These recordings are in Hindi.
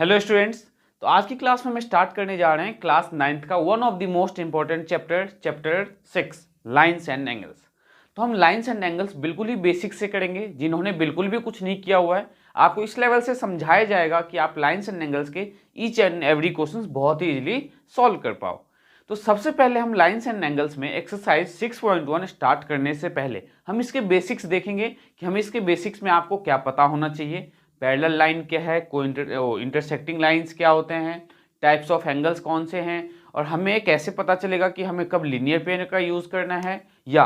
Hello students. तो आज की क्लास में हम स्टार्ट करने जा रहे हैं क्लास 9th का one of the most important chapter 6 lines and angles. तो हम लाइंस एंड एंगल्स बिल्कुल ही बेसिक से करेंगे। जिन्होंने बिल्कुल भी कुछ नहीं किया हुआ है, आपको इस लेवल से समझाया जाएगा कि आप लाइंस एंड एंगल्स के ईच एंड एवरी क्वेश्चन बहुत ही इजीली सॉल्व कर पाओ। तो सबसे पहले हम लाइंस एंड एंगल्स में एक्सरसाइज 6.1 स्टार्ट करने से पहले हम इसके बेसिक्स देखेंगे कि हमें इसके बेसिक्स में आपको क्या पता होना चाहिए। पैरेलल लाइन क्या है, इंटरसेक्टिंग लाइंस क्या होते हैं, टाइप्स ऑफ एंगल्स कौन से हैं, और हमें कैसे पता चलेगा कि हमें कब लीनियर पेयर का यूज़ करना है या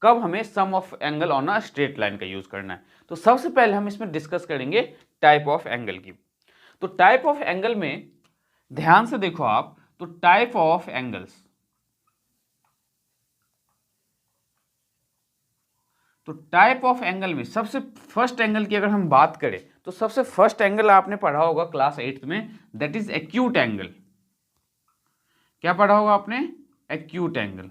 कब हमें sum of angle on a straight line का यूज़ करना है। तो सबसे पहले हम इसमें डिस्कस करेंगे टाइप ऑफ एंगल की। तो टाइप ऑफ एंगल में ध्यान से देखो आप, तो टाइप ऑफ एंगल्स, तो टाइप ऑफ एंगल में सबसे फर्स्ट एंगल की अगर हम बात करें तो सबसे फर्स्ट एंगल आपने पढ़ा होगा क्लास 8th में, दैट इज एक्यूट एंगल। क्या पढ़ा होगा आपने? Acute angle.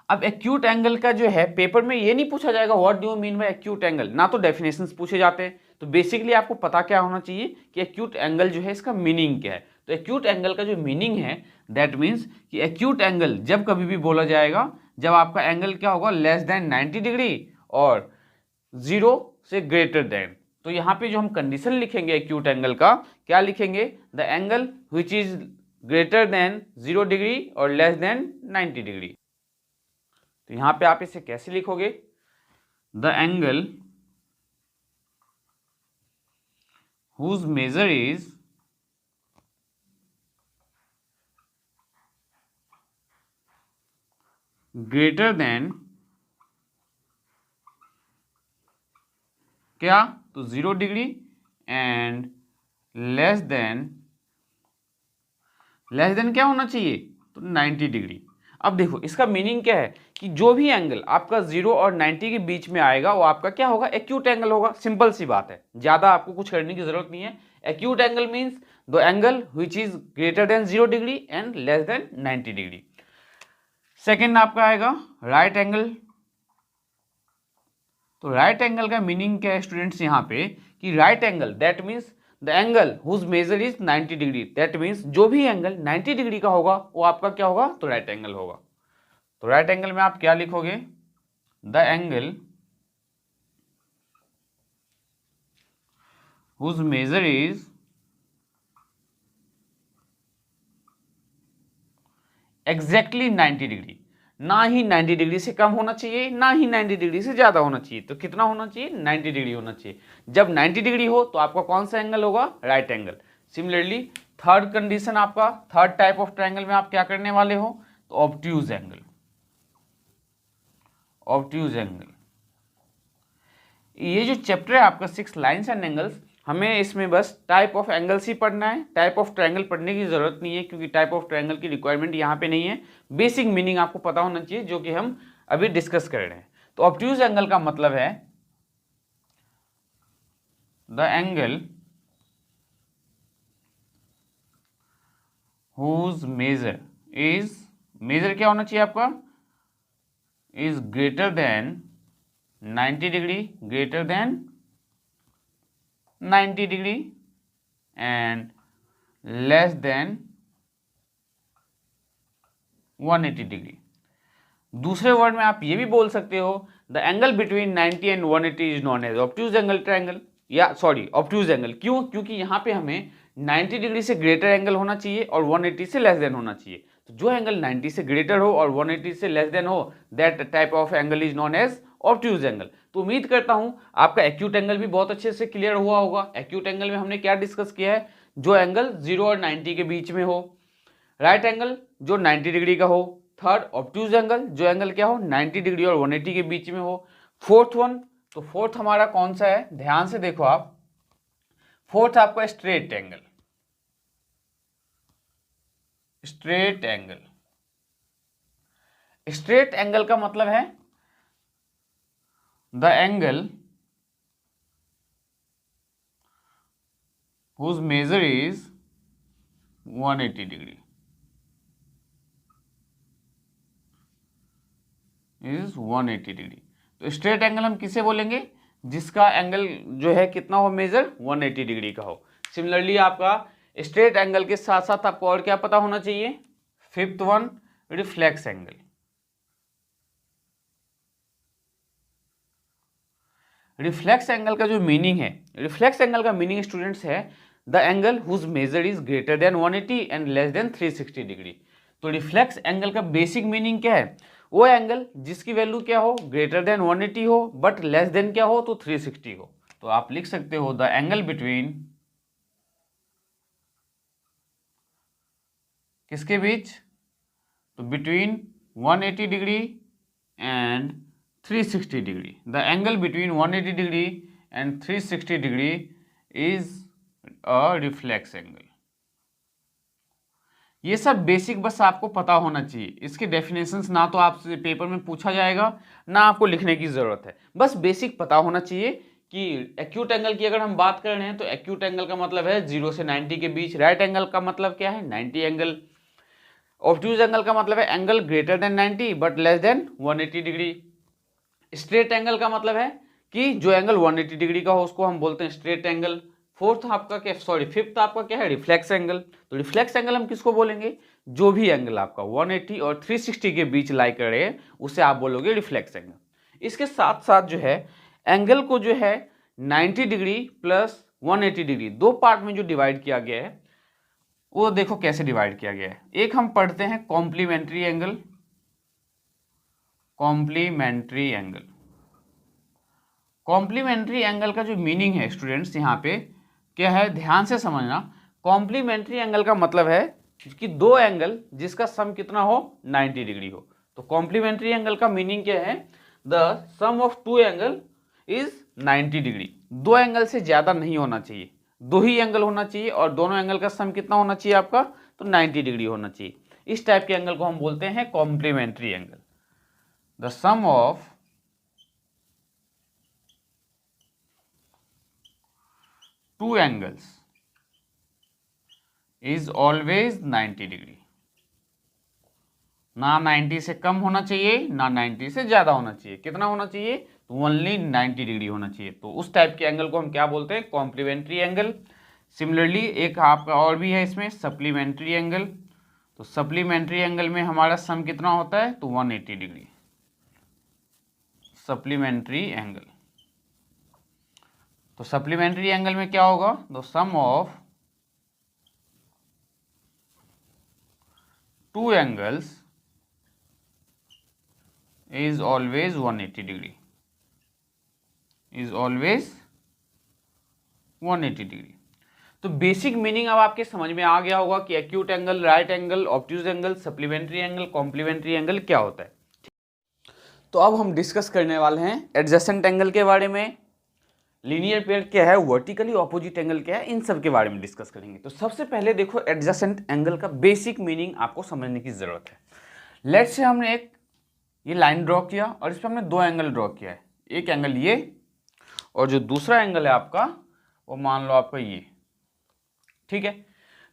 अब एक्यूट एंगल का जो है पेपर में ये नहीं पूछा जाएगा what do you mean by acute angle, ना तो डेफिनेशंस पूछे जाते हैं। तो बेसिकली आपको पता क्या होना चाहिए कि एक्यूट एंगल जो है इसका मीनिंग क्या है। तो एक्यूट एंगल का जो मीनिंग है दैट मीन्स कि एक्यूट एंगल जब कभी भी बोला जाएगा जब आपका एंगल क्या होगा, लेस देन 90 डिग्री और 0 से ग्रेटर देन। तो यहाँ पे जो हम कंडीशन लिखेंगे एक्यूट एंगल का, क्या लिखेंगे? The angle which is greater than 0 degree और लेस देन 90 डिग्री। तो यहाँ पे आप इसे कैसे लिखोगे? The angle whose measure is greater than क्या? तो 0 डिग्री एंड लेस देन क्या होना चाहिए? तो 90 डिग्री। अब देखो इसका मीनिंग क्या है कि जो भी एंगल आपका 0 और 90 के बीच में आएगा वो आपका क्या होगा? एक्यूट एंगल होगा। सिंपल सी बात है, ज्यादा आपको कुछ करने की जरूरत नहीं है। Acute angle means the angle which is greater than 0 degree and less than 90 degree. Second आपका आएगा राइट एंगल। तो राइट एंगल का मीनिंग क्या है स्टूडेंट्स यहाँ पे कि right angle that means the angle whose measure is 90 degree. That means जो भी एंगल 90 डिग्री का होगा वो आपका क्या होगा? तो राइट एंगल होगा। तो राइट एंगल में आप क्या लिखोगे? The angle whose measure is exactly 90 degree. ना ही 90 डिग्री से कम होना चाहिए, ना ही 90 डिग्री से ज्यादा होना चाहिए। तो कितना होना चाहिए? 90 डिग्री होना चाहिए। जब 90 डिग्री हो तो आपका कौन सा एंगल होगा? Right angle. Similarly third condition आपका, थर्ड टाइप ऑफ ट्रायंगल में आप क्या करने वाले हो? तो ऑब्ट्यूज एंगल। ऑब्ट्यूज एंगल, ये जो चैप्टर है आपका 6 लाइंस एंड एंगल्स, हमें इसमें बस टाइप ऑफ एंगल्स ही पढ़ना है। टाइप ऑफ ट्रायंगल पढ़ने की जरूरत नहीं है क्योंकि टाइप ऑफ ट्रायंगल की रिक्वायरमेंट यहाँ पे नहीं है। बेसिक मीनिंग आपको पता होना चाहिए जो कि हम अभी डिस्कस कर रहे हैं। तो ऑब्ट्यूज एंगल का मतलब है the angle whose measure is, measure क्या होना चाहिए आपका? Is greater than 90 degree, greater than 90 degree and less than 180 degree. दूसरे वर्ड में आप ये भी बोल सकते हो the angle between 90 and 180 is known as obtuse angle triangle, या सॉरी ऑब्ट्यूज एंगल। क्यों? क्योंकि यहाँ पे हमें 90 डिग्री से ग्रेटर एंगल होना चाहिए और 180 से लेस देन होना चाहिए। तो जो एंगल 90 से ग्रेटर हो और 180 से लेस देन हो, that type of angle is known as obtuse angle. तो उम्मीद करता हूं आपका एक्यूट एंगल भी बहुत अच्छे से क्लियर हुआ होगा। एक्यूट एंगल में हमने क्या डिस्कस किया है? जो एंगल 0 और 90 के बीच में हो। राइट एंगल जो 90 डिग्री का हो। थर्ड ऑब्ट्यूज एंगल, जो एंगल क्या हो? 90 डिग्री और 180 के बीच में हो। फोर्थ वन, तो फोर्थ हमारा कौन सा है? ध्यान से देखो आप, फोर्थ आपका straight angle. Straight angle, straight angle का मतलब है the angle whose measure is 180 degree, is 180 degree. तो स्ट्रेट एंगल हम किसे बोलेंगे? जिसका एंगल जो है कितना हो? मेजर 180 डिग्री का हो। सिमिलरली आपका स्ट्रेट एंगल के साथ साथ आपको और क्या पता होना चाहिए, fifth one reflex angle. Reflex angle का जो मीनिंग है, रिफ्लेक्स एंगल का मीनिंग स्टूडेंट्स है the angle whose measure is greater than 180 and less than 360 degree. तो रिफ्लेक्स एंगल का बेसिक मीनिंग क्या है, वो एंगल जिसकी वैल्यू क्या हो, ग्रेटर देन 180 हो बट लेस देन क्या हो, तो 360 हो। तो आप लिख सकते हो द एंगल बिटवीन, किसके बीच, तो between 180 degree and 360 degree, the angle between 180 degree and 360 degree is a reflex angle. ये सब बेसिक बस आपको पता होना चाहिए। इसके डेफिनेशंस ना तो आपसे पेपर में पूछा जाएगा ना आपको लिखने की ज़रूरत है, बस बेसिक पता होना चाहिए कि एक्यूट एंगल की अगर हम बात कर रहे हैं तो एक्यूट एंगल का मतलब है 0 से 90 के बीच, राइट एंगल का मतलब क्या है, 90 एंगल, ऑब्ट्यूज एंगल का मतलब है angle greater than 90 but less than 180 degree, straight angle का मतलब है कि जो एंगल 180 डिग्री का हो उसको हम बोलते हैं स्ट्रेट एंगल। फोर्थ आपका क्या, सॉरी फिफ्थ आपका क्या है, रिफ्लेक्स एंगल। तो रिफ्लेक्स एंगल हम किसको बोलेंगे, जो भी एंगल आपका 180 और 360 के बीच लाई करे उसे आप बोलोगे रिफ्लेक्स एंगल। इसके साथ साथ जो है एंगल को जो है 90 डिग्री प्लस 180 डिग्री दो पार्ट में जो डिवाइड किया गया है वो देखो कैसे डिवाइड किया गया है। एक हम पढ़ते हैं complementary angle, complementary angle. Complementary angle का जो मीनिंग है स्टूडेंट्स यहाँ पे क्या है, ध्यान से समझना। कॉम्प्लीमेंट्री एंगल का मतलब है कि दो एंगल जिसका सम कितना हो, 90 डिग्री हो। तो कॉम्प्लीमेंट्री एंगल का मीनिंग क्या है, the sum of two angle is 90 degree. दो एंगल से ज्यादा नहीं होना चाहिए, दो ही एंगल होना चाहिए और दोनों एंगल का सम कितना होना चाहिए आपका, तो 90 डिग्री होना चाहिए। इस टाइप के एंगल को हम बोलते हैं complementary angle. The sum of two angles is always 90 degree. ना 90 से कम होना चाहिए ना 90 से ज्यादा होना चाहिए। कितना होना चाहिए, तो ओनली 90 डिग्री होना चाहिए। तो उस टाइप के एंगल को हम क्या बोलते हैं, कॉम्प्लीमेंट्री एंगल। सिमिलरली एक आपका और भी है इसमें सप्लीमेंट्री एंगल। तो सप्लीमेंट्री एंगल में हमारा सम कितना होता है, तो 180 डिग्री सप्लीमेंट्री एंगल। तो सप्लीमेंट्री एंगल में क्या होगा, the sum of two angles is always 180 degree, is always 180 degree. तो बेसिक मीनिंग अब आपके समझ में आ गया होगा कि acute angle, right angle, obtuse angle, supplementary angle, complementary angle क्या होता है। तो अब हम डिस्कस करने वाले हैं एडजेसेंट एंगल के बारे में, लीनियर पेयर क्या है, वर्टिकली ऑपोजिट एंगल क्या है, इन सब के बारे में डिस्कस करेंगे। तो सबसे पहले देखो एडजेसेंट एंगल का बेसिक मीनिंग आपको समझने की जरूरत है। लेट्स से हमने एक ये लाइन ड्रॉ किया और इस पर हमने दो एंगल ड्रॉ किया है, एक एंगल ये और जो दूसरा एंगल है आपका वो मान लो आपका ये, ठीक है।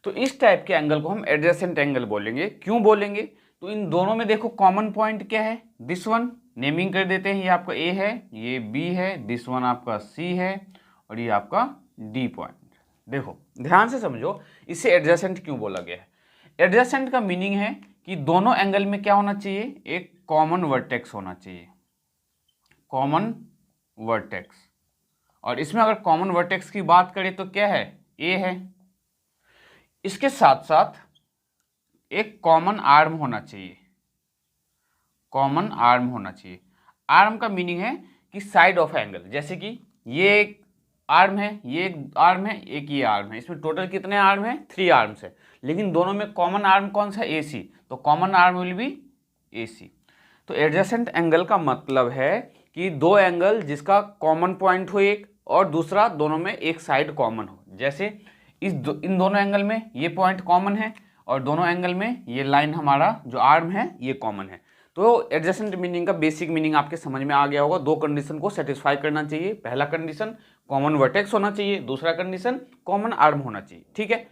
तो इस टाइप के एंगल को हम एडजेसेंट एंगल बोलेंगे। क्यों बोलेंगे, तो इन दोनों में देखो कॉमन पॉइंट क्या है, दिस वन, नेमिंग कर देते हैं, ये आपका ए है, ये बी है, दिस वन आपका सी है और ये आपका डी पॉइंट। देखो ध्यान से समझो इसे एडजेसेंट क्यों बोला गया है। एडजेसेंट का मीनिंग है कि दोनों एंगल में क्या होना चाहिए, एक कॉमन वर्टेक्स होना चाहिए, कॉमन वर्टेक्स। और इसमें अगर कॉमन वर्टेक्स की बात करें तो क्या है, ए है। इसके साथ साथ एक कॉमन आर्म होना चाहिए, कॉमन आर्म होना चाहिए। आर्म का मीनिंग है कि साइड ऑफ एंगल, जैसे कि ये एक आर्म है, ये एक आर्म है, एक ये आर्म है, इसमें टोटल कितने आर्म है, 3 आर्म्स है, लेकिन दोनों में कॉमन आर्म कौन सा, ए सी। तो common arm will be A सी। तो एडजेसेंट एंगल का मतलब है कि दो एंगल जिसका कॉमन पॉइंट हो एक और दूसरा दोनों में एक साइड कॉमन हो। जैसे इन दोनों एंगल में ये पॉइंट कॉमन है और दोनों एंगल में ये लाइन हमारा जो आर्म है ये कॉमन है। तो एडजेसेंट मीनिंग का बेसिक मीनिंग आपके समझ में आ गया होगा। दो कंडीशन को सेटिस्फाई करना चाहिए, पहला कंडीशन कॉमन वर्टेक्स होना चाहिए, दूसरा कंडीशन कॉमन आर्म होना चाहिए, ठीक है।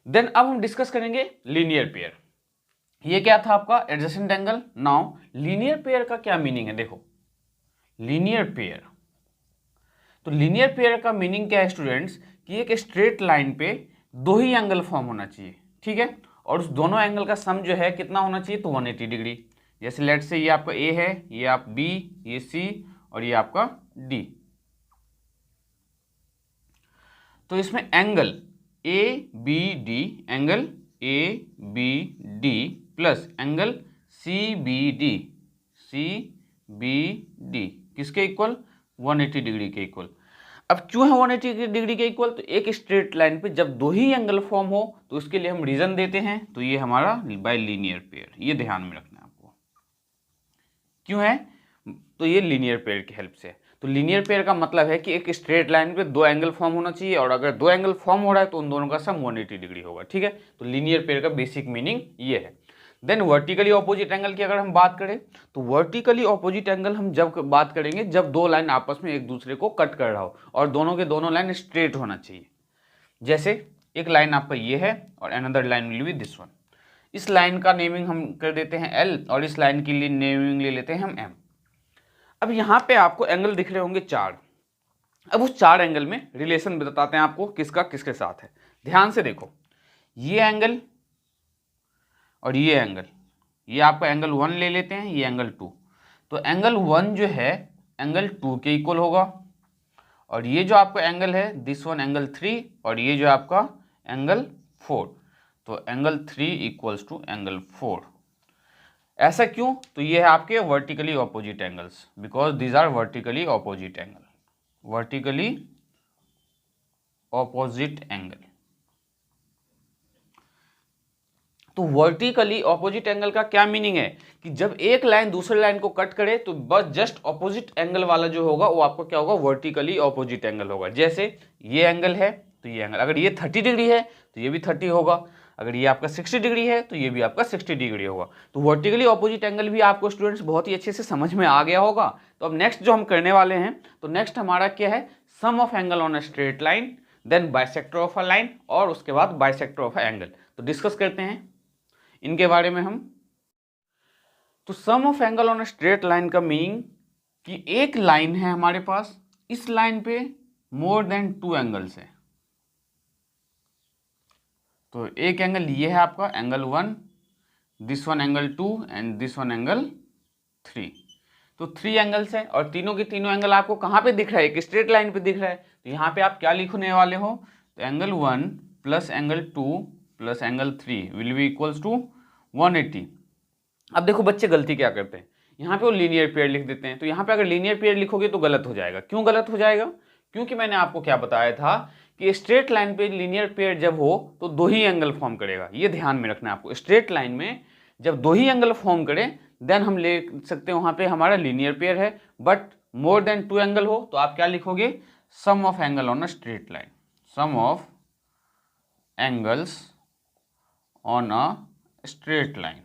देन अब हम डिस्कस करेंगे लीनियर पेयर। ये क्या था आपका adjacent angle. Now linear pair का क्या मीनिंग है, देखो लीनियर पेयर। तो लीनियर पेयर का मीनिंग क्या है स्टूडेंट्स, कि एक स्ट्रेट लाइन पे दो ही एंगल फॉर्म होना चाहिए, ठीक है, और उस दोनों एंगल का सम जो है कितना होना चाहिए, तो 180 डिग्री। जैसे लेट से ये आपका ए है, ये आप बी, ये सी और ये आपका डी। तो इसमें angle A B D, angle A B D plus angle C B D, C B D किसके इक्वल, 180 डिग्री के इक्वल। अब क्यों है 180 डिग्री के इक्वल, तो एक स्ट्रेट लाइन पे जब दो ही एंगल फॉर्म हो तो उसके लिए हम रीजन देते हैं, तो ये हमारा बाय लीनियर पेयर, ये ध्यान में रखना है आपको। क्यों है, तो ये लीनियर पेयर की हेल्प से। तो लीनियर पेयर का मतलब है कि एक स्ट्रेट लाइन पे दो एंगल फॉर्म होना चाहिए, और अगर दो एंगल फॉर्म हो रहा है तो उन दोनों का सम 180 डिग्री होगा, ठीक है। तो लीनियर पेयर का बेसिक मीनिंग ये है। देन वर्टिकली ऑपोजिट एंगल की अगर हम बात करें, तो वर्टिकली ऑपोजिट एंगल हम जब बात करेंगे जब दो लाइन आपस में एक दूसरे को कट कर रहा हो और दोनों के दोनों लाइन स्ट्रेट होना चाहिए। जैसे एक लाइन आपका ये है और another line will B this one. इस लाइन का नेमिंग हम कर देते हैं एल और इस लाइन के लिए नेमिंग ले लेते हैं हम एम। अब यहाँ पे आपको एंगल दिख रहे होंगे 4। अब उस 4 एंगल में रिलेशन बताते हैं आपको किसका किसके साथ है। ध्यान से देखो, ये एंगल और ये एंगल, ये आपका एंगल 1 ले लेते हैं, ये एंगल 2। तो एंगल 1 जो है एंगल 2 के इक्वल होगा, और ये जो आपका एंगल है दिस वन एंगल 3, और ये जो आपका एंगल 4, तो एंगल 3 इक्वल्स टू एंगल 4। ऐसा क्यों, तो ये है आपके vertically opposite angles, because these are vertically opposite angle, vertically opposite angle. तो वर्टिकली ऑपोजिट एंगल का क्या मीनिंग है कि जब एक लाइन दूसरे लाइन को कट करे तो बस जस्ट ऑपोजिट एंगल वाला जो होगा वो आपको क्या होगा, वर्टिकली ऑपोजिट एंगल होगा। जैसे ये एंगल है तो ये एंगल, अगर ये 30 डिग्री है तो ये भी 30 होगा, अगर ये आपका 60 डिग्री है तो ये भी आपका 60 डिग्री होगा। तो वर्टिकली ऑपोजिट एंगल भी आपको स्टूडेंट्स बहुत ही अच्छे से समझ में आ गया होगा। तो अब नेक्स्ट जो हम करने वाले हैं, तो नेक्स्ट हमारा क्या है, sum of angle on a straight line, then bisector of a line, और उसके बाद बाइसेक्टर ऑफ अ एंगल। तो डिस्कस करते हैं इनके बारे में हम। तो sum of angle on a straight line का मीनिंग कि एक लाइन है हमारे पास, इस लाइन पे मोर देन 2 एंगल्स है। तो एक एंगल ये है आपका angle 1, this one angle 2 and this one angle 3। तो 3 एंगल्स है और तीनों के तीनों एंगल आपको कहाँ पे दिख रहा है, एक स्ट्रेट लाइन पे दिख रहा है। तो यहाँ पे आप क्या लिखने वाले हो, तो angle 1 plus angle 2 plus angle 3 will be equals to 180। अब देखो बच्चे गलती क्या करते हैं, यहाँ पे वो लीनियर पेयर लिख देते हैं। तो यहाँ पे अगर लीनियर पेयर लिखोगे तो गलत हो जाएगा। क्यों गलत हो जाएगा, क्योंकि मैंने आपको क्या बताया था कि स्ट्रेट लाइन पे लीनियर पेयर जब हो तो दो ही एंगल फॉर्म करेगा। ये ध्यान में रखना है आपको, स्ट्रेट लाइन में जब दो ही एंगल फॉर्म करे देन हम ले सकते हैं वहाँ पे हमारा लीनियर पेयर है। बट मोर देन 2 एंगल हो तो आप क्या लिखोगे, sum of angle on a straight line, sum of angles on a straight line.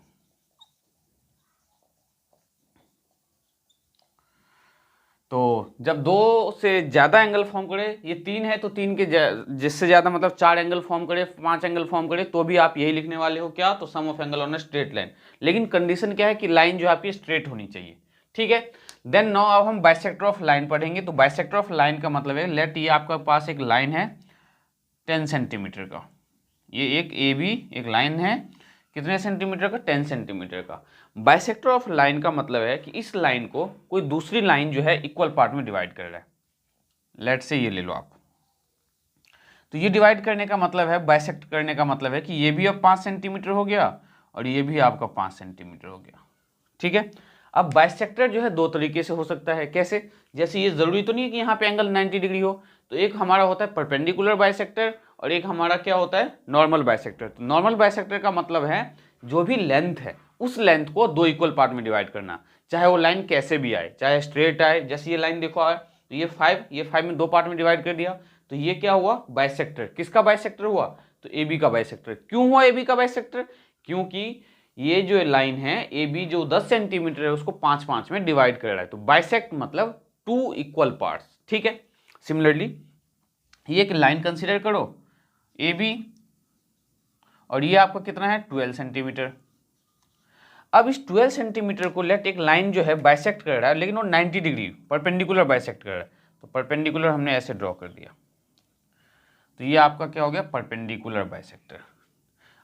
तो जब 2 से ज़्यादा एंगल फॉर्म करे, ये 3 है तो 3 के जिससे ज़्यादा मतलब 4 एंगल फॉर्म करे, 5 एंगल फॉर्म करे, तो भी आप यही लिखने वाले हो क्या, तो sum of angle on a straight line. लेकिन कंडीशन क्या है कि लाइन जो आपकी स्ट्रेट होनी चाहिए, ठीक है। देन नाउ अब हम बाइसेक्टर ऑफ लाइन पढ़ेंगे। तो बाइसेक्टर ऑफ लाइन का मतलब है, लेट ये आपका पास एक लाइन है 10 सेंटीमीटर का, ये एक ए बी एक लाइन है कितने सेंटीमीटर का, 10 सेंटीमीटर का। बाइसेक्टर ऑफ लाइन का मतलब है कि इस लाइन को कोई दूसरी लाइन जो है इक्वल पार्ट में डिवाइड कर रहा है। लेट से ये ले लो आप, तो ये डिवाइड करने का मतलब है, बाइसेक्ट करने का मतलब है कि ये भी अब 5 सेंटीमीटर हो गया और ये भी आपका 5 सेंटीमीटर हो गया, ठीक है। अब बाइसेक्टर जो है 2 तरीके से हो सकता है। कैसे, जैसे ये जरूरी तो नहीं है कि यहाँ पे एंगल 90 डिग्री हो। तो एक हमारा होता है परपेंडिकुलर बाइसेक्टर और एक हमारा क्या होता है, नॉर्मल बाइसेक्टर। तो नॉर्मल बाइसेक्टर का मतलब है जो भी लेंथ है उस लेंथ को 2 इक्वल पार्ट में डिवाइड करना, चाहे वो लाइन कैसे भी आए, चाहे स्ट्रेट आए। जैसे ये लाइन देखो आए तो ये 5 में 2 पार्ट में डिवाइड कर दिया, तो ये क्या हुआ, बाइसेक्टर। किसका बाइसेक्टर हुआ, तो ए बी का बाइसेक्टर। क्यों हुआ ए बी का बाइसेक्टर, क्योंकि ये जो लाइन है ए बी जो 10 सेंटीमीटर है उसको 5 में डिवाइड कर रहा है। तो बाइसेक्ट मतलब 2 इक्वल पार्ट्स, ठीक है। सिमिलरली ये एक लाइन कंसिडर करो ए बी, और ये आपका कितना है 12 सेंटीमीटर। अब इस 12 सेंटीमीटर को लेट एक लाइन जो है बाइसेक्ट कर रहा है, लेकिन वो 90 डिग्री परपेंडिकुलर बाइसेक्ट कर रहा है। तो परपेंडिकुलर हमने ऐसे ड्रॉ कर दिया। तो ये आपका क्या हो गया, परपेंडिकुलर बाइसेक्टर।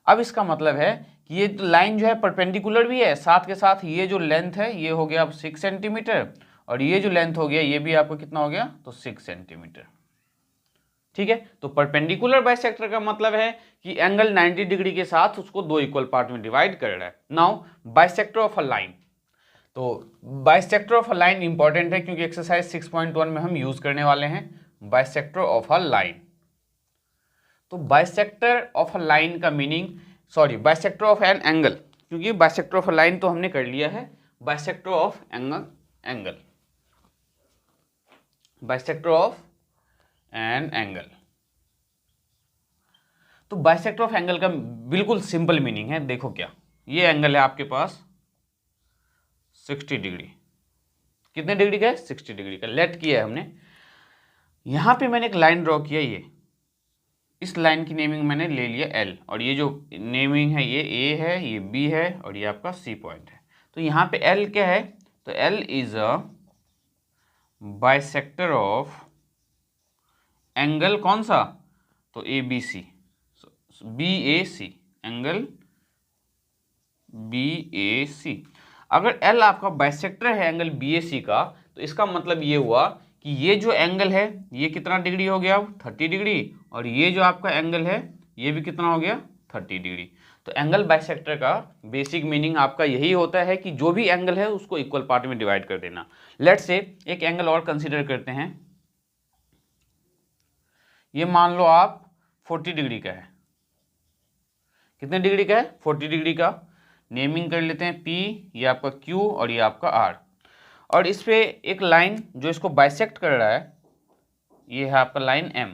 अब इसका मतलब है कि ये लाइन जो है परपेंडिकुलर भी है, साथ के साथ ये जो लेंथ है ये हो गया अब 6 सेंटीमीटर, और ये जो लेंथ हो गया ये भी आपको कितना हो गया, तो 6 सेंटीमीटर। ठीक है, तो परपेंडिकुलर बाइसेक्टर का मतलब है कि एंगल 90 डिग्री के साथ उसको दो इक्वल पार्ट में डिवाइड कर रहा है। Now bisector of a line, तो bisector of a line important है क्योंकि एक्सरसाइज 6.1 में हम यूज करने वाले हैं बाइसेक्टर ऑफ अ लाइन। तो बाइसेक्टर ऑफ अ लाइन का meaning, sorry bisector of an angle, क्योंकि बाइसेक्टर ऑफ अ लाइन तो हमने कर लिया है, bisector of angle, bisector of an angle. तो बाइसेक्टर ऑफ एंगल का बिल्कुल सिंपल मीनिंग है, देखो क्या, ये एंगल है आपके पास 60 डिग्री, कितने डिग्री का है, 60 डिग्री का लेट किया है हमने। यहां पे मैंने एक लाइन ड्रॉ किया, ये इस लाइन की नेमिंग मैंने ले लिया एल, और ये जो नेमिंग है ये ए है, ये बी है, और ये आपका सी पॉइंट है। तो यहाँ पे एल क्या है, तो L is a bisector of angle, कौन सा, तो A B C, B A C, angle B A C. अगर एल आपका बाइसेक्टर है एंगल बी ए सी का, तो इसका मतलब ये हुआ कि ये जो एंगल है ये कितना डिग्री हो गया, 30 डिग्री, और ये जो आपका एंगल है ये भी कितना हो गया, 30 डिग्री। तो एंगल बाइसेक्टर का बेसिक मीनिंग आपका यही होता है कि जो भी एंगल है उसको इक्वल पार्ट में डिवाइड कर देना। लेट्स से एक एंगल और कंसीडर करते हैं, ये मान लो आप 40 डिग्री का है, कितने डिग्री का है, 40 डिग्री का। नेमिंग कर लेते हैं P, ये आपका Q और ये आपका R, और इस पे एक लाइन जो इसको बाइसेक्ट कर रहा है ये है आपका लाइन M।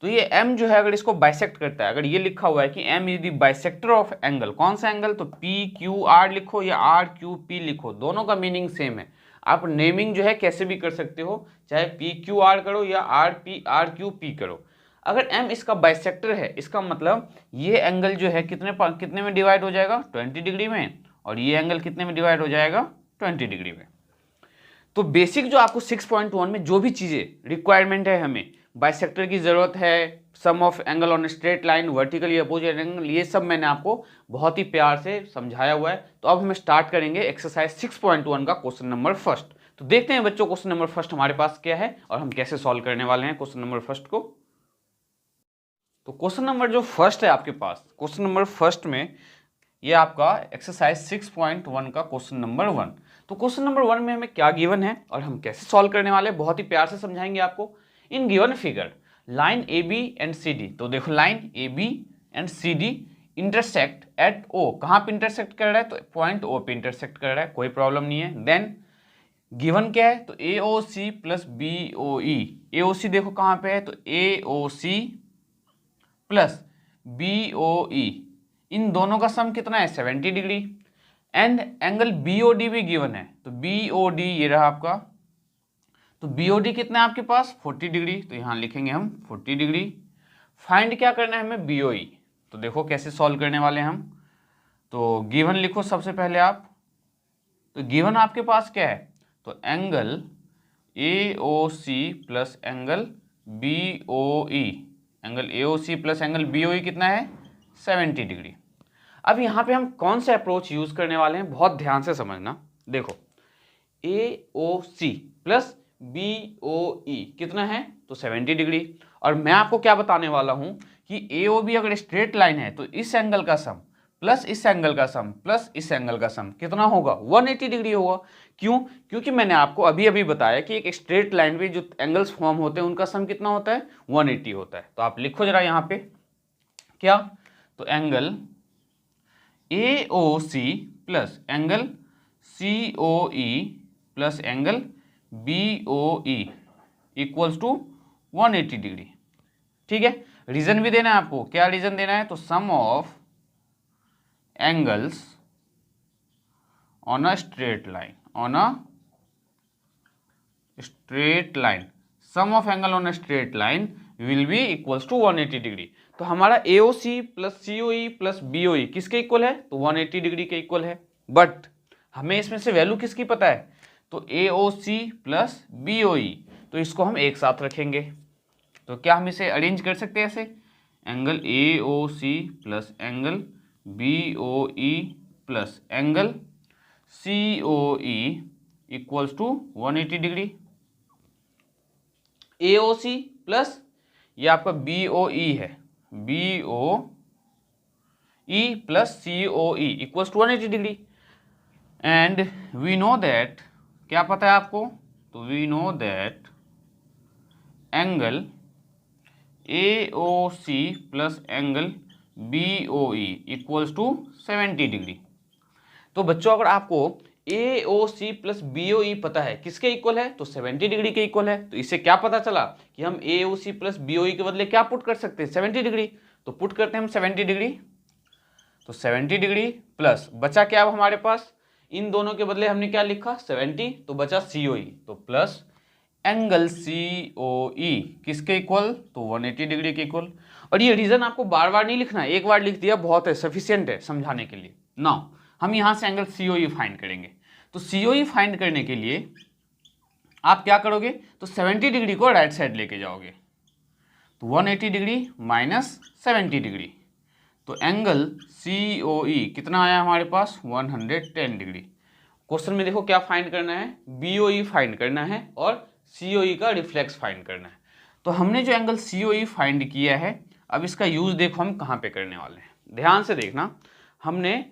तो ये M जो है अगर इसको बाइसेक्ट करता है, अगर ये लिखा हुआ है कि M is the bisector of angle, कौन सा एंगल, तो PQR लिखो या RQP लिखो, दोनों का मीनिंग सेम है। आप नेमिंग जो है कैसे भी कर सकते हो, चाहे PQR करो या RQP करो। अगर M इसका बाइसेक्टर है, इसका मतलब ये एंगल जो है कितने में डिवाइड हो जाएगा, 20 डिग्री में, और ये एंगल कितने में डिवाइड हो जाएगा, 20 डिग्री में। तो बेसिक जो आपको 6.1 में जो भी चीज़ें रिक्वायरमेंट है, हमें बाइसेक्टर की ज़रूरत है, sum of angle on straight line, vertically opposite angle, ये सब मैंने आपको बहुत ही प्यार से समझाया हुआ है। तो अब हम स्टार्ट करेंगे एक्सरसाइज 6.1 का क्वेश्चन नंबर फर्स्ट। तो देखते हैं बच्चों क्वेश्चन नंबर फर्स्ट हमारे पास क्या है और हम कैसे सॉल्व करने वाले हैं क्वेश्चन नंबर फर्स्ट को। तो क्वेश्चन नंबर जो फर्स्ट है आपके पास, क्वेश्चन नंबर फर्स्ट में ये आपका एक्सरसाइज 6.1 का क्वेश्चन नंबर 1। तो क्वेश्चन नंबर 1 में हमें क्या गिवन है और हम कैसे सॉल्व करने वाले हैं, बहुत ही प्यार से समझाएंगे आपको। In given figure line A B and C D, तो देखो line A B and C D intersect at O, कहाँ पे इंटरसेक्ट कर रहा है, तो पॉइंट ओ पे इंटरसेक्ट कर रहा है, कोई प्रॉब्लम नहीं है। देन गिवन क्या है, तो A O C plus B O E, A O सी देखो कहाँ पे है, तो A O C plus B O ई, इन दोनों का सम कितना है, 70 डिग्री। एंड एंगल बीओडी भी गिवन है, तो बीओडी ये रहा आपका, तो बीओडी कितना है आपके पास, 40 डिग्री, तो यहां लिखेंगे हम 40 डिग्री। फाइंड क्या करना है हमें, बीओई। तो देखो कैसे सॉल्व करने वाले हैं हम, तो गिवन लिखो सबसे पहले आप। तो गिवन आपके पास क्या है, तो angle AOC plus angle BOE, angle AOC plus angle BOE कितना है, 70 डिग्री। अब यहाँ पे हम कौन सा अप्रोच यूज करने वाले हैं, बहुत ध्यान से समझना। देखो AOC प्लस BOE कितना है, तो 70 डिग्री। और मैं आपको क्या बताने वाला हूं कि AOB अगर स्ट्रेट लाइन है तो इस एंगल का सम प्लस इस एंगल का सम प्लस इस एंगल का सम कितना होगा, 180 डिग्री होगा। क्यों, क्योंकि मैंने आपको अभी अभी बताया कि एक स्ट्रेट लाइन पे जो एंगल्स फॉर्म होते हैं उनका सम कितना होता है, 180 होता है। तो आप लिखो जरा यहाँ पे क्या, तो angle AOC plus angle COE plus angle BOE equals to 180 degree. ठीक है, रीजन भी देना है आपको, क्या रीजन देना है, तो sum of angles on a straight line, on a straight line, sum of angle on a straight line will be equals to 180 degree. तो हमारा AOC plus COE plus BOE किसके इक्वल है, तो 180 डिग्री के इक्वल है। बट हमें इसमें से वैल्यू किसकी पता है, तो AOC प्लस BOE, तो इसको हम एक साथ रखेंगे। तो क्या हम इसे अरेंज कर सकते हैं ऐसे, angle A O C plus angle B O E plus angle C O E equals to 180 degree. A O C plus ये आपका बी ओ ई है, B O E plus C O E equals to 180 degree. And we know that, क्या पता है आपको, तो we know that angle A O C plus angle B O E equals to 70 degree. तो बच्चों अगर आपको ए O C plus B O ई पता है किसके इक्वल है, तो 70 डिग्री के इक्वल है। तो इससे क्या पता चला कि हम ए O C plus B O ई के बदले क्या पुट कर सकते हैं, 70 डिग्री। तो पुट करते हैं हम 70 डिग्री, तो 70 डिग्री प्लस बचा क्या अब हमारे पास, इन दोनों के बदले हमने क्या लिखा 70, तो बचा सी ओ ई, तो प्लस एंगल सी ओ ई किसके इक्वल, तो 180 डिग्री के इक्वल। और ये रीजन आपको बार बार नहीं लिखना है, एक बार लिख दिया बहुत है, सफिशियंट है समझाने के लिए। नाउ हम यहां से एंगल सी ओ ई फाइंड करेंगे। तो सी ओ ई फाइंड करने के लिए आप क्या करोगे, तो 70 डिग्री को राइट साइड लेके जाओगे, तो 180 डिग्री माइनस 70 डिग्री, तो एंगल सी ओ ई कितना आया हमारे पास 110 डिग्री। क्वेश्चन में देखो क्या फाइंड करना है, बी ओ ई फाइंड करना है और सी ओ ई का रिफ्लेक्स फाइंड करना है। तो हमने जो एंगल सी ओ ई फाइंड किया है, अब इसका यूज देखो हम कहाँ पे करने वाले हैं, ध्यान से देखना। हमने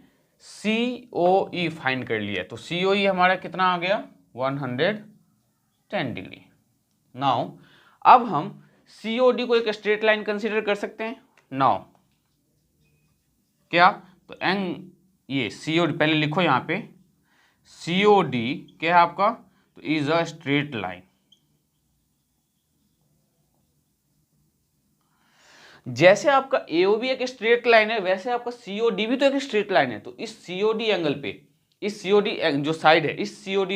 सी ओ ई फाइंड कर लिया, तो सी ओ ई हमारा कितना आ गया 110 डिग्री। नाउ अब हम सी ओ डी को एक स्ट्रेट लाइन कंसीडर कर सकते हैं। नाउ क्या, तो ये सी ओ डी पहले लिखो यहाँ पे, सी ओ डी क्या है आपका, तो इज अ स्ट्रेट लाइन। जैसे आपका AOB एक स्ट्रेट लाइन है, वैसे आपका COD भी तो एक स्ट्रेट लाइन है। तो इस COD एंगल पे, इस COD जो साइड है, इस COD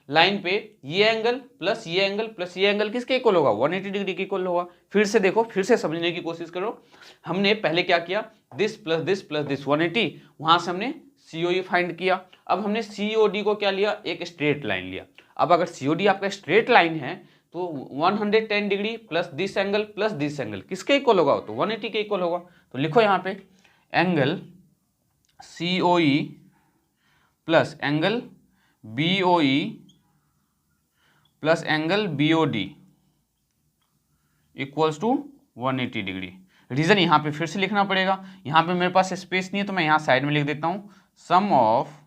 लाइन पे ये एंगल प्लस ये एंगल प्लस ये एंगल किसके इक्वल होगा, 180 डिग्री के इक्वल होगा। फिर से देखो, फिर से समझने की कोशिश करो। हमने पहले क्या किया, this plus this plus this 180, वहां से हमने COE फाइंड किया। अब हमने COD को क्या लिया, एक स्ट्रेट लाइन लिया। अब अगर COD आपका स्ट्रेट लाइन है तो 110 डिग्री प्लस दिस एंगल किसके इक्वल होगा, तो 180 के इक्वल होगा। तो लिखो यहाँ पे angle COE plus angle BOE plus angle BOD equals to 180 degree. Reason यहाँ पे फिर से लिखना पड़ेगा, यहाँ पे मेरे पास स्पेस नहीं है तो मैं यहाँ साइड में लिख देता हूँ, sum of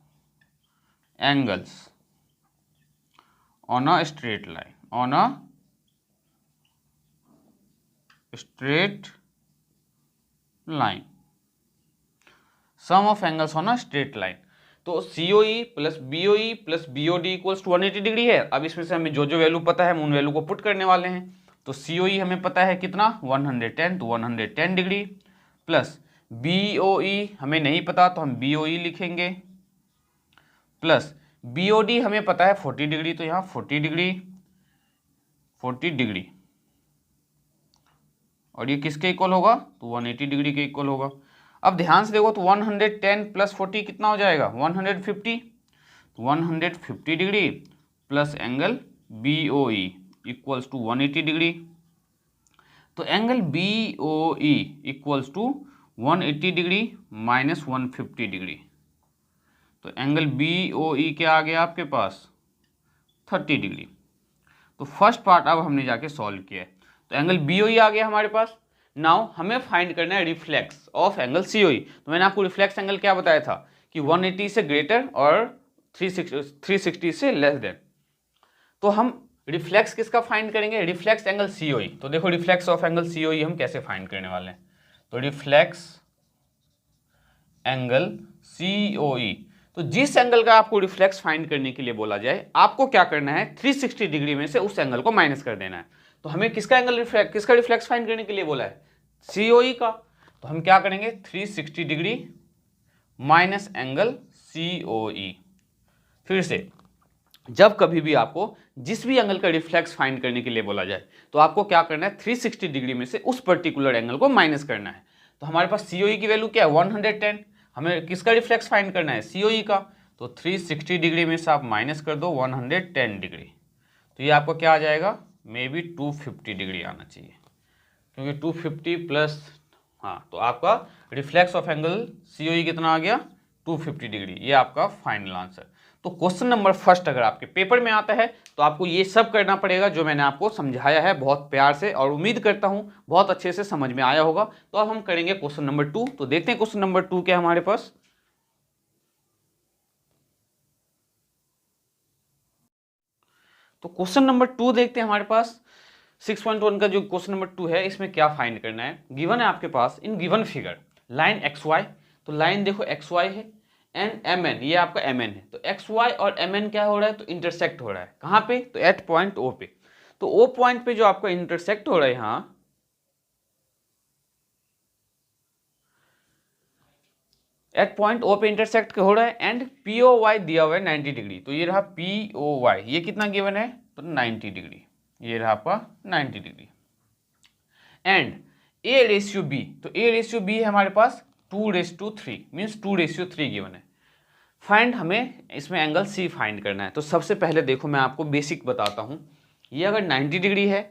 angles on a straight line, on a straight line, sum of angles on a straight line. तो COE plus BOE plus BOD equals to 180 degree है। अब इसमें से हमें जो जो वैल्यू पता है हम उन वैल्यू को पुट करने वाले हैं। तो COE हमें पता है कितना 110, तो 110 डिग्री प्लस BOE हमें नहीं पता तो हम BOE लिखेंगे, प्लस BOD हमें पता है 40 डिग्री, तो यहाँ 40 डिग्री, 40 डिग्री, और ये किसके इक्वल होगा, तो 180 डिग्री के इक्वल होगा। अब ध्यान से देखो, तो 110 प्लस 40 कितना हो जाएगा 150, तो 150 degree plus angle BOE equals to 180 degree. तो angle BOE equals to 180 degree minus 150 degree, तो एंगल BOE क्या आ गया आपके पास 30 डिग्री। तो फर्स्ट पार्ट अब हमने जाके सॉल्व किया है, तो एंगल BOE आ गया हमारे पास। नाउ हमें फाइंड करना है रिफ्लेक्स ऑफ एंगल COE। तो मैंने आपको रिफ्लेक्स एंगल क्या बताया था कि 180 से ग्रेटर और 360 से लेस देन। तो हम रिफ्लेक्स किसका फाइंड करेंगे, रिफ्लेक्स एंगल COE। तो देखो रिफ्लेक्स ऑफ एंगल COE हम कैसे फाइंड करने वाले हैं, तो रिफ्लेक्स एंगल COE, तो जिस एंगल का आपको रिफ्लेक्स फाइंड करने के लिए बोला जाए, आपको क्या करना है 360 डिग्री में से उस एंगल को माइनस कर देना है। तो हमें किसका रिफ्लेक्स फाइंड करने के लिए बोला है, COE का। तो हम क्या करेंगे 360 डिग्री माइनस एंगल COE। फिर से, जब कभी भी आपको जिस भी एंगल का रिफ्लेक्स फाइंड करने के लिए बोला जाए, तो आपको क्या करना है 360 डिग्री में से उस पर्टिकुलर एंगल को माइनस करना है। तो हमारे पास COE की वैल्यू क्या है 110, हमें किसका रिफ्लेक्स फाइंड करना है COE का। तो 360 डिग्री में से आप माइनस कर दो 110 डिग्री, तो ये आपको क्या आ जाएगा मे बी 250 डिग्री आना चाहिए। क्योंकि 250 प्लस, हाँ, तो आपका रिफ्लेक्स ऑफ एंगल COE कितना आ गया 250 डिग्री। ये आपका फाइनल आंसर। तो क्वेश्चन नंबर फर्स्ट अगर आपके पेपर में आता है तो आपको ये सब करना पड़ेगा जो मैंने आपको समझाया है बहुत प्यार से, और उम्मीद करता हूं बहुत अच्छे से समझ में आया होगा। तो अब हम करेंगे क्वेश्चन नंबर 2। तो देखते हैं क्वेश्चन नंबर 2 क्या है हमारे पास। तो क्वेश्चन नंबर 2 देखते हैं हमारे पास 6.1 का जो क्वेश्चन नंबर 2 है, इसमें क्या फाइंड करना है। गिवन है आपके पास in given figure line XY, तो लाइन देखो XY है, एंड MN, ये आपका MN है। तो XY और MN क्या हो रहा है, तो इंटरसेक्ट हो रहा है। कहाँ पे, तो एट पॉइंट O पे। तो O पॉइंट पे जो आपका इंटरसेक्ट हो रहा है यहाँ, एट पॉइंट O पे इंटरसेक्ट हो रहा है, एंड POY दिया हुआ है 90 डिग्री। तो ये रहा POY, ये कितना गिवन है, तो 90 डिग्री, ये रहा आपका 90 degree. And A ratio B, तो A रेशियो B है हमारे पास 2:3, मीन्स 2:3 गिवन है। फाइंड, हमें इसमें एंगल C फाइंड करना है। तो सबसे पहले देखो मैं आपको बेसिक बताता हूँ। ये अगर 90 डिग्री है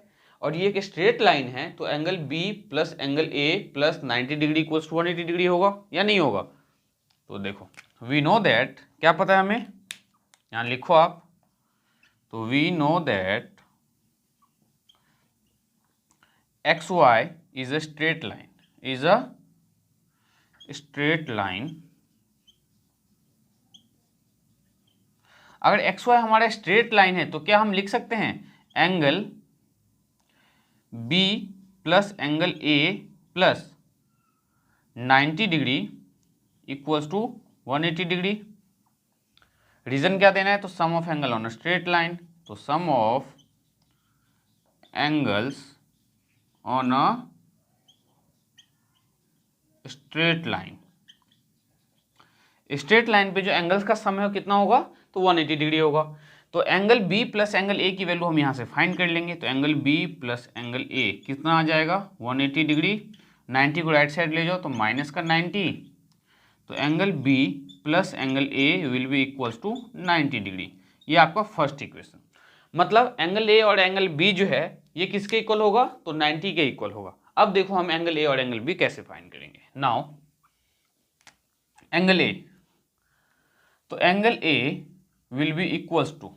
और ये एक स्ट्रेट लाइन है, तो angle B plus angle A plus 90 degree equals 180 degree होगा या नहीं होगा। तो देखो वी नो दैट, क्या पता है हमें, यहाँ लिखो आप। तो we know that XY is a straight line, is a straight line। अगर XY हमारा स्ट्रेट लाइन है तो क्या हम लिख सकते हैं angle B plus angle A plus 90 degree equals to 180 degree. Reason क्या देना है, तो sum of angle on a straight line. तो sum of angles on a straight line, straight line पे जो एंगल्स का सम है वो कितना होगा, तो 180 डिग्री होगा। तो angle B plus angle A की वैल्यू हम यहाँ से फाइंड कर लेंगे। तो angle B plus angle A कितना आ जाएगा 180 डिग्री। 90 को राइट साइड ले जाओ तो माइनस का 90, तो angle B plus angle A will be equals to 90 degree. ये आपका फर्स्ट इक्वेशन। मतलब एंगल A और एंगल B जो है ये किसके इक्वल होगा, तो 90 के इक्वल होगा। अब देखो हम एंगल A और एंगल B कैसे फाइंड करेंगे। नाउ एंगल A, तो angle A will be equals to,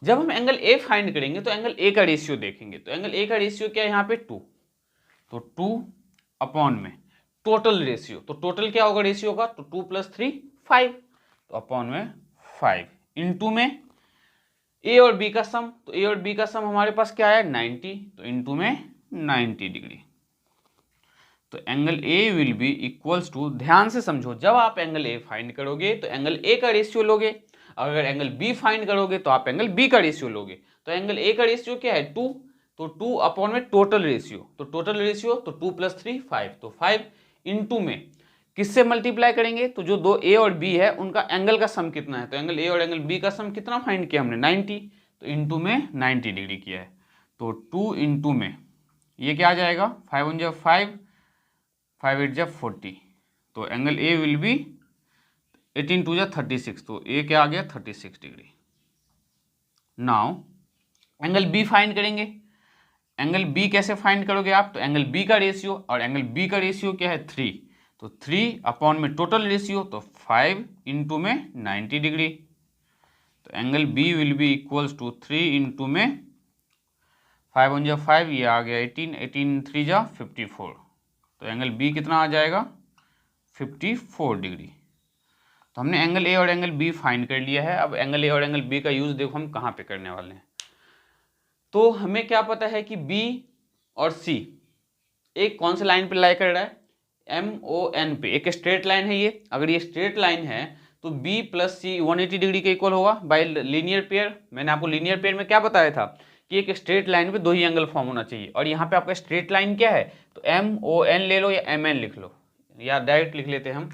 जब हम एंगल A फाइंड करेंगे तो एंगल A का रेशियो देखेंगे। तो एंगल A का रेशियो क्या है यहाँ पे 2, तो 2 अपॉन में टोटल रेशियो, तो टोटल क्या होगा रेशियो का, तो 2 + 3 5, तो अपॉन में 5 इंटू में A और B का सम। तो A और B का सम हमारे पास क्या है 90, तो इंटू में 90 डिग्री। तो angle A will be equals to, ध्यान से समझो, जब आप एंगल A फाइंड करोगे तो एंगल A का रेशियो लोगे, अगर एंगल B फाइंड करोगे तो आप एंगल B का रेशियो लोगे। तो एंगल A का रेशियो क्या है 2, तो 2 अपॉन में टोटल रेशियो, तो टोटल रेशियो तो 2 + 3 5, तो 5 इंटू में किससे मल्टीप्लाई करेंगे, तो जो दो A और B है उनका एंगल का सम कितना है, तो एंगल A और एंगल B का सम कितना फाइंड किया हमने 90, तो इंटू में 90 डिग्री किया है। तो 2 इंटू में ये क्या आ जाएगा 5 × 5, 5 × 8 40, तो एंगल A विल बी 18 × 2 = 36, तो A क्या आ गया 36 degree. Now angle B find करेंगे। एंगल B कैसे फाइंड करोगे आप, तो एंगल B का रेशियो, और एंगल B का रेशियो क्या है 3, तो 3 अपॉन में टोटल रेशियो, तो 5 इंटू में 90 डिग्री। तो angle B will be equals to 3 into में 5 × 5, ये आ गया 18, 18 × 3 = 54, तो एंगल B कितना आ जाएगा 54 डिग्री। तो हमने एंगल A और एंगल B फाइंड कर लिया है। अब एंगल A और एंगल B का यूज़ देखो हम कहाँ पे करने वाले हैं। तो हमें क्या पता है कि B और C एक कौन से लाइन पे लाई कर रहा है, MON पे, एक स्ट्रेट लाइन है ये। अगर ये स्ट्रेट लाइन है तो B + C 180 डिग्री के इक्वल होगा बाय लीनियर पेयर। मैंने आपको लीनियर पेयर में क्या बताया था कि एक स्ट्रेट लाइन पे दो ही एंगल फॉर्म होना चाहिए, और यहाँ पे आपका स्ट्रेट लाइन क्या है, तो MON ले लो या MN लिख लो, या डायरेक्ट लिख लेते हैं हम।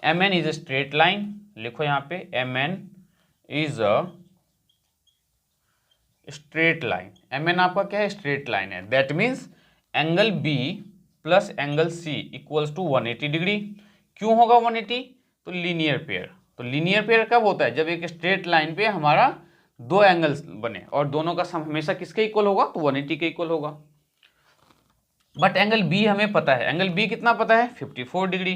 MN is a straight line, लिखो यहाँ पे MN is a straight line. MN आपका क्या है, स्ट्रेट लाइन है। That means angle B plus angle C equals to 180 degree. क्यों होगा 180, तो लीनियर पेयर। तो लीनियर पेयर कब होता है, जब एक स्ट्रेट लाइन पे हमारा दो एंगल्स बने और दोनों का सम हमेशा किसके इक्वल होगा, तो 180 के इक्वल होगा। बट एंगल बी हमें पता है, एंगल बी कितना पता है, 54 डिग्री,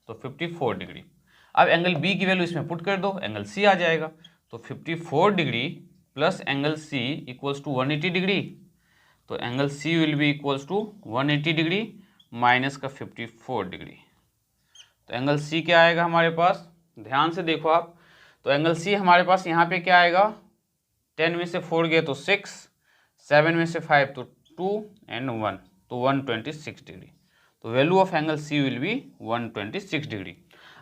तो 54 डिग्री। अब एंगल बी की वैल्यू इसमें पुट कर दो, एंगल सी आ जाएगा, तो 54 degree plus angle C equals to 180 degree, तो angle C will be equals to 180 degree minus का 54 डिग्री। तो एंगल सी क्या आएगा हमारे पास, ध्यान से देखो आप, तो एंगल सी हमारे पास यहाँ पे क्या आएगा, 10 में से 4 गए तो 6, 7 में से 5 तो 2 एंड 1, तो 126 डिग्री। तो value of angle C will be 126 degree.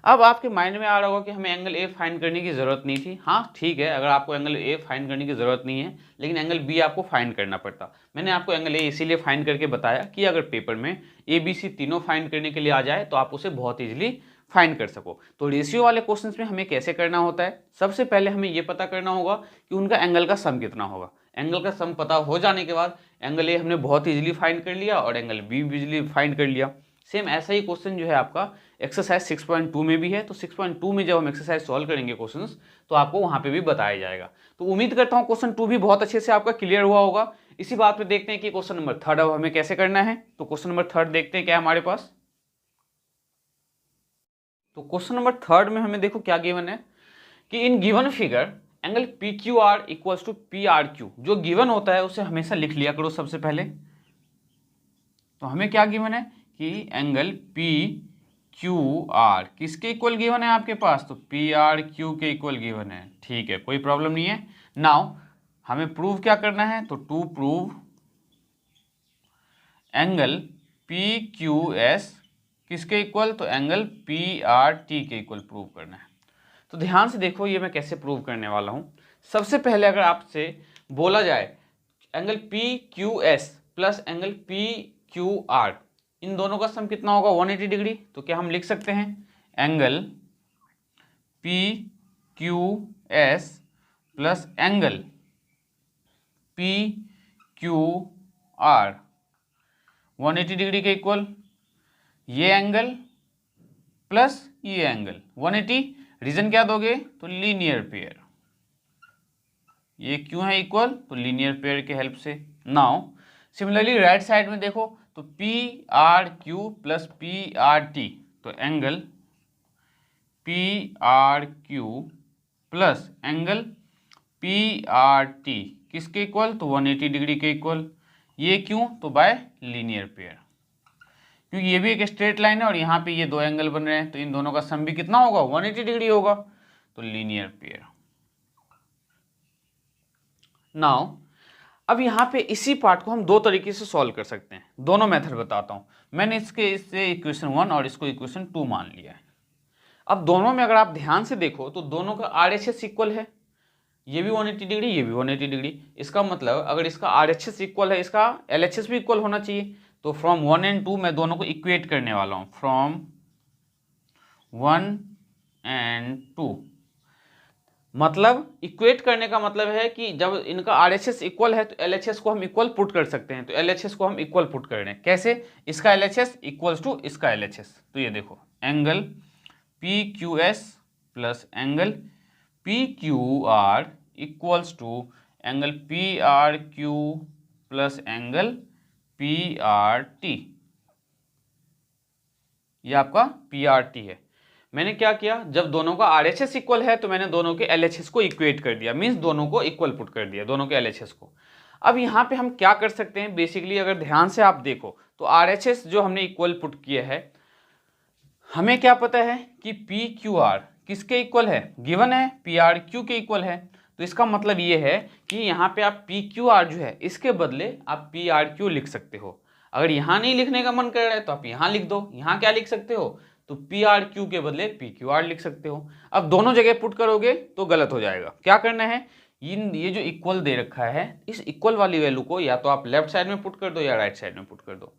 अब आपके माइंड में आ रहा होगा कि हमें एंगल ए फाइंड करने की ज़रूरत नहीं थी। हाँ ठीक है, अगर आपको एंगल ए फाइंड करने की ज़रूरत नहीं है, लेकिन एंगल बी आपको फाइंड करना पड़ता। मैंने आपको एंगल ए इसीलिए फाइंड करके बताया कि अगर पेपर में ए बी सी तीनों फाइंड करने के लिए आ जाए तो आप उसे बहुत ईजिली फाइंड कर सको। तो रेशियो वाले क्वेश्चंस में हमें कैसे करना होता है, सबसे पहले हमें यह पता करना होगा कि उनका एंगल का सम कितना होगा। एंगल का सम पता हो जाने के बाद एंगल ए हमने बहुत इजीली फाइंड कर लिया और एंगल बी भी इजीली फाइंड कर लिया। सेम ऐसा ही क्वेश्चन जो है आपका एक्सरसाइज 6.2 में भी है। तो 6.2 में जब हम एक्सरसाइज सॉल्व करेंगे क्वेश्चंस, तो आपको वहां पे भी बताया जाएगा। तो उम्मीद करता हूं क्वेश्चन 2 भी बहुत अच्छे से आपका क्लियर हुआ होगा। इसी बात पे देखते हैं कि क्वेश्चन नंबर 3 अब हमें कैसे करना है। तो क्वेश्चन नंबर 3 देखते हैं क्या है हमारे पास। तो क्वेश्चन नंबर 3 में हमें देखो क्या गिवन है कि in given figure angle P Q R equals to P R Q. जो गिवन होता है उसे हमेशा लिख लिया करो सबसे पहले। तो हमें क्या गिवन है कि एंगल पी क्यू आर किसके इक्वल गिवन है आपके पास, तो पी आर क्यू के इक्वल गिवन है। ठीक है, कोई प्रॉब्लम नहीं है। नाउ हमें प्रूव क्या करना है, तो to prove angle P Q S किसके इक्वल, तो एंगल पी आर टी के इक्वल प्रूव करना है। तो ध्यान से देखो ये मैं कैसे प्रूव करने वाला हूं। सबसे पहले अगर आपसे बोला जाए angle P Q S plus angle P Q R, इन दोनों का सम कितना होगा, 180 डिग्री। तो क्या हम लिख सकते हैं angle P Q S plus angle P Q are 180 degree के इक्वल, ये एंगल प्लस ये एंगल 180। रीजन क्या दोगे, तो लीनियर पेयर। ये क्यों है इक्वल, तो लीनियर पेयर के हेल्प से। नाउ सिमिलरली राइट साइड में देखो, तो P R Q plus P R T, तो angle P R Q plus angle P R T किसके इक्वल, तो 180 डिग्री के इक्वल। ये क्यों, तो बाय लीनियर पेयर, क्योंकि ये भी एक स्ट्रेट लाइन है और यहाँ पे ये दो एंगल बन रहे हैं, तो इन दोनों का सम भी कितना होगा, 180 डिग्री होगा। तो लीनियर पेयर। नाउ अब यहाँ पे इसी पार्ट को हम दो तरीके से सॉल्व कर सकते हैं। दोनों मेथड बताता हूँ। मैंने इससे इक्वेशन 1 और इसको इक्वेशन 2 मान लिया है। अब दोनों में अगर आप ध्यान से देखो तो दोनों का RHS इक्वल है। ये भी 180 डिग्री, ये भी 180 डिग्री। इसका मतलब अगर इसका RHS इक्वल है, इसका LHS भी इक्वल होना चाहिए। तो फ्रॉम 1 एंड 2 मैं दोनों को इक्वेट करने वाला हूँ, फ्रॉम 1 एंड 2। मतलब इक्वेट करने का मतलब है कि जब इनका RHS इक्वल है तो LHS को हम इक्वल पुट कर सकते हैं। तो LHS को हम इक्वल पुट कर रहे हैं, कैसे, इसका LHS इक्वल्स टू इसका LHS। तो ये देखो angle PQS plus angle PQR equals to angle PRQ plus angle PRT। ये आपका PRT है। मैंने क्या किया, जब दोनों का RHS इक्वल है तो मैंने दोनों के LHS को इक्वेट कर दिया, मींस दोनों को इक्वल पुट कर दिया, दोनों के LHS को। अब यहाँ पे हम क्या कर सकते हैं, बेसिकली अगर ध्यान से आप देखो तो RHS जो हमने इक्वल पुट किया है, हमें क्या पता है कि PQR किसके इक्वल है, गिवन है PRQ के इक्वल है। तो इसका मतलब ये है कि यहाँ पे आप PQR जो है इसके बदले आप PRQ लिख सकते हो। अगर यहाँ नहीं लिखने का मन कर रहा है तो आप यहाँ लिख दो। यहाँ क्या लिख सकते हो, तो PRQ के बदले PQR लिख सकते हो। अब दोनों जगह पुट करोगे तो गलत हो जाएगा। क्या करना है, ये जो इक्वल दे रखा है, इस इक्वल वाली वैल्यू को या तो आप लेफ्ट साइड में पुट कर दो या राइट साइड में पुट कर दो।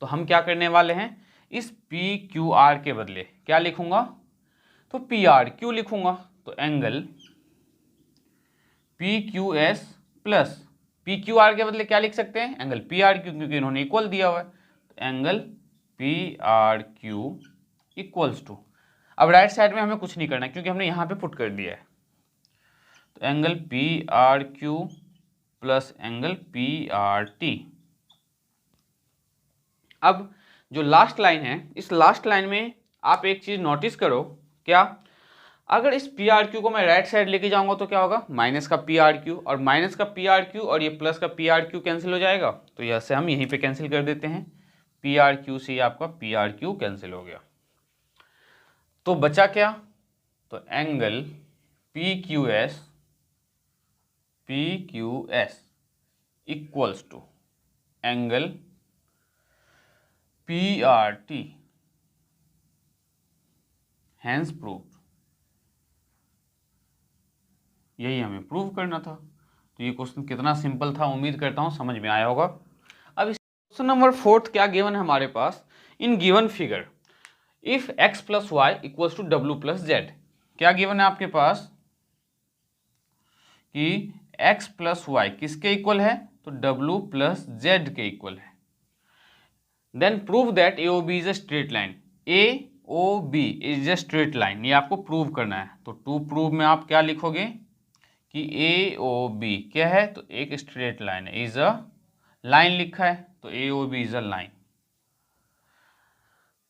तो हम क्या करने वाले हैं, इस PQR के बदले क्या लिखूंगा, तो PRQ लिखूंगा। तो एंगल PQS प्लस PQR के बदले क्या लिख सकते हैं, एंगल PRQ, क्योंकि इन्होंने इक्वल दिया हुआ है। तो एंगल PRQ इक्वल्स टू, अब राइट साइड में हमें कुछ नहीं करना क्योंकि हमने यहाँ पे पुट कर दिया है। तो angle PRQ plus angle PRT अब जो लास्ट लाइन है, इस लास्ट लाइन में आप एक चीज़ नोटिस करो, क्या, अगर इस पी आर क्यू को मैं राइट साइड लेके जाऊंगा तो क्या होगा, माइनस का पी आर क्यू, और माइनस का पी आर क्यू और ये प्लस का पी आर क्यू कैंसिल हो जाएगा, तो यह हम यहीं पे कैंसिल कर देते हैं, पी आर क्यू से आपका पी आर क्यू कैंसिल हो गया। तो बचा क्या, तो angle P Q S equals to angle P R T, hence proved. यही हमें प्रूव करना था। तो ये क्वेश्चन कितना सिंपल था, उम्मीद करता हूँ समझ में आया होगा। अब इस क्वेश्चन नंबर 4 क्या गिवन है हमारे पास, in given figure if x plus Y equals to W plus Z. क्या गिवन है आपके पास कि x प्लस वाई किसके इक्वल है, तो w प्लस जेड के इक्वल है। Then prove that A O B is a straight line, A O B is a straight line, ये आपको प्रूव करना है। तो टू प्रूव में आप क्या लिखोगे कि ए ओ बी क्या है, तो एक स्ट्रेट लाइन है, इज अ लाइन लिखा है, तो A O B is a line.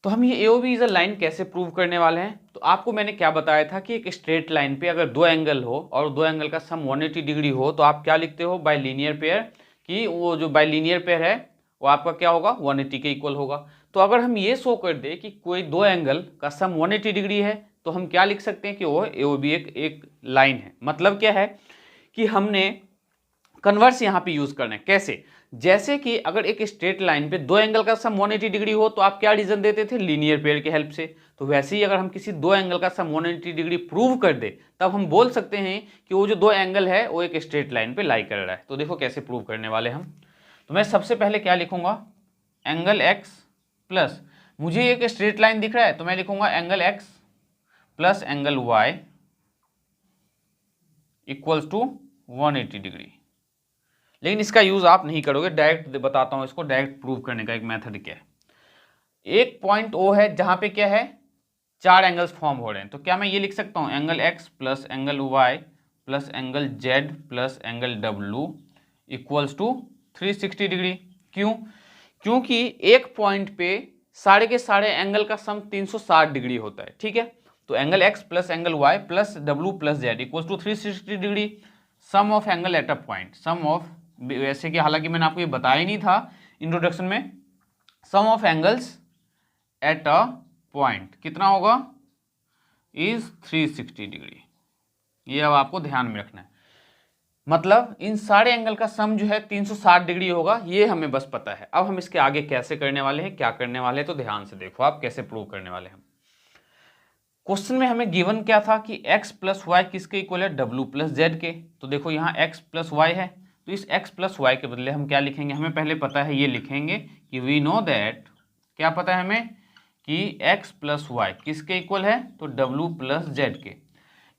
तो हम ये A O B is a line कैसे प्रूव करने वाले हैं, तो आपको मैंने क्या बताया था कि एक स्ट्रेट लाइन पे अगर दो एंगल हो और दो एंगल का सम 180 डिग्री हो तो आप क्या लिखते हो, बाय लीनियर पेयर, कि वो जो बाय लीनियर पेयर है वो आपका क्या होगा, 180 के इक्वल होगा। तो अगर हम ये शो कर दे कि कोई दो एंगल का सम 180 डिग्री है तो हम क्या लिख सकते हैं कि वो ए ओ बी एक लाइन है। मतलब क्या है कि हमने कन्वर्स यहाँ पे यूज करना है। कैसे, जैसे कि अगर एक स्ट्रेट लाइन पे दो एंगल का सम 180 डिग्री हो तो आप क्या रीजन देते थे, लीनियर पेयर की हेल्प से। तो वैसे ही अगर हम किसी दो एंगल का सम 180 डिग्री प्रूव कर दे तब हम बोल सकते हैं कि वो जो दो एंगल है वो एक स्ट्रेट लाइन पे लाई कर रहा है। तो देखो कैसे प्रूव करने वाले हम। तो मैं सबसे पहले क्या लिखूंगा, एंगल x प्लस, मुझे एक स्ट्रेट लाइन दिख रहा है तो मैं लिखूंगा angle x plus angle y equals to 180 degree. लेकिन इसका यूज आप नहीं करोगे, डायरेक्ट बताता हूं इसको, डायरेक्ट प्रूव करने का एक मेथड क्या है। एक पॉइंट ओ है जहां पे क्या है, चार एंगल्स फॉर्म हो रहे हैं, तो क्या मैं ये लिख सकता हूं, angle x plus angle y plus angle z plus angle w equals to 360 degree. क्यों, क्योंकि एक पॉइंट पे सारे के सारे एंगल का सम 360 डिग्री होता है, ठीक है। तो angle x plus angle y plus w plus z equals to 360 degree, sum of angle at a point, sum of, वैसे कि हालांकि मैंने आपको ये बताया ही नहीं था इंट्रोडक्शन में, sum of angles at a point कितना होगा, इज 360 डिग्री। ये अब आपको ध्यान में रखना है। मतलब इन सारे एंगल का सम जो है 360 डिग्री होगा, ये हमें बस पता है। अब हम इसके आगे कैसे करने वाले हैं, क्या करने वाले हैं, तो ध्यान से देखो आप कैसे प्रूव करने वाले हैं। क्वेश्चन में हमें गिवन क्या था कि x प्लस वाई किसके इक्वल है, w प्लस जेड के। तो देखो यहाँ x प्लस वाई है, तो इस x प्लस वाई के बदले हम क्या लिखेंगे, हमें पहले पता है, ये लिखेंगे कि वी नो दैट, क्या पता है हमें कि x प्लस वाई किसके इक्वल है, तो w प्लस जेड के।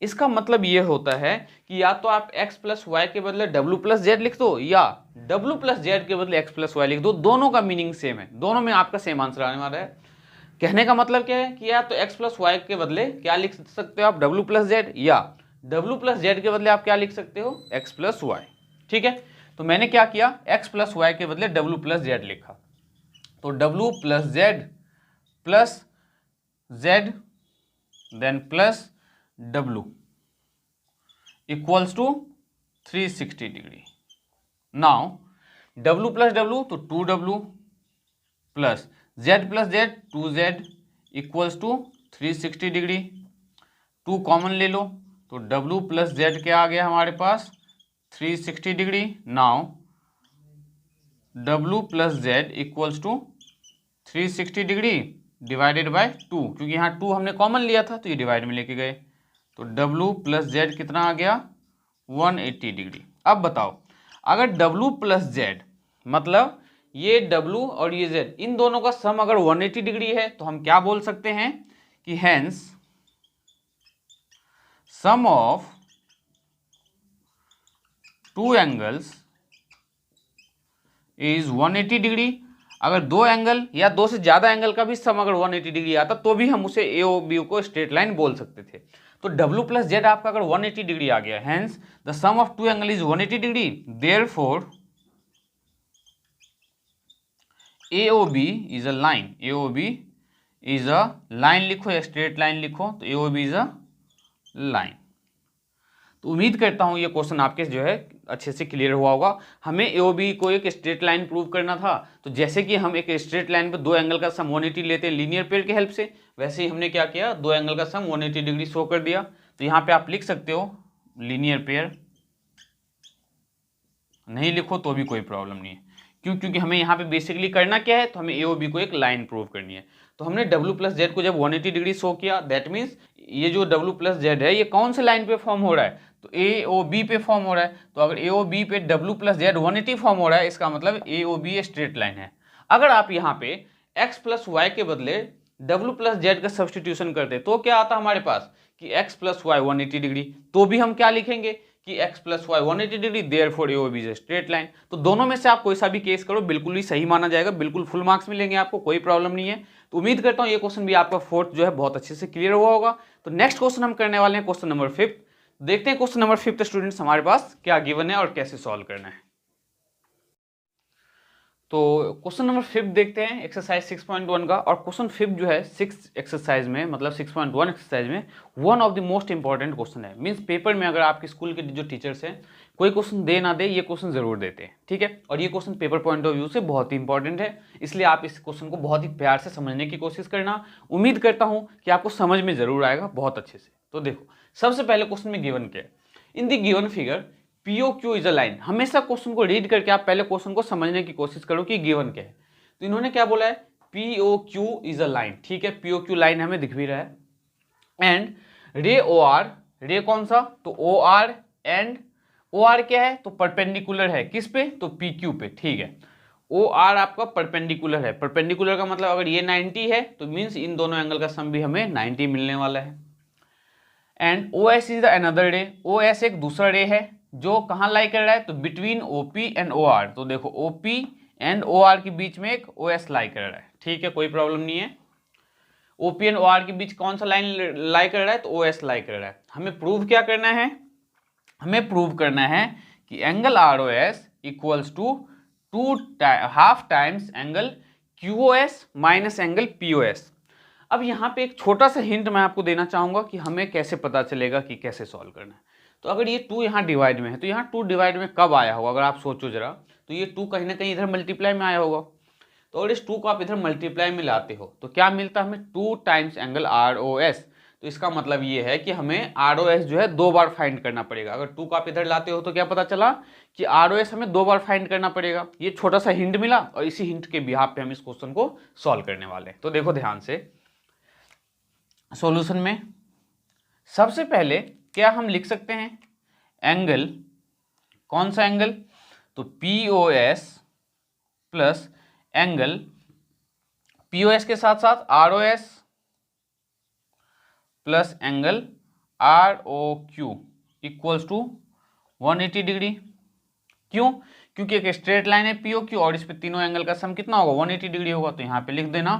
इसका मतलब ये होता है कि या तो आप x प्लस वाई के बदले w प्लस जेड लिख दो, या w प्लस जेड के बदले x प्लस वाई लिख दो, दोनों का मीनिंग सेम है, दोनों में आपका सेम आंसर आने वाला है। कहने का मतलब क्या है कि या तो x प्लस वाई के बदले क्या लिख सकते हो आप, w प्लस जेड, या w प्लस जेड के बदले आप क्या लिख सकते हो, x प्लस वाई। ठीक है, तो मैंने क्या किया, x प्लस वाई के बदले w प्लस जेड लिखा, तो w plus z plus z then plus w equals to 360 degree. Now w plus w तो 2w plus z plus z 2z equals to 360 degree. 2 common ले लो तो w प्लस जेड क्या आ गया हमारे पास, 360 degree. Now w plus z equals to 360 degree divided by 2, क्योंकि यहाँ 2 हमने कॉमन लिया था तो ये डिवाइड में लेके गए, तो w प्लस जेड कितना आ गया, 180 डिग्री। अब बताओ, अगर w प्लस जेड मतलब ये w और ये z, इन दोनों का सम अगर 180 डिग्री है तो हम क्या बोल सकते हैं कि hence sum of two angles is 180 degree. अगर दो एंगल या दो से ज्यादा एंगल का भी सम अगर 180 डिग्री आता तो भी हम उसे ए ओ बी को स्ट्रेट लाइन बोल सकते थे। तो w प्लस जेड आपका अगर 180 डिग्री आ गया, hence the sum of two angle is 180 degree, therefore AOB is a line, AOB is a line लिखो या स्ट्रेट लाइन लिखो, तो AOB इज अ लाइन। तो उम्मीद करता हूँ ये क्वेश्चन आपके जो है अच्छे से क्लियर हुआ होगा। हमें AOB को एक स्ट्रेट लाइन प्रूव करना था, तो जैसे कि हम एक स्ट्रेट लाइन पर दो एंगल का सम 180 लेते हैं लीनियर पेयर की हेल्प से, वैसे ही हमने क्या किया, दो एंगल का सम 180 डिग्री शो कर दिया। तो यहाँ पे आप लिख सकते हो लीनियर पेयर, नहीं लिखो तो भी कोई प्रॉब्लम नहीं है। क्यों? क्योंकि हमें यहाँ पे बेसिकली करना क्या है, तो हमें AOB को एक लाइन प्रूव करनी है। तो हमने W प्लस जेड को जब 180 डिग्री शो किया, दैट मीन्स ये जो W प्लस जेड है ये कौन से लाइन पे फॉर्म हो रहा है, तो AOB पे फॉर्म हो रहा है। तो अगर AOB पे W प्लस जेड 180 फॉर्म हो रहा है, इसका मतलब AOB स्ट्रेट लाइन है। अगर आप यहाँ पे x प्लस वाई के बदले W प्लस जेड का सब्सटीट्यूशन करते तो क्या आता हमारे पास कि x प्लस वाई 180 डिग्री, तो भी हम क्या लिखेंगे कि x plus y 180 degree, therefore AOB is straight line. तो दोनों में से आप कोई सा भी केस करो बिल्कुल ही सही माना जाएगा, बिल्कुल फुल मार्क्स मिलेंगे आपको, कोई प्रॉब्लम नहीं है। तो उम्मीद करता हूँ ये क्वेश्चन भी आपका फोर्थ जो है बहुत अच्छे से क्लियर हुआ होगा। तो नेक्स्ट क्वेश्चन हम करने वाले हैं क्वेश्चन नंबर 5। देखते हैं क्वेश्चन नंबर 5 स्टूडेंट्स हमारे पास क्या गिवन है और कैसे सॉल्व करना है। तो क्वेश्चन नंबर 5 देखते हैं एक्सरसाइज 6.1 का। और क्वेश्चन 5 जो है 6 एक्सरसाइज में, मतलब 6.1 एक्सरसाइज में one of the most important question है। मींस पेपर में अगर आपके स्कूल के जो टीचर्स हैं कोई क्वेश्चन दे ना दे, ये क्वेश्चन जरूर देते हैं, ठीक है। और ये question paper point of view से बहुत ही इंपॉर्टेंट है, इसलिए आप इस क्वेश्चन को बहुत ही प्यार से समझने की कोशिश करना। उम्मीद करता हूँ कि आपको समझ में जरूर आएगा बहुत अच्छे से। तो देखो सबसे पहले क्वेश्चन में गिवन क्या है, in the given figure POQ is a line. हमेशा क्वेश्चन को रीड करके आप पहले क्वेश्चन को समझने की कोशिश करो कि गिवन क्या है। तो इन्होंने क्या बोला है, POQ इज अ लाइन, ठीक है, POQ लाइन हमें दिख भी रहा है। एंड रे OR, रे कौन सा, तो OR, एंड OR क्या है, तो परपेंडिकुलर है किस पे, तो PQ पे, ठीक है। OR आपका परपेंडिकुलर है, परपेंडिकुलर का मतलब अगर ये 90 है तो मीन्स इन दोनों एंगल का सम भी हमें 90 मिलने वाला है। And OS is the another रे, OS एक दूसरा रे है जो कहाँ लाई कर रहा है, तो बिटवीन OP एंड OR। तो देखो OP एंड OR के बीच में एक OS लाई कर रहा है, ठीक है, कोई प्रॉब्लम नहीं है। OP एंड OR के बीच कौन सा लाइन लाई कर रहा है, तो OS लाई कर रहा है। हमें प्रूव क्या करना है, हमें प्रूव करना है कि angle ROS equals to 2.5 times angle QOS minus angle POS। अब यहाँ पे एक छोटा सा हिंट मैं आपको देना चाहूंगा कि हमें कैसे पता चलेगा कि कैसे सॉल्व करना है। तो अगर ये 2 यहाँ डिवाइड में है, तो यहाँ 2 डिवाइड में कब आया होगा, अगर आप सोचो जरा, तो ये 2 कहीं ना कहीं इधर मल्टीप्लाई में आया होगा। तो अगर इस 2 को आप इधर मल्टीप्लाई में लाते हो तो क्या मिलता है हमें, 2 टाइम्स एंगल ROS। तो इसका मतलब ये है कि हमें ROS जो है 2 बार फाइंड करना पड़ेगा। अगर 2 को आप इधर लाते हो तो क्या पता चला कि ROS हमें 2 बार फाइंड करना पड़ेगा। ये छोटा सा हिंट मिला और इसी हिंट के बिहाफ पे हम इस क्वेश्चन को सॉल्व करने वाले हैं। तो देखो ध्यान से सॉल्यूशन में सबसे पहले क्या हम लिख सकते हैं, एंगल, कौन सा एंगल, तो POS प्लस एंगल POS के साथ साथ ROS plus angle ROQ equals to 180 degree. क्यों? क्योंकि एक स्ट्रेट लाइन है POQ और इस पे तीनों एंगल का सम कितना होगा, 180 डिग्री होगा। तो यहाँ पे लिख देना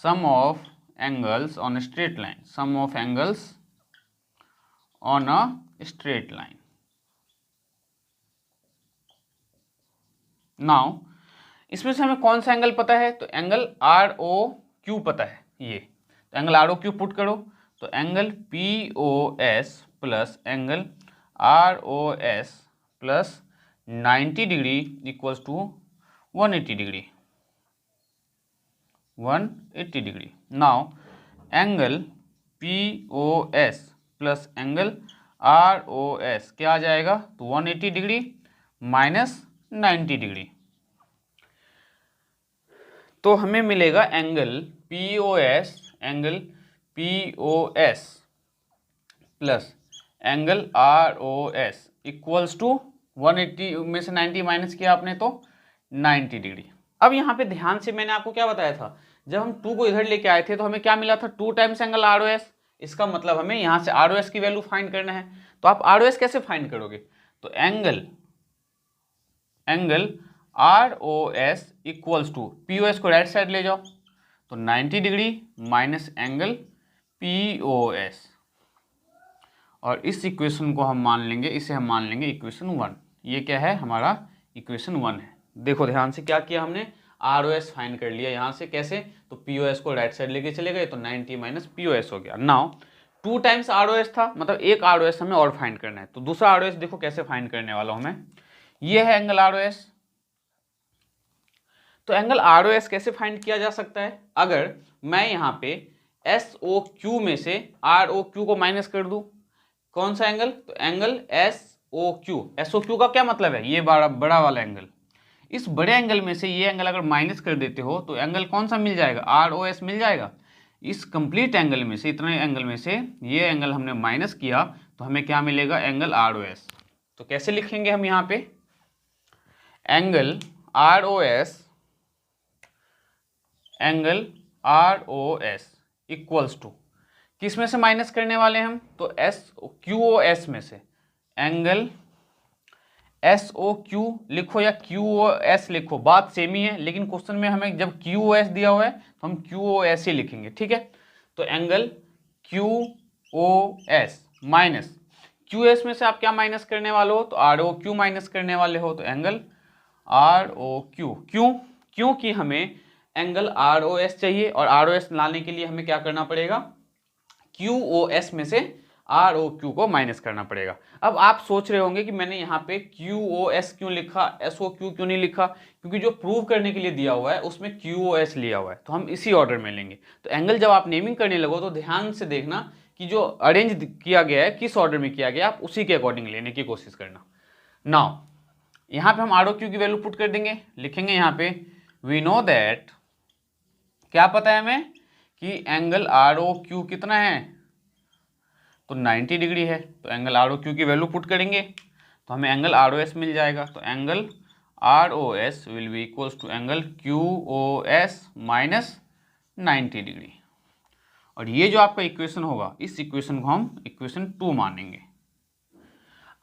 sum of angles on straight line, sum of angles on a straight line. Now इसमें से हमें कौन सा एंगल पता है, तो एंगल ROQ पता है ये। तो एंगल ROQ पुट करो, तो angle POS plus angle ROS plus 90 degree equals to 180 degree, 180 degree. Now angle POS plus angle ROS क्या आ जाएगा, तो 180 डिग्री माइनस 90 डिग्री। तो हमें मिलेगा angle POS, angle POS plus angle ROS equals to 180 में से 90 माइनस किया आपने तो 90 डिग्री। अब यहाँ पे ध्यान से मैंने आपको क्या बताया था, जब हम 2 को इधर लेके आए थे तो हमें क्या मिला था, 2 टाइम्स एंगल ROS। इसका मतलब हमें यहाँ से ROS की वैल्यू फाइंड करना है। तो आप ROS कैसे फाइंड करोगे, तो angle ROS equals to POS को राइट साइड ले जाओ, तो 90 डिग्री माइनस एंगल POS, और इस इक्वेशन को हम मान लेंगे, इसे हम मान लेंगे इक्वेशन 1। ये क्या है हमारा, इक्वेशन 1 है। देखो ध्यान से क्या किया हमने, ROS फाइंड कर लिया यहाँ से। कैसे? तो POS को राइट साइड लेके चले गए तो 90 माइनस POS हो गया। नाउ 2 टाइम्स ROS था, मतलब एक ROS हमें और फाइंड करना है। तो दूसरा ROS देखो कैसे फाइंड करने वाला हूं मैं। ये है एंगल ROS। तो एंगल ROS कैसे फाइंड किया जा सकता है? अगर मैं यहाँ पे SOQ में से ROQ को माइनस कर दूं, कौन सा एंगल? तो एंगल SOQ। SOQ का क्या मतलब है? ये बड़ा वाला एंगल। इस बड़े एंगल में से ये एंगल अगर माइनस कर देते हो तो एंगल कौन सा मिल जाएगा? ROS मिल जाएगा। इस कंप्लीट एंगल में से, इतने एंगल में से ये एंगल हमने माइनस किया तो हमें क्या मिलेगा? Angle ROS। तो कैसे लिखेंगे हम यहाँ पे? एंगल ROS इक्वल्स टू, किस में से माइनस करने वाले हम? तो QOS में से। एंगल SOQ लिखो या QOS लिखो, बात सेम ही है, लेकिन क्वेश्चन में हमें जब QOS दिया हुआ है तो हम QOS ही लिखेंगे, ठीक है। तो एंगल QOS माइनस QS में से आप क्या माइनस करने वाले हो? तो ROQ माइनस करने वाले हो। तो एंगल ROQ। क्योंकि हमें एंगल ROS चाहिए और ROS लाने के लिए हमें क्या करना पड़ेगा? QOS में से ROQ को माइनस करना पड़ेगा। अब आप सोच रहे होंगे कि मैंने यहाँ पे QOS क्यों लिखा, SOQ क्यों नहीं लिखा? क्योंकि जो प्रूव करने के लिए दिया हुआ है उसमें QOS लिया हुआ है, तो हम इसी ऑर्डर में लेंगे। तो एंगल जब आप नेमिंग करने लगो तो ध्यान से देखना कि जो अरेंज किया गया है किस ऑर्डर में किया गया, आप उसी के अकॉर्डिंग लेने की कोशिश करना। नाउ यहाँ पे हम ROQ की वैल्यू पुट कर देंगे, लिखेंगे यहाँ पे वी नो दैट, क्या पता है हमें कि एंगल ROQ कितना है? तो 90 डिग्री है। तो एंगल ROQ की वैल्यू पुट करेंगे तो हमें एंगल ROS मिल जाएगा। तो angle ROS will be equals to angle QOS minus 90 degree. और ये जो आपका इक्वेशन होगा, इस इक्वेशन को हम इक्वेशन 2 मानेंगे।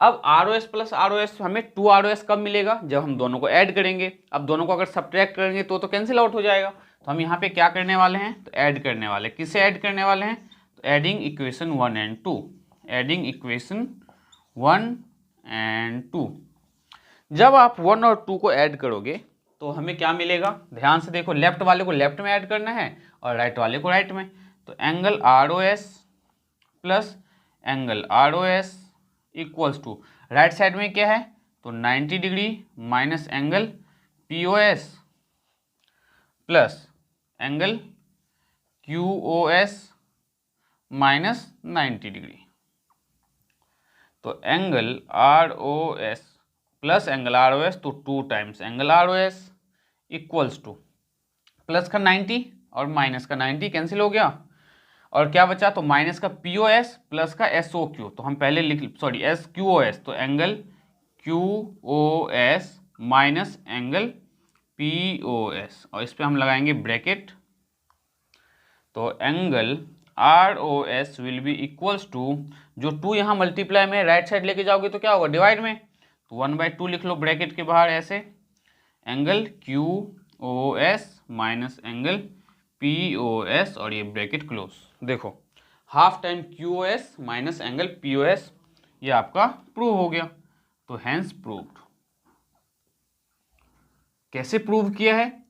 अब ROS प्लस ROS हमें 2 ROS कब मिलेगा? जब हम दोनों को ऐड करेंगे। अब दोनों को अगर सब्ट्रैक्ट करेंगे तो कैंसिल आउट हो जाएगा। तो हम यहाँ पे क्या करने वाले हैं? तो ऐड करने वाले। किससे ऐड करने वाले हैं? तो adding equation 1 and 2। Adding equation 1 and 2। जब आप 1 और 2 को ऐड करोगे तो हमें क्या मिलेगा? ध्यान से देखो, लेफ्ट वाले को लेफ्ट में ऐड करना है और राइट वाले को राइट में। तो angle ROS plus angle ROS equals to, right side में क्या है? तो 90 degree minus angle POS plus angle QOS minus 90 degree. तो angle ROS plus angle ROS तो 2 times angle ROS equals to, plus का 90 और माइनस का 90 कैंसिल हो गया और क्या बचा? तो माइनस का POS प्लस का SOQ। तो हम पहले QOS, तो angle QOS minus angle POS और इस पे हम लगाएंगे ब्रैकेट। तो angle ROS will be equals to, जो 2 यहाँ मल्टीप्लाई में राइट साइड लेके जाओगे तो क्या होगा? डिवाइड में। तो 1/2 लिख लो ब्रैकेट के बाहर ऐसे, angle QOS minus angle POS और ये ब्रैकेट क्लोज। देखो half time QOS minus angle POS, ये आपका प्रूव हो गया। तो हैंस प्रूव्ड। कैसे प्रूव किया है?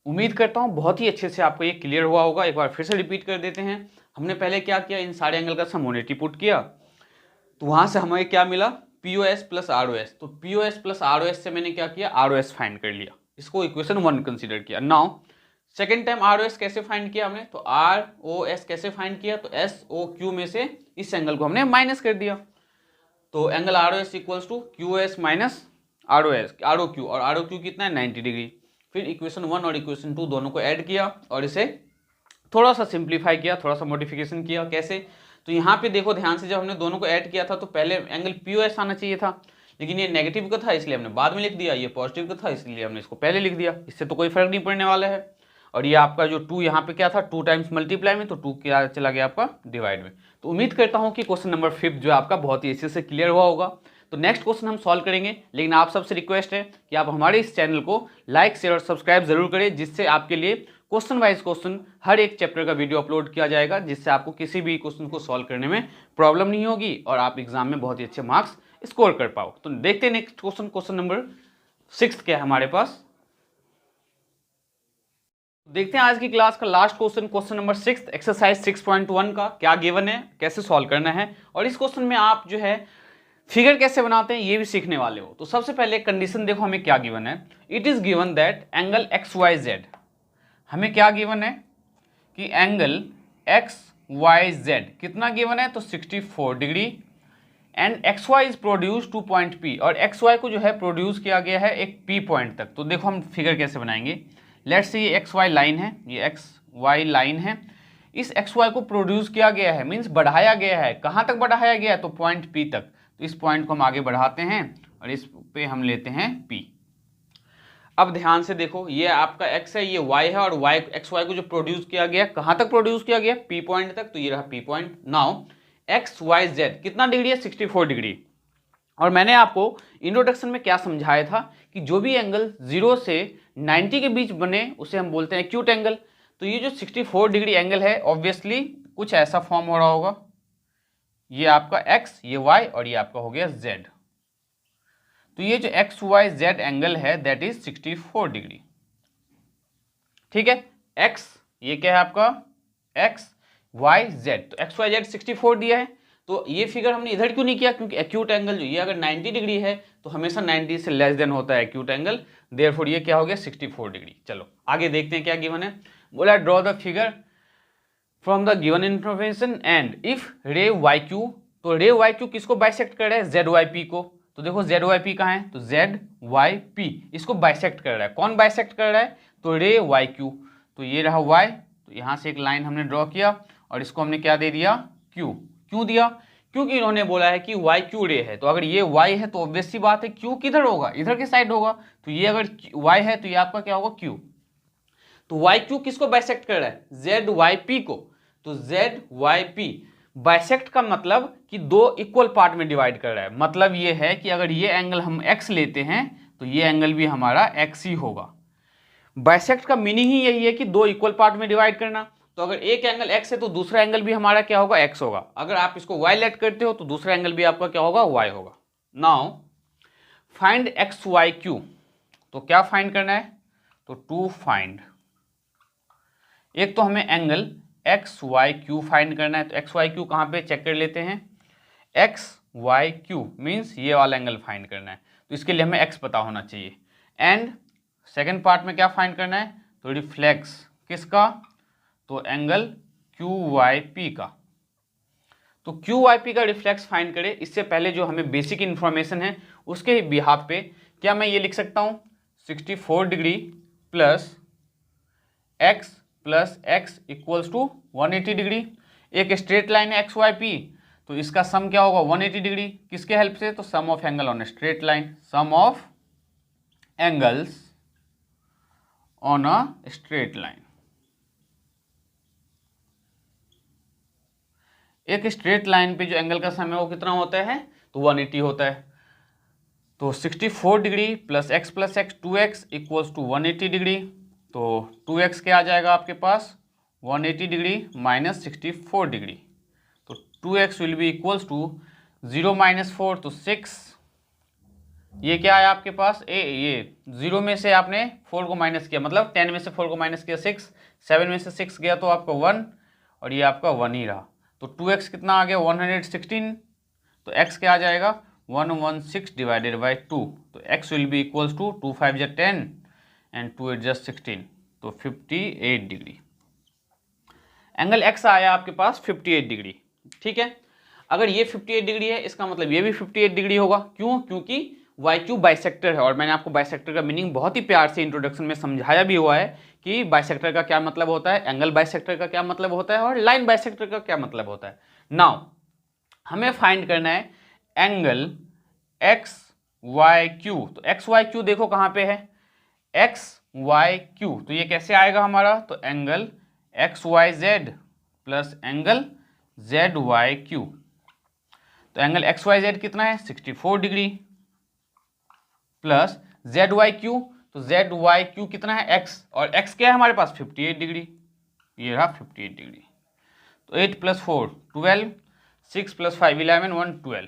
उम्मीद करता हूं बहुत ही अच्छे से आपको ये क्लियर हुआ होगा। एक बार फिर से रिपीट कर देते हैं। हमने पहले क्या किया? इन सारे एंगल का समोनेटी पुट किया, तो वहां से हमें क्या मिला? POS plus ROS। तो POS प्लस ROS से मैंने क्या किया? ROS फाइंड कर लिया, इसको इक्वेशन 1 कंसीडर किया। नाउ सेकेंड टाइम ROS कैसे फाइंड किया हमने? तो ROS कैसे फाइंड किया? तो SOQ में से इस एंगल को हमने माइनस कर दिया। तो angle ROS equals to QOS minus ROQ, और ROQ कितना है? 90 डिग्री। फिर इक्वेशन 1 और इक्वेशन 2 दोनों को ऐड किया और इसे थोड़ा सा सिंप्लीफाई किया, थोड़ा सा मॉडिफिकेशन किया। कैसे? तो यहाँ पे देखो ध्यान से, जब हमने दोनों को ऐड किया था तो पहले एंगल POS आना चाहिए था, लेकिन ये नेगेटिव का था इसलिए हमने बाद में लिख दिया। ये पॉजिटिव का था इसलिए हमने इसको पहले लिख दिया। इससे तो कोई फर्क नहीं पड़ने वाला है। और ये आपका जो 2 यहाँ पे क्या था? 2 टाइम्स मल्टीप्लाई में, तो 2 क्या चला गया आपका? डिवाइड में। तो उम्मीद करता हूँ कि क्वेश्चन नंबर 5 जो है आपका बहुत ही अच्छे से क्लियर हुआ होगा। तो नेक्स्ट क्वेश्चन हम सॉल्व करेंगे, लेकिन आप सबसे रिक्वेस्ट है कि आप हमारे इस चैनल को लाइक शेयर और सब्सक्राइब जरूर करें, जिससे आपके लिए क्वेश्चन वाइज क्वेश्चन हर एक चैप्टर का वीडियो अपलोड किया जाएगा, जिससे आपको किसी भी क्वेश्चन को सॉल्व करने में प्रॉब्लम नहीं होगी और आप एग्जाम में बहुत ही अच्छे मार्क्स स्कोर कर पाओ। तो देखते हैं नेक्स्ट क्वेश्चन, क्वेश्चन नंबर 6 क्या है हमारे पास। देखते हैं आज की क्लास का last question, question number 6 exercise 6.1 का क्या गिवन है, कैसे सॉल्व करना है, और इस क्वेश्चन में आप जो है फिगर कैसे बनाते हैं ये भी सीखने वाले हो। तो सबसे पहले कंडीशन देखो हमें क्या गिवन है। It is given that angle X Y Z, हमें क्या गिवन है कि एंगल एक्स वाई जेड कितना गिवन है, तो 64 degree, and X Y is produce to point P, और एक्स वाई को जो है प्रोड्यूस किया गया है एक पी पॉइंट तक। तो देखो हम फिगर कैसे बनाएंगे। लेट्स से ये एक्स वाई लाइन है, ये एक्स वाई लाइन है, इस एक्स वाई को प्रोड्यूस किया गया है, मीन्स बढ़ाया गया है। कहाँ तक बढ़ाया गया है, तो पॉइंट पी तक। तो इस पॉइंट को हम आगे बढ़ाते हैं और इस पे हम लेते हैं पी। अब ध्यान से देखो, ये आपका x है, ये y है, और y एक्स वाई को जो प्रोड्यूस किया गया, कहाँ तक प्रोड्यूस किया गया, पी पॉइंट तक। तो ये रहा P point. Now X Y Z कितना डिग्री है, 64 डिग्री। और मैंने आपको इंट्रोडक्शन में क्या समझाया था कि जो भी एंगल 0 से 90 के बीच बने उसे हम बोलते हैं एक्यूट एंगल। तो ये जो 64 डिग्री एंगल है ऑब्वियसली कुछ ऐसा फॉर्म हो रहा होगा, ये आपका x, ये y, और ये आपका हो गया z। तो ये जो एक्स वाई जेड एंगल है दैट इज 64 डिग्री। ठीक है, x ये क्या है आपका x y z, तो x y z 64 दिया है। तो ये फिगर हमने इधर क्यों नहीं किया, क्योंकि एक्यूट एंगल जो ये अगर 90 डिग्री है तो हमेशा 90 से लेस देन होता है एक्यूट एंगल, देयरफॉर ये क्या हो गया 64 डिग्री। चलो आगे देखते हैं क्या गिवन है। बोला draw the figure from the given information and if रे वाई क्यू, तो रे वाई क्यू किसको बाइसेक्ट कर रहा है, जेड वाई पी को। तो देखो जेड वाई पी कहाँ है, तो जेड वाई पी इसको बाइसेक्ट कर रहा है। कौन बाइसेक्ट कर रहा है, तो रे वाई क्यू। तो ये रहा वाई, तो यहाँ से एक लाइन हमने ड्रॉ किया और इसको हमने क्या दे दिया, क्यू। क्यों दिया, क्योंकि इन्होंने बोला है कि वाई क्यू रे है, तो अगर ये वाई है तो ऑब्वियस सी बात है क्यू किधर होगा, इधर के साइड होगा। तो ये अगर वाई है तो ये आपका क्या होगा, क्यू। तो वाई क्यू किसको बाइसेक्ट कर रहा है, जेड वाई पी को। तो जेड वाई पी बाइसेक्ट का मतलब कि दो इक्वल पार्ट में डिवाइड कर रहा है। मतलब ये है कि अगर ये एंगल हम x लेते हैं तो ये एंगल भी हमारा x ही होगा। बाइसेक्ट का मीनिंग ही यही है कि दो इक्वल पार्ट में डिवाइड करना। तो अगर एक एंगल x है तो दूसरा एंगल भी हमारा क्या होगा, x होगा। अगर आप इसको y लेट करते हो तो दूसरा एंगल भी आपका क्या होगा, y होगा। Now find X Y Q, तो क्या फाइंड करना है, तो टू फाइंड, एक तो हमें angle X Y Q find करना है। तो एक्स वाई क्यू कहाँ पे चेक कर लेते हैं, एक्स वाई क्यू मीन्स ये वाला एंगल फाइंड करना है। तो इसके लिए हमें एक्स पता होना चाहिए। एंड सेकेंड पार्ट में क्या फाइंड करना है, तो रिफ्लेक्स किसका, तो एंगल क्यू वाई पी का। तो क्यू वाई पी का रिफ्लेक्स फाइंड करें, इससे पहले जो हमें बेसिक इन्फॉर्मेशन है उसके बिहाफ पे क्या मैं ये लिख सकता हूँ, 64 degree plus x plus x equals to 180 degree. एक स्ट्रेट लाइन है एक्स वाई पी, तो इसका सम क्या होगा 180 डिग्री, किसके हेल्प से, तो sum of angle on a straight line, sum of angles on a straight line. एक स्ट्रेट लाइन पे जो एंगल का सम है वो कितना होता है, तो 180 होता है। तो 64 degree plus x 2x equals to 180 degree. तो 2x क्या आ जाएगा आपके पास, 180 डिग्री माइनस 64 डिग्री। तो 2x will be equals to 0 minus 4 तो 6। ये क्या है आपके पास, ये 0 में से आपने 4 को माइनस किया, मतलब 10 में से 4 को माइनस किया 6, 7 में से 6 गया तो आपका 1, और ये आपका 1 ही रहा। तो 2x कितना आ गया 116। तो x क्या आ जाएगा 116 डिवाइडेड बाई 2। तो x will be equals to 2 5 जा 10 एंड 2 8 जा 16, तो 58 डिग्री। एंगल x आया आपके पास 58 डिग्री। ठीक है, अगर ये 58 डिग्री है इसका मतलब ये भी 58 डिग्री होगा। क्यों, क्योंकि वाई क्यू बाइसेक्टर है, और मैंने आपको बाइसेक्टर का मीनिंग बहुत ही प्यार से इंट्रोडक्शन में समझाया भी हुआ है कि बाइसेक्टर का क्या मतलब होता है, एंगल बाइसेक्टर का क्या मतलब होता है, और लाइन बाइसेक्टर का क्या मतलब होता है। नाउ हमें फाइंड करना है एंगल एक्स वाई क्यू। तो एक्स वाई क्यू देखो कहाँ पे है, एक्स वाई क्यू, तो ये कैसे आएगा हमारा, तो angle X Y Z plus angle Z Y Q. तो एंगल एक्स वाई जेड कितना है 64 degree plus Z Y Q, तो जेड वाई क्यू कितना है एक्स, और एक्स क्या है हमारे पास 58 डिग्री, ये रहा 58 डिग्री। तो 8 प्लस 4 12, 6 प्लस 5 11 1 12,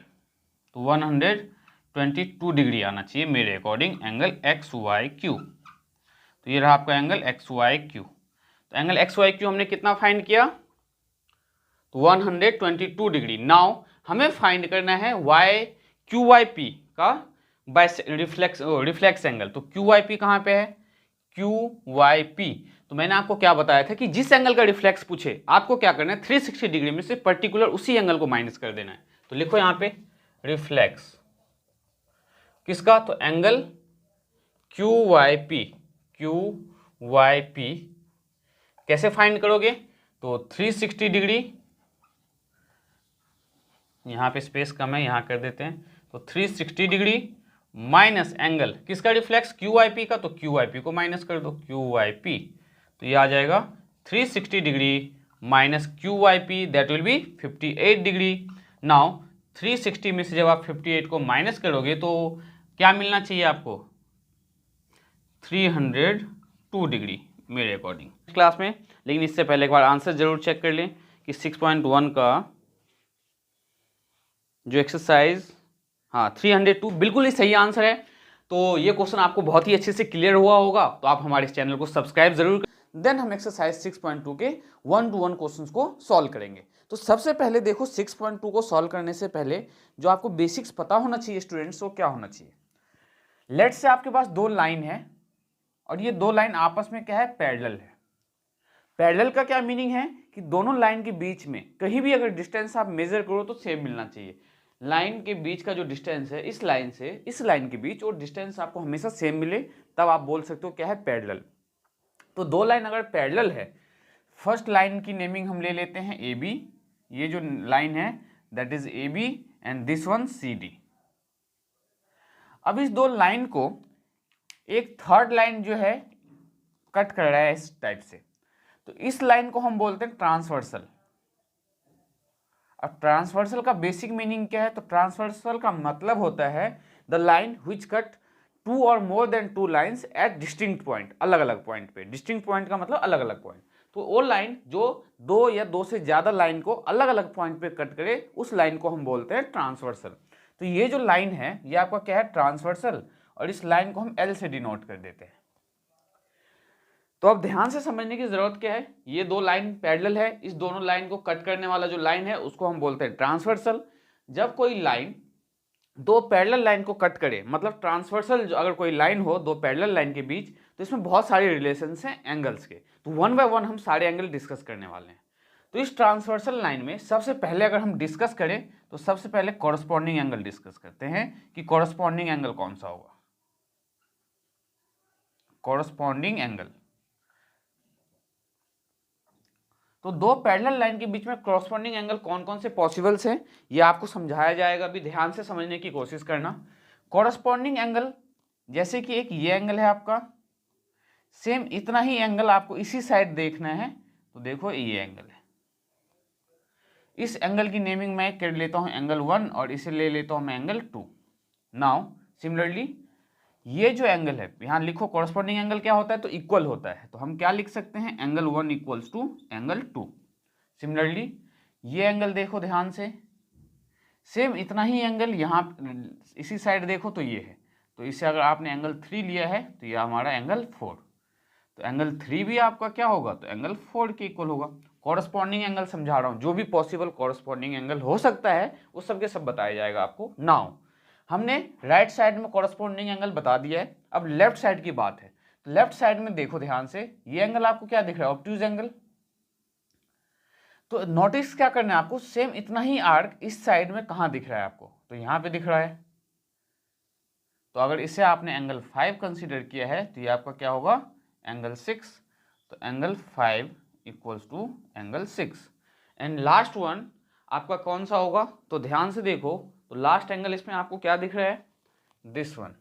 तो 122 डिग्री आना चाहिए मेरे according angle X Y Q. तो ये रहा आपका एंगल एक्स वाई क्यू। तो एंगल एक्स वाई क्यू हमने कितना फाइंड किया, तो 122 डिग्री। नाउ हमें फाइंड करना है वाई क्यू वाई पी का बाय रिफ्लेक्स एंगल। तो क्यू वाई पी कहाँ पे है, क्यू वाई पी। तो मैंने आपको क्या बताया था कि जिस एंगल का रिफ्लेक्स पूछे आपको क्या करना है, 360 डिग्री में से पर्टिकुलर उसी एंगल को माइनस कर देना है। तो लिखो यहाँ पे रिफ्लेक्स किसका, तो angle Q Y P. Q Y P कैसे फाइंड करोगे, तो 360 डिग्री, यहाँ पे स्पेस कम है यहाँ कर देते हैं, तो 360 डिग्री माइनस एंगल किसका रिफ्लेक्स, क्यू आई पी का। तो क्यू आई पी को माइनस कर दो, क्यू आई पी, तो ये आ जाएगा 360 degree minus Q I P, that will be 58 degree. Now 360 में से जब आप 58 को माइनस करोगे तो क्या मिलना चाहिए आपको, 302 डिग्री मेरे अकॉर्डिंग क्लास में। लेकिन इससे पहले एक बार आंसर जरूर चेक कर लें कि 6.1 का जो एक्सरसाइज, हाँ 302 बिल्कुल ही सही आंसर है। तो ये क्वेश्चन आपको बहुत ही अच्छे से क्लियर हुआ होगा, तो आप हमारे इस चैनल को सब्सक्राइब जरूर करें। देन हम एक्सरसाइज 6.2 के 1-to-1 क्वेश्चंस को सॉल्व करेंगे। तो सबसे पहले देखो 6.2 को सॉल्व करने से पहले जो आपको बेसिक्स पता होना चाहिए स्टूडेंट्स, वो क्या होना चाहिए। लेट्स से आपके पास दो लाइन है और ये दो लाइन आपस में क्या है, पैरेलल है। पैरेलल का क्या मीनिंग है कि दोनों लाइन के बीच में कहीं भी अगर डिस्टेंस आप मेजर करो तो सेम मिलना चाहिए। लाइन के बीच का जो डिस्टेंस है इस लाइन से इस लाइन के बीच, और डिस्टेंस आपको हमेशा सेम मिले, तब आप बोल सकते हो क्या है, पैरेलल। तो दो लाइन अगर पैरेलल है, फर्स्ट लाइन की नेमिंग हम ले लेते हैं ए बी, ये जो लाइन है that is A B and this one C D. अब इस दो लाइन को एक थर्ड लाइन जो है कट कर रहा है इस टाइप से, तो इस लाइन को हम बोलते हैं ट्रांसवर्सल। अब ट्रांसवर्सल का बेसिक मीनिंग क्या है, तो ट्रांसवर्सल का मतलब होता है the line which cut two और more than two lines at distinct point, अलग अलग पॉइंट पे। डिस्टिंक्ट पॉइंट का मतलब अलग अलग पॉइंट, तो वो लाइन जो दो या दो से ज्यादा लाइन को अलग अलग पॉइंट पे कट करे उस लाइन को हम बोलते हैं ट्रांसवर्सल। तो ये जो लाइन है ये आपका क्या है, ट्रांसवर्सल, और इस लाइन को हम एल से डिनोट कर देते हैं। तो अब ध्यान से समझने की जरूरत क्या है, ये दो लाइन पैरेलल है, इस दोनों लाइन को कट करने वाला जो लाइन है उसको हम बोलते हैं ट्रांसवर्सल। जब कोई लाइन दो पैरेलल लाइन को कट करे, मतलब ट्रांसवर्सल अगर कोई लाइन हो दो पैरेलल लाइन के बीच, तो इसमें बहुत सारे रिलेशंस हैं एंगल्स के, तो वन बाय वन हम सारे एंगल डिस्कस करने वाले हैं। तो इस ट्रांसवर्सल लाइन में सबसे पहले अगर हम डिस्कस करें तो सबसे पहले कॉरस्पॉन्डिंग एंगल डिस्कस करते हैं कि कॉरस्पॉन्डिंग एंगल कौन सा होगा। कॉरस्पॉन्डिंग एंगल, तो दो पैरेलल लाइन के बीच में कॉरस्पॉन्डिंग एंगल कौन कौन से पॉसिबल्स हैं ये आपको समझाया जाएगा, अभी ध्यान से समझने की कोशिश करना। कॉरस्पॉन्डिंग एंगल जैसे कि एक ये एंगल है आपका, सेम इतना ही एंगल आपको इसी साइड देखना है, तो देखो ये एंगल है। इस एंगल की नेमिंग मैं कर लेता हूं एंगल 1 और इसे ले लेता हूं मैं एंगल 2। नाउ सिमिलरली ये जो एंगल है, यहां लिखो कॉरस्पॉन्डिंग एंगल क्या होता है, तो इक्वल होता है, तो हम क्या लिख सकते हैं, angle 1 equals to angle 2। Similarly ये एंगल देखो ध्यान से, सेम इतना ही एंगल यहाँ इसी साइड देखो तो ये है, तो इसे अगर आपने एंगल 3 लिया है तो ये हमारा एंगल 4, तो एंगल 3 भी आपका क्या होगा, तो एंगल 4 के इक्वल होगा। कॉरस्पॉन्डिंग एंगल समझा रहा हूँ, जो भी पॉसिबल कॉरस्पॉन्डिंग एंगल हो सकता है वो सबके सब बताया जाएगा आपको। नाउ हमने राइट साइड में कॉरस्पॉन्डिंग एंगल बता दिया है, अब लेफ्ट साइड की बात है। तो लेफ्ट साइड में देखो ध्यान से, ये एंगल आपको क्या दिख रहा है, ऑब्ट्यूज एंगल। तो नोटिस क्या करना है आपको, सेम इतना ही आर्क इस साइड में कहाँ दिख रहा है आपको, तो यहाँ पे दिख रहा है। तो अगर इसे आपने एंगल 5 कंसिडर किया है तो ये आपका क्या होगा, एंगल 6। तो angle 5 equals to angle 6। And last one आपका कौन सा होगा, तो ध्यान से देखो, तो लास्ट एंगल इसमें आपको क्या दिख रहा है, दिस वन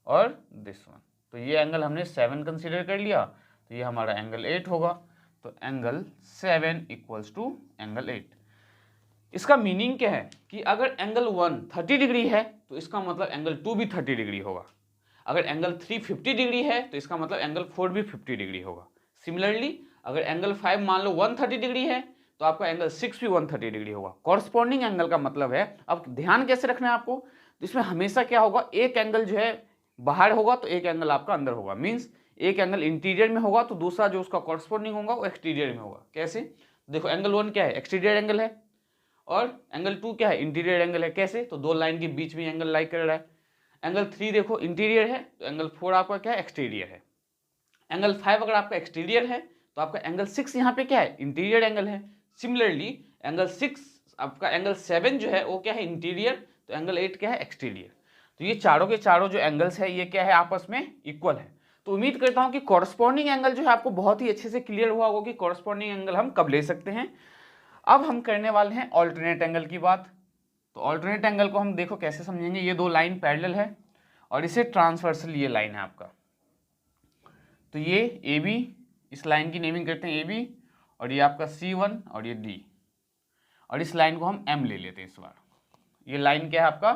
और दिस वन। तो ये एंगल हमने 7 कंसीडर कर लिया, तो ये हमारा एंगल 8 होगा। तो एंगल 7 इक्वल्स टू एंगल 8। इसका मीनिंग क्या है कि अगर एंगल 1 30 डिग्री है तो इसका मतलब एंगल 2 भी 30 डिग्री होगा। अगर एंगल 3 50 डिग्री है तो इसका मतलब एंगल 4 भी 50 डिग्री होगा। सिमिलरली अगर एंगल 5 मान लो 130 डिग्री है तो आपका एंगल 6 भी 130 डिग्री होगा। कॉरस्पॉन्डिंग एंगल का मतलब है, अब ध्यान कैसे रखना है आपको, तो इसमें हमेशा क्या होगा, एक एंगल जो है बाहर होगा तो एक एंगल आपका अंदर होगा। मीन्स एक एंगल इंटीरियर में होगा तो दूसरा जो उसका कॉरस्पॉन्डिंग होगा वो एक्सटीरियर में होगा। कैसे? देखो एंगल 1 क्या है, एक्सटीरियर एंगल है, और एंगल 2 क्या है, इंटीरियर एंगल है। कैसे? तो दो लाइन के बीच में एंगल लाई कर रहा है। एंगल 3 देखो इंटीरियर है, तो एंगल 4 आपका क्या है, एक्सटीरियर है। एंगल 5 अगर आपका एक्सटीरियर है तो आपका एंगल 6 यहाँ पे क्या है, इंटीरियर एंगल है। सिमिलरली एंगल 6 आपका एंगल 7 जो है वो क्या है, इंटीरियर, तो एंगल 8 क्या है, एक्सटीरियर। तो ये चारों के चारों जो एंगल्स है ये क्या है, आपस में इक्वल है। तो उम्मीद करता हूँ कि कॉरस्पॉन्डिंग एंगल जो है आपको बहुत ही अच्छे से क्लियर हुआ होगा कि कॉरस्पॉन्डिंग एंगल हम कब ले सकते हैं। अब हम करने वाले हैं ऑल्टरनेट एंगल की बात। तो ऑल्टरनेट एंगल को हम देखो कैसे समझेंगे। ये दो लाइन पैरेलल है और इसे ट्रांसवर्सल ये लाइन है आपका। तो ये ए बी, इस लाइन की नेमिंग करते हैं ए बी, और ये आपका C1 और ये D, और इस लाइन को हम M ले लेते हैं इस बार। ये लाइन क्या है आपका,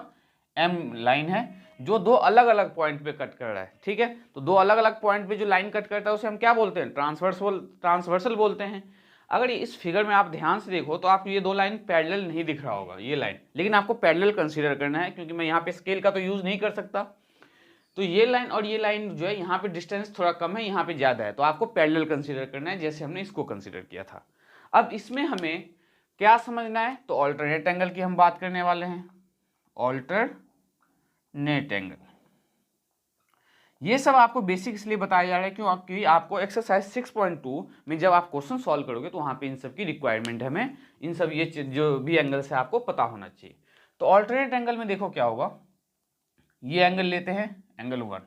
M लाइन है जो दो अलग अलग पॉइंट पे कट कर रहा है। ठीक है, तो दो अलग अलग पॉइंट पे जो लाइन कट करता है उसे हम क्या बोलते हैं, ट्रांसवर्सल बोलते हैं। अगर इस फिगर में आप ध्यान से देखो तो आपको ये दो लाइन पैरेलल नहीं दिख रहा होगा ये लाइन, लेकिन आपको पैरेलल कंसीडर करना है क्योंकि मैं यहाँ पे स्केल का तो यूज नहीं कर सकता। तो ये लाइन और ये लाइन जो है यहाँ पे डिस्टेंस थोड़ा कम है, यहाँ पे ज़्यादा है, तो आपको पैरेलल कंसीडर करना है जैसे हमने इसको कंसीडर किया था। अब इसमें हमें क्या समझना है, तो ऑल्टरनेट एंगल की हम बात करने वाले हैं। ऑल्टरनेट एंगल, ये सब आपको बेसिक इसलिए बताया जा रहा है क्योंकि आपको एक्सरसाइज 6.2 में जब आप क्वेश्चन सॉल्व करोगे तो वहाँ पे इन सब की रिक्वायरमेंट है। हमें इन सब ये जो भी एंगल्स है आपको पता होना चाहिए। तो ऑल्टरनेट एंगल में देखो क्या होगा, ये एंगल लेते हैं एंगल 1,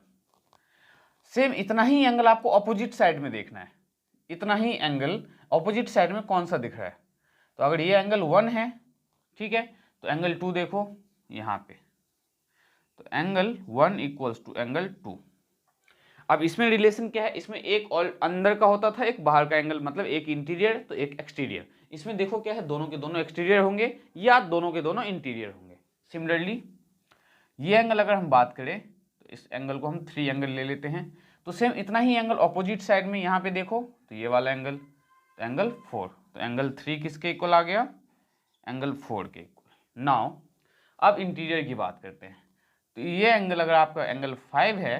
सेम इतना ही एंगल आपको ऑपोजिट साइड में देखना है। इतना ही एंगल ऑपोजिट साइड में कौन सा दिख रहा है, तो अगर ये एंगल 1 है, ठीक है, तो एंगल 2 देखो यहाँ पे, तो एंगल 1 इक्वल्स टू एंगल 2। अब इसमें रिलेशन क्या है, इसमें एक और अंदर का होता था एक बाहर का एंगल, मतलब एक इंटीरियर तो एक एक्सटीरियर। इसमें देखो क्या है, दोनों के दोनों एक्सटीरियर होंगे या दोनों के दोनों इंटीरियर होंगे। सिमिलरली ये एंगल अगर हम बात करें तो इस एंगल को हम 3 एंगल ले लेते हैं। तो सेम इतना ही एंगल ऑपोजिट साइड में यहाँ पे देखो, तो ये वाला एंगल, तो एंगल 4, तो एंगल 3 किसके इक्वल आ गया, एंगल 4 के इक्वल। नाउ अब इंटीरियर की बात करते हैं। तो ये एंगल अगर आपका एंगल 5 है,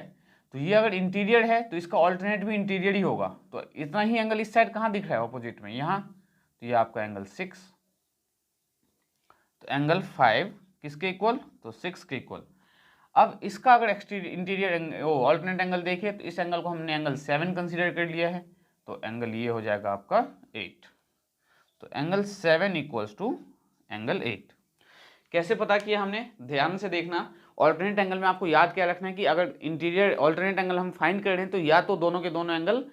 तो ये अगर इंटीरियर है तो इसका ऑल्टरनेट भी इंटीरियर ही होगा। तो इतना ही एंगल इस साइड कहाँ दिख रहा है, ऑपोजिट में यहाँ, तो ये आपका एंगल 6, तो एंगल 5 किसके इक्वल, तो 6 के इक्वल। अब इसका अगर इंटीरियर ऑल्टरनेट एंगल देखिए तो इस एंगल को हमने एंगल 7 कंसीडर कर लिया है, तो एंगल ये हो जाएगा आपका 8। तो एंगल 7 इक्वल्स टू एंगल 8। कैसे पता किया हमने, ध्यान से देखना। ऑल्टरनेट एंगल में आपको याद क्या रखना है कि अगर इंटीरियर ऑल्टरनेट एंगल हम फाइंड कर रहे हैं तो या तो दोनों के दोनों एंगल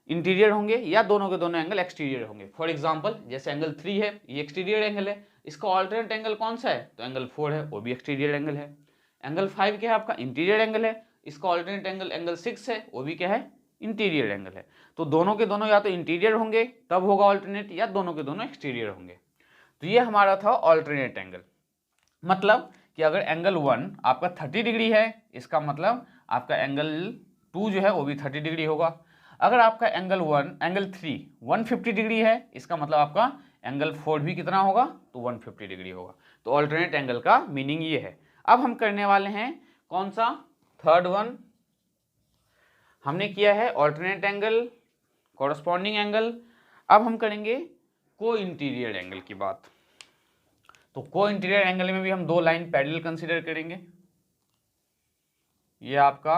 इंटीरियर होंगे या दोनों के दोनों एंगल एक्सटीरियर होंगे। फॉर एग्जांपल जैसे एंगल 3 है, ये एक्सटीरियर एंगल है, इसका ऑल्टरनेट एंगल कौन सा है, तो एंगल 4 है, वो भी एक्सटीरियर एंगल है। एंगल 5 क्या है आपका, इंटीरियर एंगल है, इसका ऑल्टरनेट एंगल एंगल 6 है, वो भी क्या है, इंटीरियर एंगल है। तो दोनों के दोनों या तो इंटीरियर होंगे तब होगा ऑल्टरनेट, या दोनों के दोनों एक्सटीरियर होंगे। तो ये हमारा था ऑल्टरनेट एंगल। मतलब कि अगर एंगल 1 आपका 30 डिग्री है, इसका मतलब आपका एंगल 2 जो है वो भी 30 डिग्री होगा। अगर आपका एंगल 3 150 डिग्री है, इसका मतलब आपका एंगल 4 भी कितना होगा, तो 150 डिग्री होगा। तो ऑल्टरनेट एंगल का मीनिंग ये है। अब हम करने वाले हैं कौन सा, थर्ड वन। हमने किया है ऑल्टरनेट एंगल, कॉरस्पॉन्डिंग एंगल। अब हम करेंगे को इंटीरियर एंगल की बात। तो को इंटीरियर एंगल में भी हम दो लाइन पैरेलल कंसीडर करेंगे। ये आपका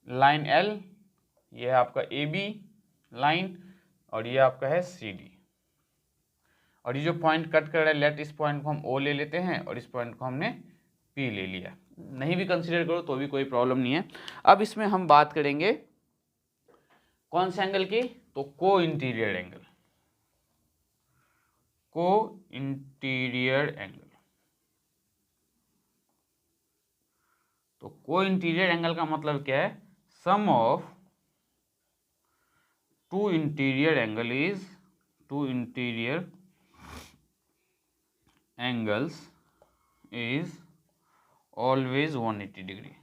लाइन L, ये है आपका AB लाइन, और ये आपका है CD। और ये जो पॉइंट कट कर रहा है लेट, इस पॉइंट को हम O ले लेते हैं और इस पॉइंट को हमने P ले लिया। नहीं भी कंसीडर करो तो भी कोई प्रॉब्लम नहीं है। अब इसमें हम बात करेंगे कौन से एंगल की, तो co interior angle. Co interior angle, तो को इंटीरियर एंगल का मतलब क्या है, sum of two interior angle is, two interior angles is always 180 degree.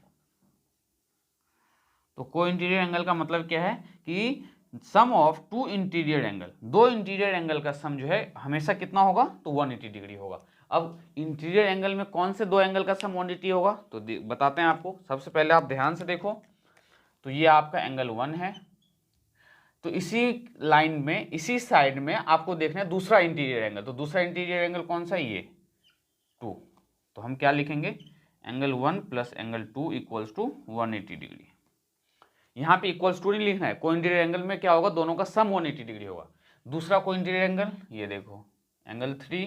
तो को इंटीरियर एंगल का मतलब क्या है कि sum of two interior angle, दो इंटीरियर एंगल का सम जो है हमेशा कितना होगा, तो 180 डिग्री होगा। अब इंटीरियर एंगल में कौन से दो एंगल का सम 180 होगा, तो बताते हैं आपको। सबसे पहले आप ध्यान से देखो, तो ये आपका एंगल 1 है। तो इसी लाइन में, इसी साइड में आपको देखना है दूसरा इंटीरियर एंगल। तो दूसरा इंटीरियर एंगल कौन सा है? ये 2। तो हम क्या लिखेंगे? Angle 1 plus angle 2 equals to 180 degree. यहाँ पे इक्वल्स टू नहीं लिखना है, को इंटीरियर एंगल में क्या होगा? दोनों का सम 180 डिग्री होगा। दूसरा को इंटीरियर एंगल ये देखो, एंगल 3,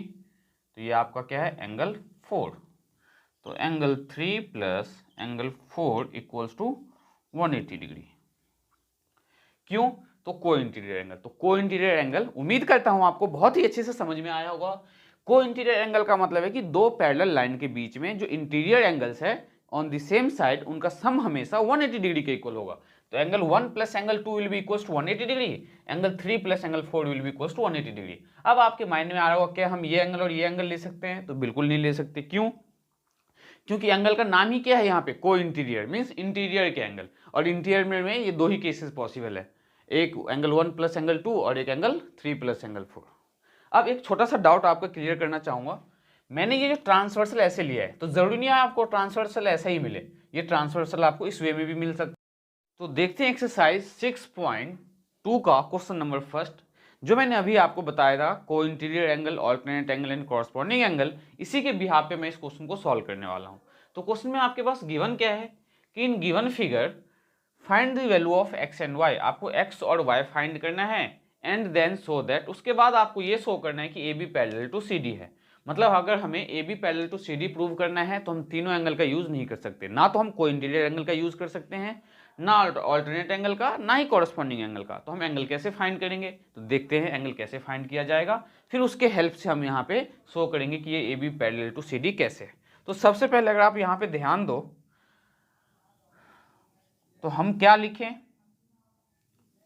तो ये आपका क्या है? एंगल 4। तो angle 3 plus angle 4 equals to 180 degree. क्यों? तो को इंटीरियर एंगल। तो को इंटीरियर एंगल, उम्मीद करता हूं आपको बहुत ही अच्छे से समझ में आया होगा। को इंटीरियर एंगल का मतलब है कि दो पैरेलल लाइन के बीच में जो इंटीरियर एंगल्स है ऑन द सेम साइड, उनका सम हमेशा 180 डिग्री के इक्वल होगा। तो angle 1 plus angle 2 will be equals to 180 degree, angle 3 plus angle 4 will be equals to 180 degree. अब आपके माइंड में आ रहा होगा क्या हम ये एंगल और ये एंगल ले सकते हैं? तो बिल्कुल नहीं ले सकते। क्यों? क्योंकि एंगल का नाम ही क्या है यहाँ पे? को इंटीरियर, मीन्स इंटीरियर के एंगल। और इंटीरियर में ये दो ही केसेस पॉसिबल है, एक एंगल 1 प्लस एंगल 2 और एक एंगल 3 प्लस एंगल 4। अब एक छोटा सा डाउट आपका क्लियर करना चाहूंगा। मैंने ये जो ट्रांसवर्सल ऐसे लिया है, तो जरूरी नहीं है आपको ट्रांसवर्सल ऐसा ही मिले, ये ट्रांसवर्सल आपको इस वे में भी मिल सकता है। तो देखते हैं एक्सरसाइज 6.2 का क्वेश्चन नंबर फर्स्ट, जो मैंने अभी आपको बताया था को interior angle, alternate angle and corresponding angle, इसी के बिहाफ पे मैं इस क्वेश्चन को सॉल्व करने वाला हूँ। तो क्वेश्चन में आपके पास गिवन क्या है कि in given figure find the value of x and y. आपको एक्स और वाई फाइंड करना है एंड देन शो दैट, उसके बाद आपको ये शो करना है कि A B parallel to C D है। मतलब अगर हमें A B parallel to C D prove करना है तो हम तीनों एंगल का यूज नहीं कर सकते, ना तो हम को इंटीरियर एंगल का यूज कर सकते हैं, ना ऑल्टरनेट एंगल का, ना ही कॉरस्पॉन्डिंग एंगल का। तो हम एंगल कैसे फाइंड करेंगे? तो देखते हैं एंगल कैसे फाइंड किया जाएगा, फिर उसके हेल्प से हम यहाँ पे शो करेंगे कि ये A B parallel to C D कैसे है। तो सबसे पहले अगर आप यहाँ पे ध्यान दो तो हम क्या लिखें?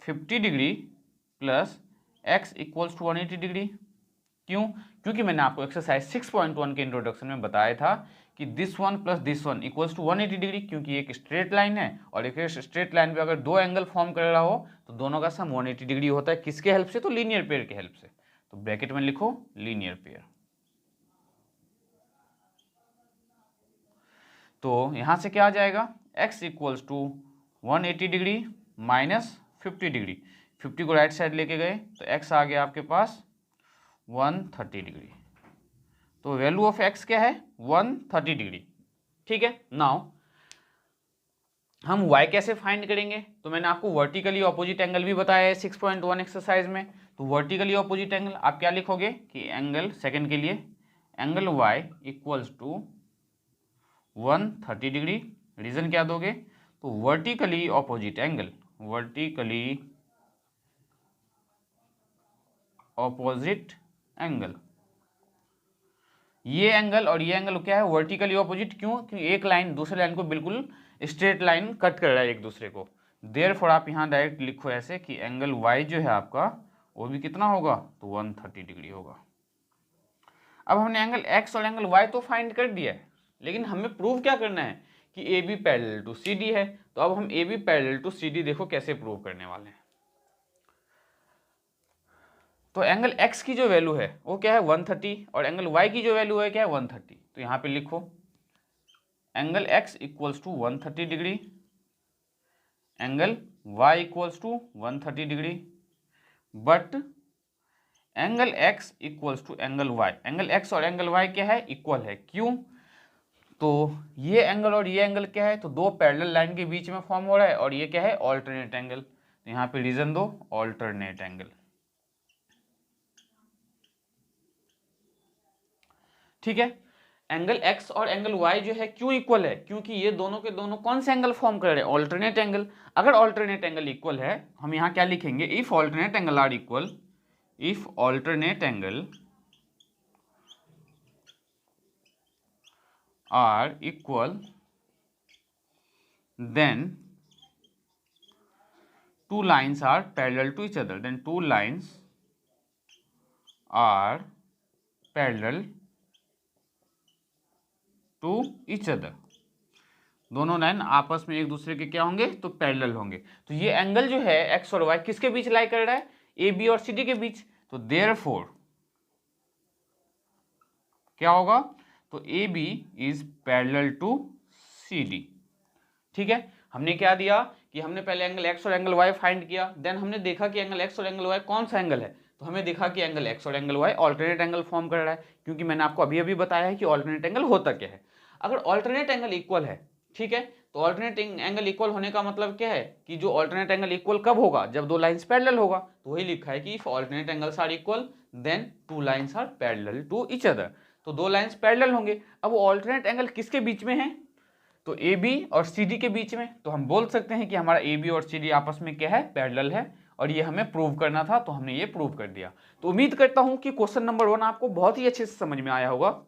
50 degree plus x equals to 180 degree. क्यों? क्योंकि मैंने आपको एक्सरसाइज 6.1 के इंट्रोडक्शन में बताया था कि this one plus this one equals to 180 degree, क्योंकि एक स्ट्रेट लाइन है और एक स्ट्रेट लाइन पे अगर दो एंगल फॉर्म कर रहा हो तो दोनों का सम 180 डिग्री होता है। किसके हेल्प से? तो लीनियर पेयर के हेल्प से। तो ब्रैकेट में लिखो लीनियर पेयर। तो यहां से क्या आ जाएगा? x equals to 180 degree minus 50 degree. 50 को राइट साइड लेके गए तो x आ गया आपके पास 130 डिग्री। तो वैल्यू ऑफ x क्या है? 130 डिग्री। ठीक है। नाउ हम y कैसे फाइंड करेंगे? तो मैंने आपको वर्टिकली ऑपोजिट एंगल भी बताया है 6.1 एक्सरसाइज में। तो वर्टिकली ऑपोजिट एंगल आप क्या लिखोगे कि एंगल सेकंड के लिए angle y equals to 130 degree. Reason क्या दोगे? तो vertically opposite angle, vertically opposite angle, ये एंगल और ये एंगल क्या है? Vertically opposite. क्यों? क्योंकि एक लाइन दूसरे लाइन को बिल्कुल स्ट्रेट लाइन कट कर रहा है एक दूसरे को। देयरफॉर आप यहाँ डायरेक्ट लिखो ऐसे कि एंगल y जो है आपका वो भी कितना होगा? तो 130 डिग्री होगा। अब हमने एंगल x और एंगल y तो फाइंड कर दिया है, लेकिन हमें प्रूव क्या करना है कि A B parallel to C D है। तो अब हम A B parallel to C D देखो कैसे प्रूव करने वाले हैं। तो एंगल x की जो वैल्यू है वो क्या है? 130, और एंगल y की जो वैल्यू है क्या है? 130। तो यहाँ पे लिखो angle x equals to 130 degree, angle y equals to 130 degree, but angle x equals to angle y। Angle x और एंगल y क्या है? इक्वल है। क्यों? तो ये एंगल और ये एंगल क्या है? तो दो पैरेलल लाइन के बीच में फॉर्म हो रहा है, और ये क्या है? Alternate angle. तो यहाँ पे रीजन दो ऑल्टरनेट एंगल। ठीक है। एंगल x और एंगल y जो है क्यों इक्वल है? क्योंकि ये दोनों के दोनों कौन से एंगल फॉर्म कर रहे हैं? Alternate angle. अगर ऑल्टरनेट एंगल इक्वल है, हम यहाँ क्या लिखेंगे? If alternate angle are equal, if alternate angle are equal then two lines are parallel to each other, then two lines are parallel to each other। दोनों लाइन आपस में एक दूसरे के क्या होंगे? तो पैरेलल होंगे। तो ये एंगल जो है एक्स और वाई किसके बीच लाई कर रहा है? ए बी और सी डी के बीच। तो देयरफॉर क्या होगा? तो A B is parallel to C D. ठीक है। हमने क्या दिया कि हमने पहले एंगल एक्स और एंगल वाई फाइंड किया, देन हमने देखा कि एंगल एक्स और एंगल वाई कौन सा एंगल है, तो हमें देखा कि एंगल एक्स और angle y alternate angle form कर रहा है, क्योंकि मैंने आपको अभी अभी बताया है कि ऑल्टरनेट एंगल होता क्या है। अगर ऑल्टरनेट एंगल इक्वल है, ठीक है, तो ऑल्टरनेट एंगल इक्वल होने का मतलब क्या है कि जो ऑल्टरनेट एंगल इक्वल कब होगा, जब दो लाइंस पैरेलल होगा। तो वही लिखा है कि if alternate angles are equal then two lines are parallel to each other. तो दो लाइंस पैरेलल होंगे। अब वो ऑल्टरनेट एंगल किसके बीच में है, तो ए बी और सी डी के बीच में। तो हम बोल सकते हैं कि हमारा ए बी और सी डी आपस में क्या है, पैरेलल है, और ये हमें प्रूव करना था, तो हमने ये प्रूव कर दिया। तो उम्मीद करता हूं कि क्वेश्चन नंबर 1 आपको बहुत ही अच्छे से समझ में आया होगा।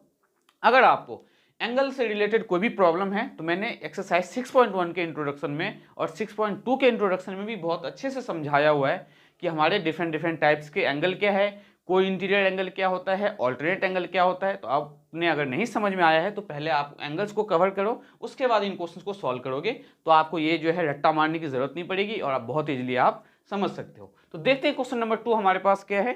अगर आपको एंगल से रिलेटेड कोई भी प्रॉब्लम है तो मैंने एक्सरसाइज 6.1 के इंट्रोडक्शन में और 6.2 के इंट्रोडक्शन में भी बहुत अच्छे से समझाया हुआ है कि हमारे डिफरेंट टाइप्स के एंगल क्या है, कोई इंटीरियर एंगल क्या होता है, ऑल्टरनेट एंगल क्या होता है। तो आपने अगर नहीं समझ में आया है तो पहले आप एंगल्स को कवर करो, उसके बाद इन क्वेश्चंस को सॉल्व करोगे, तो आपको ये जो है रट्टा मारने की जरूरत नहीं पड़ेगी और आप बहुत इजीली आप समझ सकते हो। तो देखते हैं क्वेश्चन नंबर 2 हमारे पास क्या है।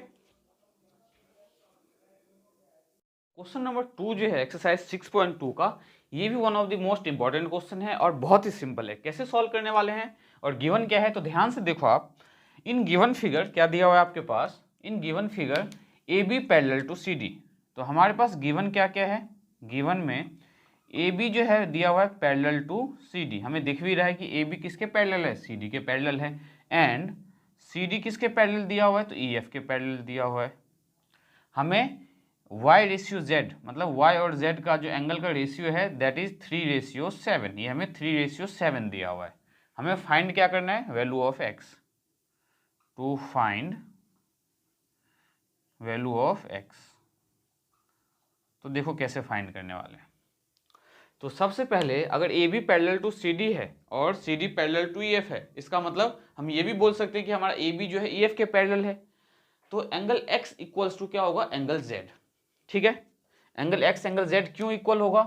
क्वेश्चन नंबर 2 जो है एक्सरसाइज 6.2 का, ये भी one of the most important question है और बहुत ही सिंपल है। कैसे सॉल्व करने वाले हैं और गिवन क्या है, तो ध्यान से देखो आप। इन गिवन फिगर क्या दिया हुआ है आपके पास, in given figure A B parallel to C D. तो हमारे पास गिवन क्या क्या है, गिवन में ए बी जो है दिया हुआ है पैरेलल टू सी डी। हमें दिख भी रहा है कि ए बी किसके पैरेलल है, सी डी के पैरेलल है, एंड सी डी किसके पैरेलल दिया हुआ है, तो ई एफ के पैरेलल दिया हुआ है। हमें y रेशियो z मतलब y और z का जो एंगल का रेशियो है दैट इज 3:7। ये हमें 3:7 दिया हुआ है। हमें फाइंड क्या करना है, value of x। To find value of x, तो देखो कैसे फाइंड करने वाले हैं। तो सबसे पहले अगर A B parallel to C D है और C D parallel to E F है, इसका मतलब हम ये भी बोल सकते हैं कि हमारा ए बी जो है ई एफ के पैरेलल है। तो एंगल x इक्वल्स टू क्या होगा, एंगल z। ठीक है, एंगल x एंगल z क्यों इक्वल होगा,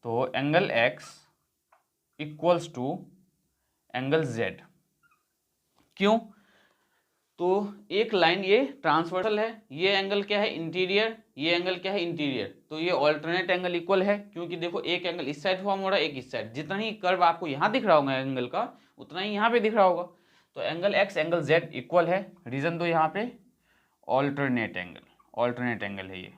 तो angle x equals to angle z क्यों, तो एक लाइन ये ट्रांसवर्सल है, ये एंगल क्या है इंटीरियर, ये एंगल क्या है इंटीरियर, तो ये ऑल्टरनेट एंगल इक्वल है, क्योंकि देखो एक एंगल इस साइड फॉर्म हो रहा है, एक इस साइड। जितना ही कर्व आपको यहाँ दिख रहा होगा एंगल का, उतना ही यहाँ पे दिख रहा होगा। तो angle x angle z equal है। रीजन दो यहाँ पे, ऑल्टरनेट एंगल, ऑल्टरनेट एंगल है ये।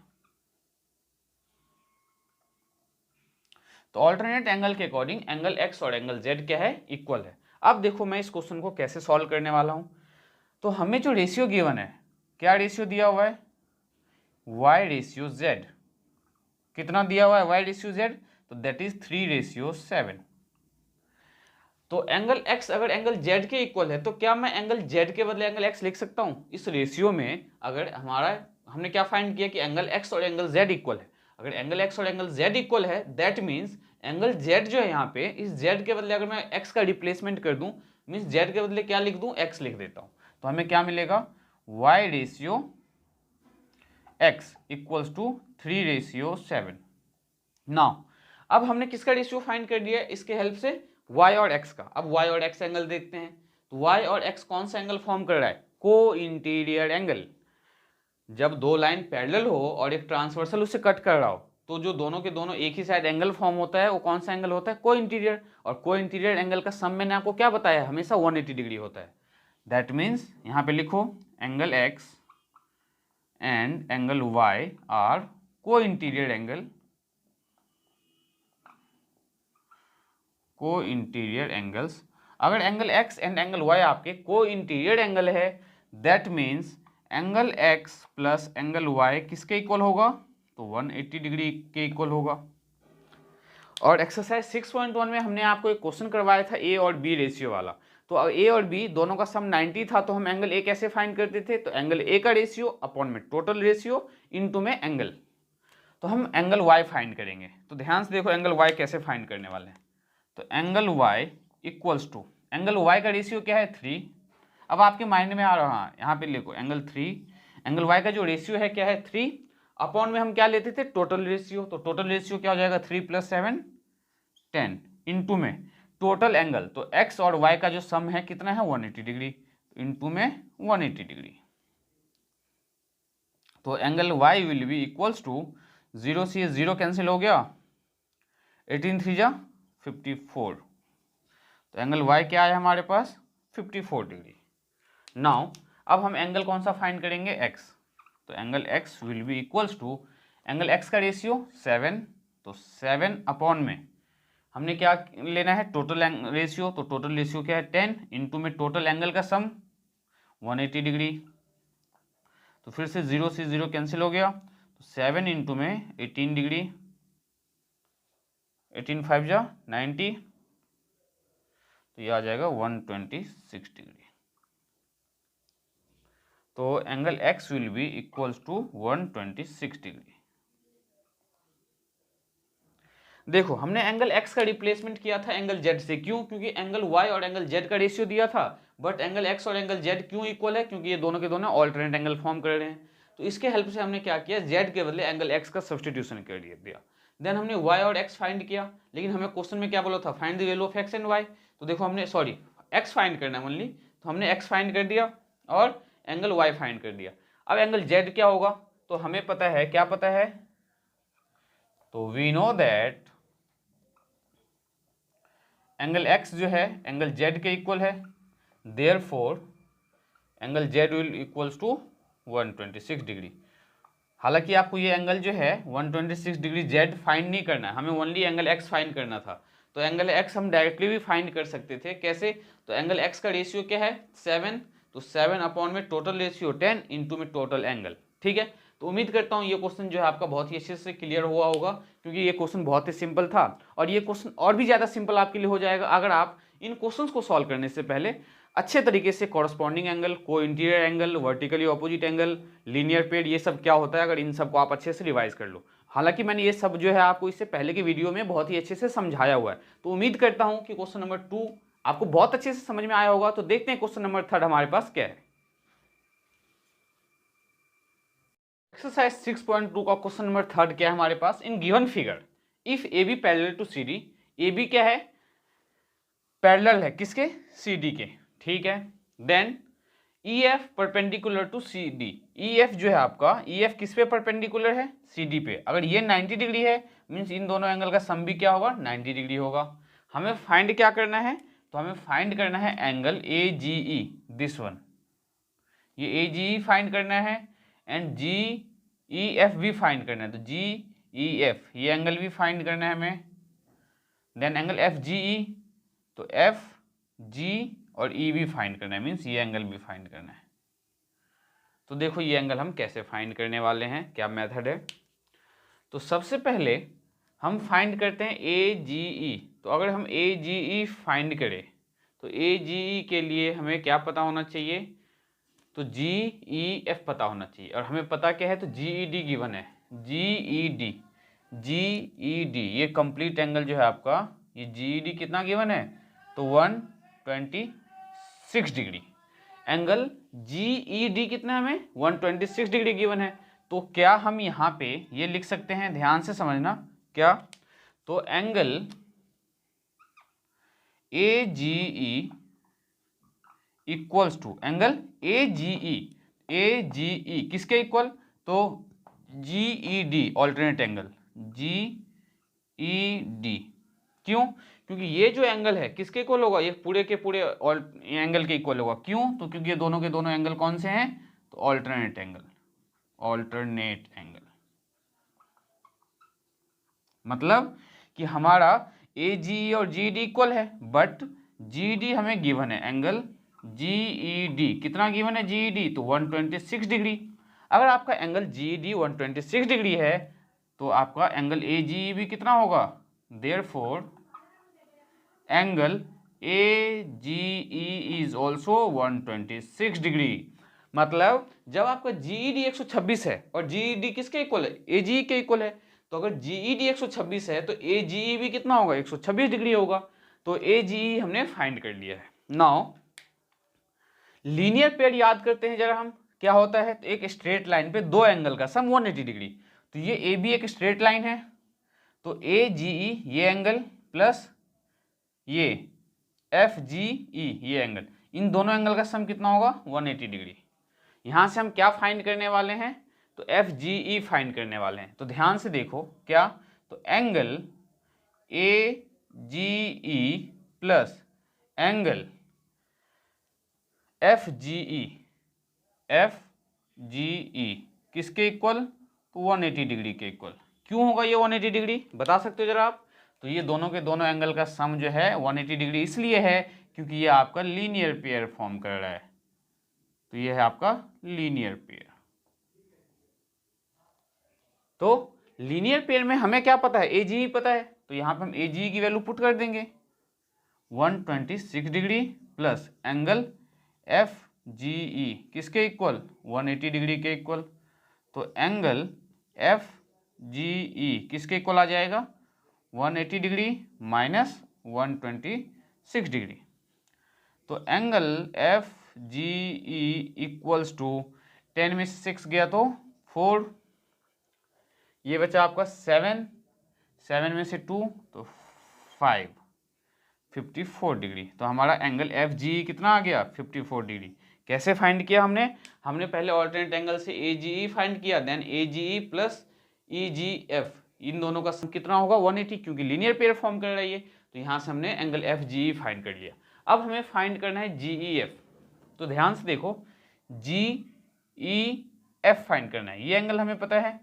तो ऑल्टरनेट एंगल के अकॉर्डिंग एंगल x और एंगल z क्या है, इक्वल है। अब देखो मैं इस क्वेश्चन को कैसे सॉल्व करने वाला हूं। तो हमें जो रेशियो गिवन है, क्या रेशियो दिया हुआ है, y रेशियो z। कितना दिया हुआ है y रेशियो z, तो दैट इज 3:7। तो एंगल x अगर एंगल z के इक्वल है, तो क्या मैं एंगल z के बदले एंगल x लिख सकता हूं। इस रेशियो में अगर हमने क्या फाइंड किया कि एंगल x और एंगल z इक्वल है। अगर एंगल x और एंगल z इक्वल है, दैट मीन्स एंगल z जो है यहाँ पे, इस z के बदले अगर मैं x का रिप्लेसमेंट कर दूं, मीन्स z के बदले क्या लिख दूं, x लिख देता हूं, तो हमें क्या मिलेगा, y ratio x equals to 3:7। Now अब हमने किसका रेशियो फाइंड कर दिया इसके हेल्प से, y और x का। अब y और x एंगल देखते हैं। तो y और x कौन सा एंगल फॉर्म कर रहा है, को इंटीरियर एंगल। जब दो लाइन पैरेलल हो और एक ट्रांसवर्सल उससे कट कर रहा हो, तो जो दोनों के दोनों एक ही साइड एंगल फॉर्म होता है, वो कौन सा एंगल होता है, को इंटीरियर। और को इंटीरियर एंगल का सम मैंने आपको क्या बताया, हमेशा 180 डिग्री होता है। दैट मीन्स यहाँ पे लिखो angle x and angle y are co interior angle, co interior angles. अगर angle x and angle y आपके को इंटीरियर एंगल है, that means angle x plus angle y किसके इक्वल होगा, तो 180 डिग्री के इक्वल होगा। और एक्सरसाइज 6.1 में हमने आपको एक क्वेश्चन करवाया था a और b रेशियो वाला। तो a और b दोनों का सम 90 था, तो हम एंगल a कैसे फाइंड करते थे, तो एंगल a का रेशियो अपॉन में टोटल रेशियो इनटू में एंगल। तो हम एंगल y फाइंड करेंगे। तो ध्यान से देखो एंगल y कैसे फाइंड करने वाले हैं। तो angle y equals to, angle y का रेशियो क्या है 3। अब आपके माइंड में आ रहा है, यहाँ पे लिखो एंगल 3, एंगल y का जो रेशियो है क्या है 3, अपॉन में हम क्या लेते थे, टोटल रेशियो। तो टोटल रेशियो क्या हो जाएगा 3 + 7 10 इंटू में टोटल एंगल। तो x और y का जो सम है कितना है 180 डिग्री, इंटू में 180 डिग्री। तो angle y will be equals to 0 से 0 कैंसिल हो गया, 18 3 जा 54। तो एंगल y क्या है हमारे पास 54 डिग्री। नाउ अब हम एंगल कौन सा फाइंड करेंगे x, तो angle x will be equals to angle x का रेशियो 7, तो 7 अपॉन में हमने क्या लेना है टोटल रेशियो, तो टोटल रेशियो क्या है 10 इंटू में टोटल एंगल का सम 180 डिग्री, तो फिर से 0 से 0 कैंसिल हो गया, तो 7 इंटू में 18 डिग्री, 18 5 जा 90, तो ये आ जाएगा 126 डिग्री। तो angle x will be equals to 126 degree. देखो हमने एंगल x का रिप्लेसमेंट किया था एंगल z से, क्यों? क्योंकि एंगल y और एंगल z का रेशियो दिया था, बट एंगल x और एंगल z क्यों इक्वल है? क्योंकि ये दोनों के दोनों ऑल्टरनेट एंगल फॉर्म कर रहे हैं। तो इसके हेल्प से हमने क्या किया, z के बदले एंगल x का सब्सटीट्यूशन कर दिया। देन हमने y और x फाइंड किया, लेकिन हमें क्वेश्चन में क्या बोला था, find the value of x and y। तो देखो हमने x फाइंड करना है ओनली, तो हमने x फाइंड कर दिया और एंगल y फाइंड कर दिया। अब एंगल z क्या होगा, तो हमें पता है, क्या पता है, तो we know that angle x जो है एंगल z के इक्वल है, therefore angle z will equals to 126 degree. हालांकि आपको ये एंगल जो है 126 डिग्री z फाइंड नहीं करना है, हमें ओनली एंगल x फाइंड करना था। तो एंगल x हम डायरेक्टली भी फाइंड कर सकते थे, कैसे? तो एंगल x का रेशियो क्या है 7, तो 7 अपॉन में टोटल रेशियो 10 इंटू में टोटल एंगल। ठीक है, तो उम्मीद करता हूँ ये क्वेश्चन जो है आपका बहुत ही अच्छे से क्लियर हुआ होगा, क्योंकि ये क्वेश्चन बहुत ही सिंपल था, और ये क्वेश्चन और भी ज़्यादा सिंपल आपके लिए हो जाएगा अगर आप इन क्वेश्चंस को सॉल्व करने से पहले अच्छे तरीके से corresponding angle, co interior angle, vertically opposite angle, linear paid, ये सब क्या होता है, अगर इन सब को आप अच्छे से रिवाइज कर लो। हालांकि मैंने ये सब जो है आपको इससे पहले की वीडियो में बहुत ही अच्छे से समझाया हुआ है, तो उम्मीद करता हूँ कि क्वेश्चन नंबर 2 आपको बहुत अच्छे से समझ में आया होगा। तो देखते हैं क्वेश्चन नंबर 3 हमारे पास क्या है। एक्सरसाइज 6.2 का क्वेश्चन नंबर 3 क्या है हमारे पास, in given figure if A B parallel to C D, A B क्या है, पैरेलल है किसके, सी डी के। ठीक है, then E F perpendicular to C D, E F जो है आपका, ई एफ किस पे परपेंडिकुलर है, सी डी पे। अगर ये 90 डिग्री है मीन्स इन दोनों एंगल का सम भी क्या होगा, 90 डिग्री होगा। हमें फाइंड क्या करना है, तो हमें फाइंड करना है angle A G E, this one, ये ए जी ई फाइंड करना है, एंड जी ई एफ भी फाइंड करना है, तो जी ई एफ ये एंगल भी फाइंड करना है हमें। Then angle F G E, तो एफ जी और ई भी फाइंड करना है, मीन्स ये एंगल भी फाइंड करना है। तो देखो ये एंगल हम कैसे फाइंड करने वाले हैं, क्या मेथड है। तो सबसे पहले हम फाइंड करते हैं ए जी ई। तो अगर हम ए जी ई फाइंड करें तो ए जी ई के लिए हमें क्या पता होना चाहिए, तो जी ई एफ पता होना चाहिए, और हमें पता क्या है, तो जी ई डी गिवन है, जी ई डी, जी ई डी ये कंप्लीट एंगल जो है आपका, ये जी ई डी कितना गिवन है, तो 126 degree. Angle G E D कितना है, हमें 126 डिग्री गिवन है। तो क्या हम यहाँ पे ये लिख सकते हैं, ध्यान से समझना क्या, तो angle A G E equals to angle A G E, A G E किसके इक्वल, तो G E D alternate angle, G E D. क्यों? क्योंकि ये जो एंगल है किसके इक्वल होगा, ये पूरे के पूरे एंगल के इक्वल होगा। क्यों? तो क्योंकि ये दोनों के दोनों एंगल कौन से हैं, तो ऑल्टरनेट एंगल, ऑल्टरनेट एंगल। मतलब कि हमारा ए जी और जी डी इक्वल है, बट जी डी हमें गिवन है, एंगल जी ई डी कितना गिवन है, जी ई डी तो 126 डिग्री। अगर आपका angle G E D 126 degree है तो आपका एंगल ए जी ई भी कितना होगा, therefore angle A G E is also 126 degree. मतलब जब आपका जी ई डी 126 है और जी ई डी किसके इक्वल है, ए जी ई के इक्वल है, तो अगर जी ई डी 126 है तो ए जी ई भी कितना होगा, 126 डिग्री होगा। तो ए जी ई हमने फाइंड कर लिया है। नाउ लीनियर पेयर याद करते हैं जरा हम, क्या होता है, तो एक स्ट्रेट लाइन पे दो एंगल का सम 180 डिग्री। तो ये ए बी एक स्ट्रेट लाइन है, तो ए जी ई ये एंगल प्लस ये एफ जी ई ये एंगल, इन दोनों एंगल का सम कितना होगा, 180 डिग्री। यहां से हम क्या फाइंड करने वाले हैं, तो एफ जी ई फाइंड करने वाले हैं। तो ध्यान से देखो क्या, तो angle A G E plus angle F G E किसके इक्वल, तो 180 डिग्री के इक्वल। क्यों होगा ये 180 डिग्री, बता सकते हो जरा आप। तो ये दोनों के दोनों एंगल का सम जो है 180 डिग्री इसलिए है क्योंकि ये आपका लीनियर पेयर फॉर्म कर रहा है। तो ये है आपका लीनियर पेयर। तो लीनियर पेयर में हमें क्या पता है, एजीई पता है, तो यहाँ पे हम एजीई की वैल्यू पुट कर देंगे 126 degree plus angle F G E किसके इक्वल, 180 डिग्री के इक्वल। तो एंगल एफ जी ई किसके इक्वल आ जाएगा, 180 डिग्री माइनस 126 डिग्री। तो angle F G E equals to 10 में 6 गया तो 4, ये बचा आपका 7, 7 में से 2 तो 5, 54 डिग्री। तो हमारा एंगल एफ जी कितना आ गया, 54 डिग्री। कैसे फाइंड किया हमने पहले ऑल्टरनेट एंगल से ए जी ई फाइंड किया, देन ए जी ई प्लस ई जी एफ, इन दोनों का सम कितना होगा 180, क्योंकि लीनियर पेयर फॉर्म कर रही है। तो यहाँ से हमने angle F G E find कर लिया। अब हमें फाइंड करना है जी ई एफ। तो ध्यान से देखो, जी ई एफ फाइंड करना है, ये एंगल हमें पता है।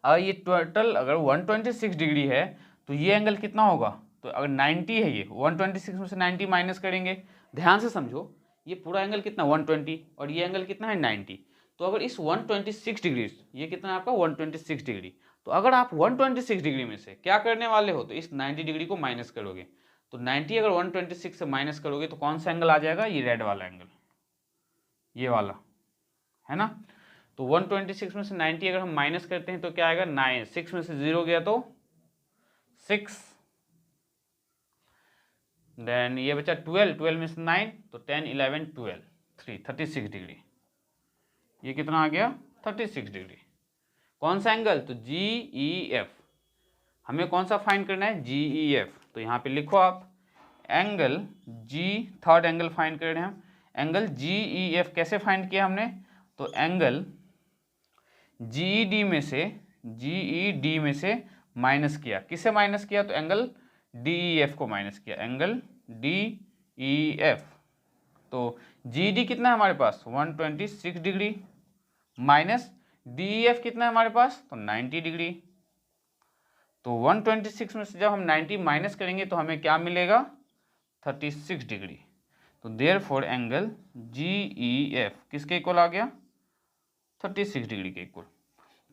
अगर ये टोटल अगर 126 डिग्री है तो ये एंगल कितना होगा, तो अगर 90 है ये 126 में से 90 माइनस करेंगे। ध्यान से समझो, ये पूरा एंगल कितना 120 और ये एंगल कितना है 90। तो अगर इस 126 डिग्री, ये कितना है आपका 126 डिग्री, तो अगर आप 126 डिग्री में से क्या करने वाले हो, तो इस 90 डिग्री को माइनस करोगे। तो 90 अगर 126 से माइनस करोगे तो कौन सा एंगल आ जाएगा, ये रेड वाला एंगल, ये वाला है ना। तो 126 में से 90 अगर हम माइनस करते हैं तो क्या आएगा 9, 6 में से 0 गया तो 6, देन ये बचा 12, 12 में से 9 तो 10, 11, 12, 3, 36 डिग्री। ये कितना आ गया 36 डिग्री। कौन सा एंगल, तो जी ई एफ। हमें कौन सा फाइंड करना है, जी ई एफ। तो यहाँ पे लिखो आप angle G, third angle find कर रहे हैं हम। एंगल जी ई एफ कैसे फाइंड किया हमने, तो एंगल जीईडी में से माइनस किया, किसे माइनस किया, तो एंगल डीईएफ को माइनस किया, एंगल डीईएफ। तो जीईडी कितना है हमारे पास 126 डिग्री माइनस डीईएफ कितना है हमारे पास, तो 90 डिग्री। तो 126 में से जब हम 90 माइनस करेंगे तो हमें क्या मिलेगा 36 डिग्री। तो देयरफॉर एंगल जीईएफ किसके इक्वल आ गया 36 डिग्री के इक्वल।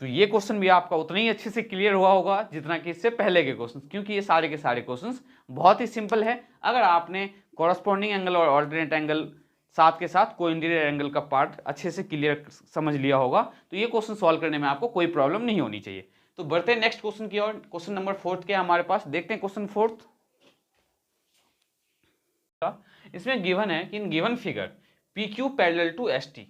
तो ये क्वेश्चन भी आपका उतना ही अच्छे से क्लियर हुआ होगा जितना कि इससे पहले के क्वेश्चन, क्योंकि ये सारे के सारे क्वेश्चंस बहुत ही सिंपल है। अगर आपने कॉरस्पॉन्डिंग एंगल और ऑल्टरनेट एंगल साथ के साथ कोइंसिडेंट एंगल का पार्ट अच्छे से क्लियर समझ लिया होगा तो ये क्वेश्चन सॉल्व करने में आपको कोई प्रॉब्लम नहीं होनी चाहिए। तो बढ़ते हैं नेक्स्ट क्वेश्चन की ओर। क्वेश्चन नंबर 4 क्या है हमारे पास, देखते हैं क्वेश्चन 4। इसमें गिवन है कि in given figure P Q parallel to S T.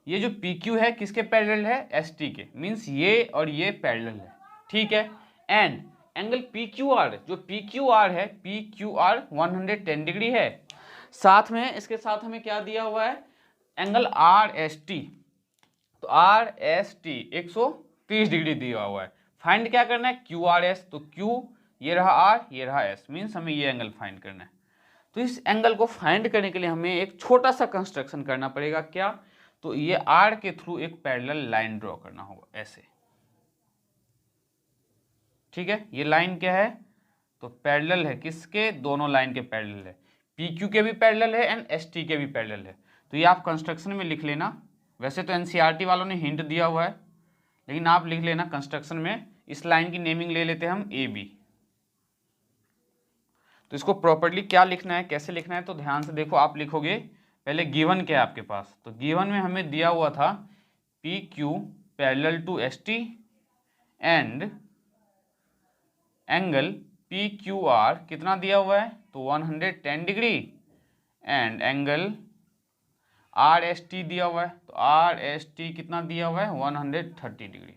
ये जो पी क्यू है किसके पैरेलल है, एस टी के, मीन्स ये और ये पैरेलल है, ठीक है। And angle P Q are, जो पी क्यू आर है, पी क्यू आर 110 डिग्री है। साथ में इसके साथ हमें क्या दिया हुआ है, एंगल आर एस टी। तो आर एस टी 130 डिग्री दिया हुआ है। फाइंड क्या करना है, क्यू आर एस। तो क्यू ये रहा आर, ये रहा एस, मीन्स हमें ये एंगल फाइंड करना है। तो इस एंगल को फाइंड करने के लिए हमें एक छोटा सा कंस्ट्रक्शन करना पड़ेगा। क्या, तो ये आर के थ्रू एक पैरेलल लाइन ड्रॉ करना होगा ऐसे, ठीक है। ये लाइन क्या है, तो पैरेलल है, किसके, दोनों लाइन के पैरेलल है, पी क्यू के भी पैरेलल है एंड एस टी के भी पैरेलल है। तो ये आप कंस्ट्रक्शन में लिख लेना। वैसे तो एनसीईआरटी वालों ने हिंट दिया हुआ है, लेकिन आप लिख लेना कंस्ट्रक्शन में। इस लाइन की नेमिंग ले लेते हैं हम ए बी। तो इसको प्रॉपर्ली क्या लिखना है, कैसे लिखना है, तो ध्यान से देखो। आप लिखोगे पहले गिवन क्या है आपके पास, तो गिवन में हमें दिया हुआ था P Q parallel to S T and angle P Q R कितना दिया हुआ है, तो 110 degree and angle R S T दिया हुआ है। तो आर एस टी कितना दिया हुआ है 130 डिग्री।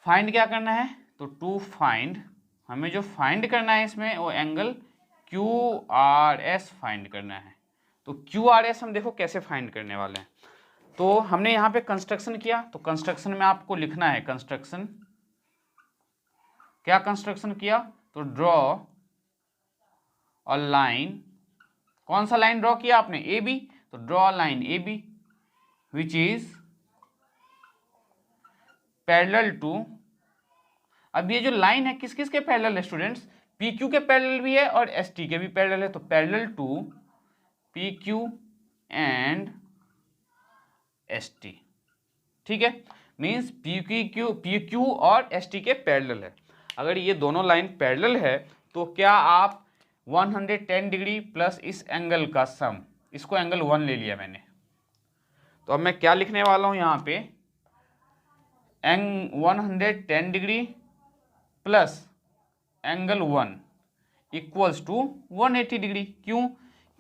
फाइंड क्या करना है, तो टू फाइंड, हमें जो फाइंड करना है इसमें वो angle Q R S find करना है। तो क्यू आर एस हम देखो कैसे फाइंड करने वाले हैं। तो हमने यहाँ पे कंस्ट्रक्शन किया, तो कंस्ट्रक्शन में आपको लिखना है कंस्ट्रक्शन, क्या कंस्ट्रक्शन किया, तो ड्रॉ और लाइन, कौन सा लाइन ड्रॉ किया आपने, ए बी, तो draw line A B which is parallel to, अब ये जो लाइन है किस किस के पैरेलल है स्टूडेंट्स, पी क्यू के पैरेलल भी है और एस टी के भी पैरेलल है, तो parallel to P Q and S T, ठीक है, मीन्स पी क्यू और एस टी के पैरेलल है। अगर ये दोनों लाइन पैरेलल है तो क्या आप 110 डिग्री प्लस इस एंगल का सम, इसको एंगल 1 ले लिया मैंने, तो अब मैं क्या लिखने वाला हूं यहाँ पे, 110 degree plus angle 1 equals to 180 degree. क्यों,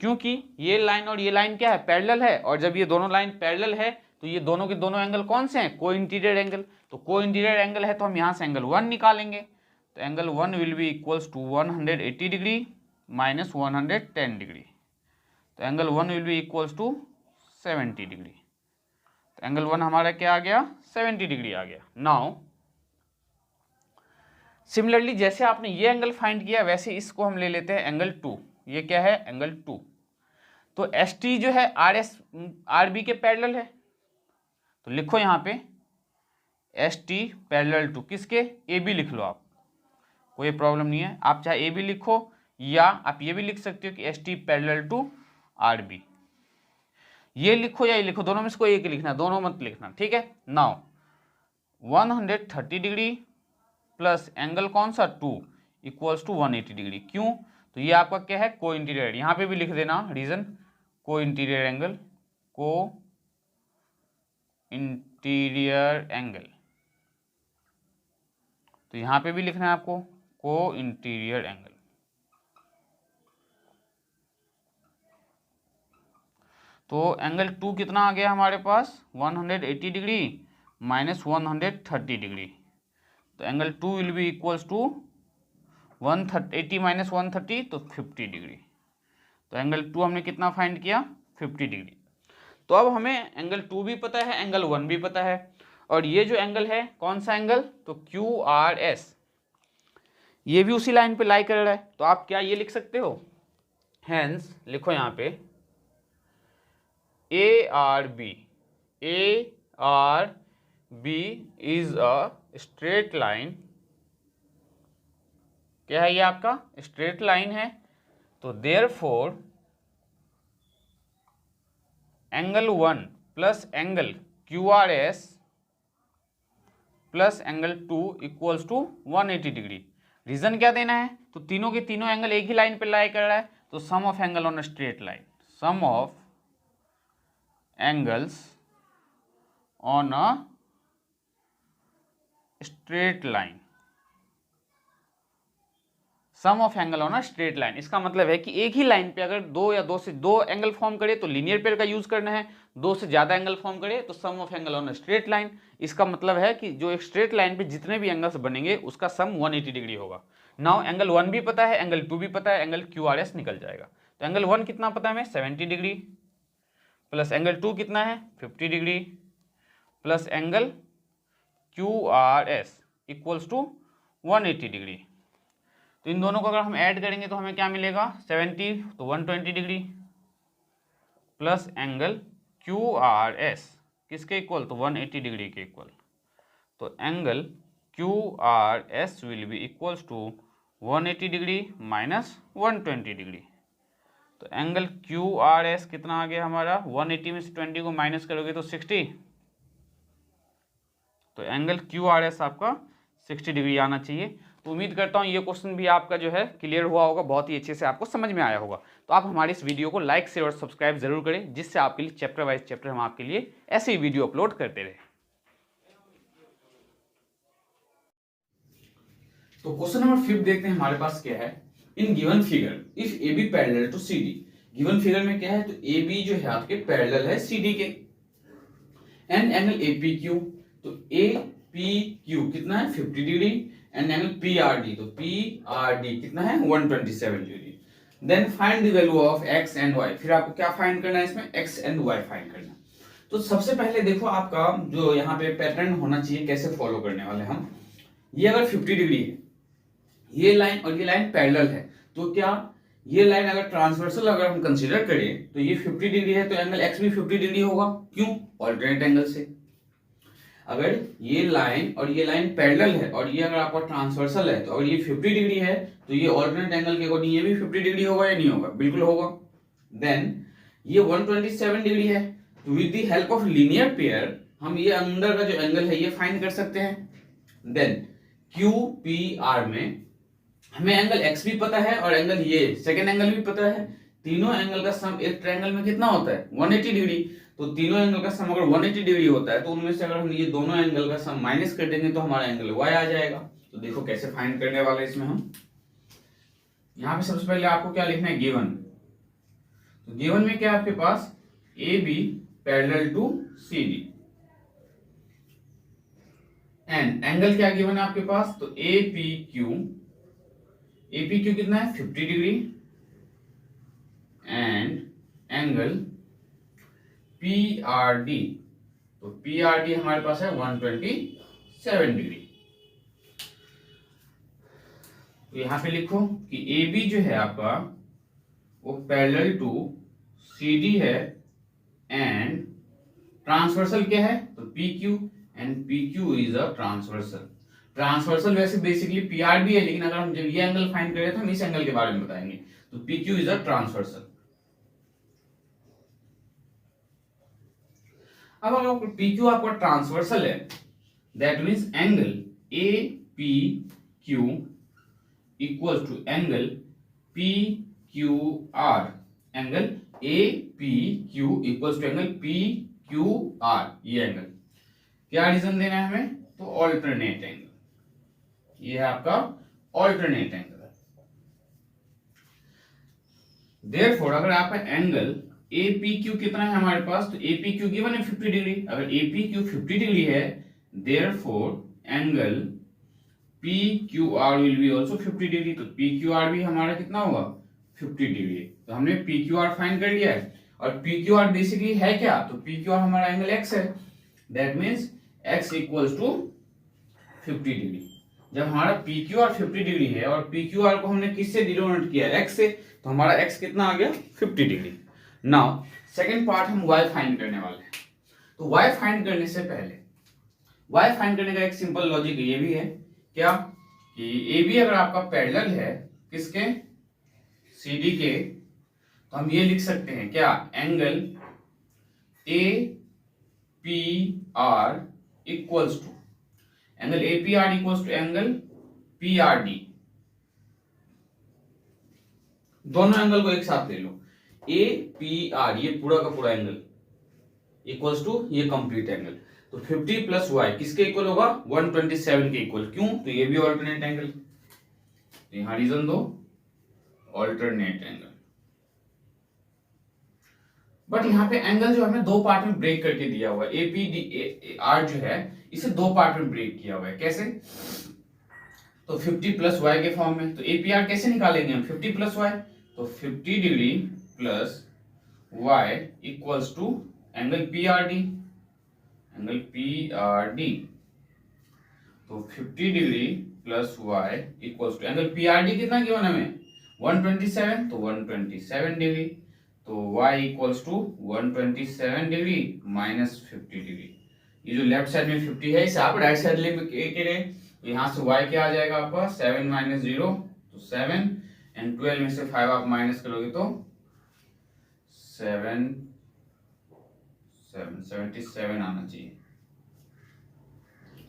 क्योंकि ये लाइन और ये लाइन क्या है, पैरेलल है, और जब ये दोनों लाइन पैरेलल है तो ये दोनों के दोनों एंगल कौन से हैं, को इंटीरियर एंगल, तो को इंटीरियर एंगल है तो हम यहाँ से एंगल 1 निकालेंगे, तो angle 1 will be equals to 180 degree minus 110 degree, तो angle 1 will be equals to 70 degree, तो एंगल 1 हमारा क्या आ गया, 70 डिग्री आ गया। नाउ सिमिलरली जैसे आपने ये एंगल फाइंड किया वैसे इसको हम ले लेते हैं एंगल 2, ये क्या है, एंगल 2, तो एस टी जो है आर एस आर बी के पैरेलल है, तो लिखो यहाँ पे एस टी पैरेलल टू किसके, ए बी लिख लो आप, कोई प्रॉब्लम नहीं है, आप चाहे ए बी लिखो या आप ये भी लिख सकते हो कि S T parallel to R B, ये लिखो या ये लिखो, दोनों में से कोई एक लिखना, दोनों मत लिखना, ठीक है। नाउ 130 डिग्री प्लस एंगल कौन सा 2 इक्वल्स टू 180 डिग्री, क्यों, तो ये आपका क्या है, को इंटीरियर, यहाँ पे भी लिख देना रीजन, को interior angle, co interior angle, तो यहाँ पे भी लिखना है आपको को इंटीरियर एंगल। तो एंगल 2 कितना आ गया हमारे पास, 180 डिग्री माइनस 130 डिग्री, तो angle 2 will be equals to 180 minus 130 तो 50 डिग्री, तो एंगल 2 हमने कितना फाइंड किया, 50 डिग्री। तो अब हमें एंगल 2 भी पता है, एंगल 1 भी पता है, और ये जो एंगल है कौन सा एंगल, तो क्यू आर एस, ये भी उसी लाइन पे लाई कर रहा है, तो आप क्या ये लिख सकते हो, हेंस लिखो यहाँ पे A R B is a straight line, क्या है ये आपका स्ट्रेट लाइन है, तो therefore angle 1 plus angle Q R S plus angle 2 equals to 180 degree. Reason क्या देना है, तो तीनों के तीनों एंगल एक ही लाइन पे लाई कर रहा है, तो sum of angle on a straight line, sum of angles on a straight line, sum of angle on a straight line, इसका मतलब है कि एक ही लाइन पे अगर दो या दो से दो एंगल फॉर्म करे तो लीनियर पेयर का यूज करना है, दो से ज्यादा एंगल फॉर्म करे तो sum of angle on a straight line. इसका मतलब है कि जो एक स्ट्रेट लाइन पे जितने भी एंगल्स बनेंगे उसका सम 180 डिग्री होगा। नाउ एंगल 1 भी पता है, एंगल 2 भी पता है, एंगल क्यू आर एस निकल जाएगा। तो एंगल 1 कितना पता है हमें, 70 डिग्री, प्लस एंगल 2 कितना है, 50 degree, plus angle Q R S equals to 180 degree. तो इन दोनों को अगर हम ऐड करेंगे तो हमें क्या मिलेगा, 70 तो 120 degree, plus angle Q R S किसके इक्वल, तो 180 डिग्री के इक्वल, तो angle Q R S will be equals to 180 degree minus 120 degree. तो एंगल क्यू आर एस कितना आ गया हमारा, 180 में से 20 को माइनस करोगे तो 60, तो एंगल क्यू आर एस आपका 60 डिग्री आना चाहिए। तो उम्मीद करता हूँ ये क्वेश्चन भी आपका जो है क्लियर हुआ होगा, बहुत ही अच्छे से आपको समझ में आया होगा। तो आप हमारे इस वीडियो को लाइक शेयर और सब्सक्राइब जरूर करें, जिससे आपके लिए चैप्टर वाइज चैप्टर हम आपके लिए ऐसे ही वीडियो अपलोड करते रहे। तो क्वेश्चन नंबर 5 देखते हैं हमारे पास क्या है। In given figure if A B parallel to C D, given figure में क्या है, तो ए बी जो है आपके पैरेलल है सी डी के, and angle A P Q, तो ए पी क्यू कितना है 50 degree, and angle P R D, तो पी आर डी कितना है 127 degree. Then find the value of x and Y, फिर आपको क्या फाइंड करना है इसमें, एक्स एंड वाई फाइंड करना। तो सबसे पहले देखो आपका जो यहाँ पे पैटर्न होना चाहिए, कैसे फॉलो करने वाले हम, ये अगर 50 डिग्री है, ये लाइन और ये लाइन पैरेलल है, तो क्या ये लाइन अगर ट्रांसवर्सल अगर हम कंसीडर करें तो ये 50 डिग्री है, तो एंगल एक्स भी 50 डिग्री होगा। क्यों? ऑल्टरनेट एंगल से। अगर ये लाइन और ये लाइन पैरेलल है और ये अगर आपका ट्रांसवर्सल है, तो अगर ये 50 डिग्री है तो ये ऑल्टरनेट एंगल के अकॉर्डिंग ये भी 50 डिग्री होगा या नहीं होगा? बिल्कुल होगा। देन ये 127 डिग्री है, तो with the help of linear pair हम ये अंदर का जो एंगल है ये फाइंड कर सकते हैं। देन क्यू पी आर में हमें एंगल एक्स भी पता है और एंगल ये सेकेंड एंगल भी पता है। तीनों एंगल का सम एक ट्रायंगल में कितना होता है? 180 डिग्री। तो तीनों एंगल का सम अगर 180 डिग्री होता है तो उनमें से अगर हम ये दोनों एंगल का सम माइनस कर देंगे तो हमारा एंगल y आ जाएगा। तो देखो कैसे फाइंड करने वाले इसमें हम। यहाँ पे सबसे पहले आपको क्या लिखना है? गिवन। तो गिवन में क्या है आपके पास? A B parallel to C D and angle क्या गिवन है आपके पास? तो ए पी क्यू कितना है? 50 degree and angle P R D, तो पी आर डी हमारे पास है 127 डिग्री। तो यहां पे लिखो कि ए बी जो है आपका वो पैरेलल टू सी डी है एंड ट्रांसवर्सल क्या है? तो P Q and P Q is a transversal. Transversal वैसे बेसिकली पी आर भी है, लेकिन अगर हम जब ये एंगल फाइंड करें तो हम इस एंगल के बारे में बताएंगे। तो P Q is a transversal. अब अगर पी क्यू आपका ट्रांसवर्सल है, that means angle A P Q equal to angle P Q R. Angle A P Q equal to angle P Q R. ये एंगल क्या रीजन देना है हमें? तो ऑल्टरनेट एंगल। ये है आपका ऑल्टरनेट एंगल। देयरफॉर अगर आपका एंगल ए पी क्यू कितना है हमारे पास? तो ए पी क्यू गिवन है 50 डिग्री। अगर ए पी क्यू 50 डिग्री है, therefore angle P Q are will be also 50 degree. तो पी क्यू आर भी हमारा कितना होगा? 50 डिग्री। तो हमने पी क्यू आर फाइंड कर लिया है। और पी क्यू आर बेसिकली है क्या? तो पी क्यू आर हमारा एंगल एक्स है। That means X equals to 50 degree. जब हमारा पी क्यू आर 50 डिग्री है और पी क्यू आर को हमने किससे डिनोट किया? एक्स से, तो हमारा एक्स कितना आ गया? 50 डिग्री। नाउ सेकेंड पार्ट हम y फाइंड करने वाले हैं। तो y फाइंड करने से पहले y फाइंड करने का एक सिंपल लॉजिक ये भी है क्या कि ए बी अगर आपका पैरेलल है किसके? सी डी के, तो हम ये लिख सकते हैं क्या? Angle A P R equals to angle A P R equals to angle P R D. दोनों एंगल को एक साथ ले लो। ए पी आर ये पूरा का पूरा एंगल इक्वल्स टू ये कंप्लीट एंगल। तो 50 प्लस वाई किसके इक्वल होगा? 127 के इक्वल। क्यों? तो ये भी ऑल्टरनेट एंगल। तो यहां रीजन दो, ऑल्टरनेट एंगल। बट यहाँ पे एंगल जो हमें दो पार्ट में ब्रेक करके दिया हुआ है। एपी आर जो है इसे दो पार्ट में ब्रेक किया हुआ है। कैसे? तो 50 प्लस वाई के फॉर्म में। तो एपीआर कैसे निकालेंगे हम? 50 प्लस वाई, तो 50 degree plus Y equals to angle P R D. Angle P R D, तो 50 degree plus Y equals to angle P R D कितना गिवन हमें? 127, तो 127 डिग्री। तो y equals to 127 degree minus 50 degree. ये जो लेफ्ट साइड में 50 है इसे आप राइट साइड लेके रहे, तो यहाँ से y क्या आ जाएगा आपका? 7 माइनस 0, तो 7 एंड 12 में से 5 आप माइनस करोगे तो 77 आना चाहिए।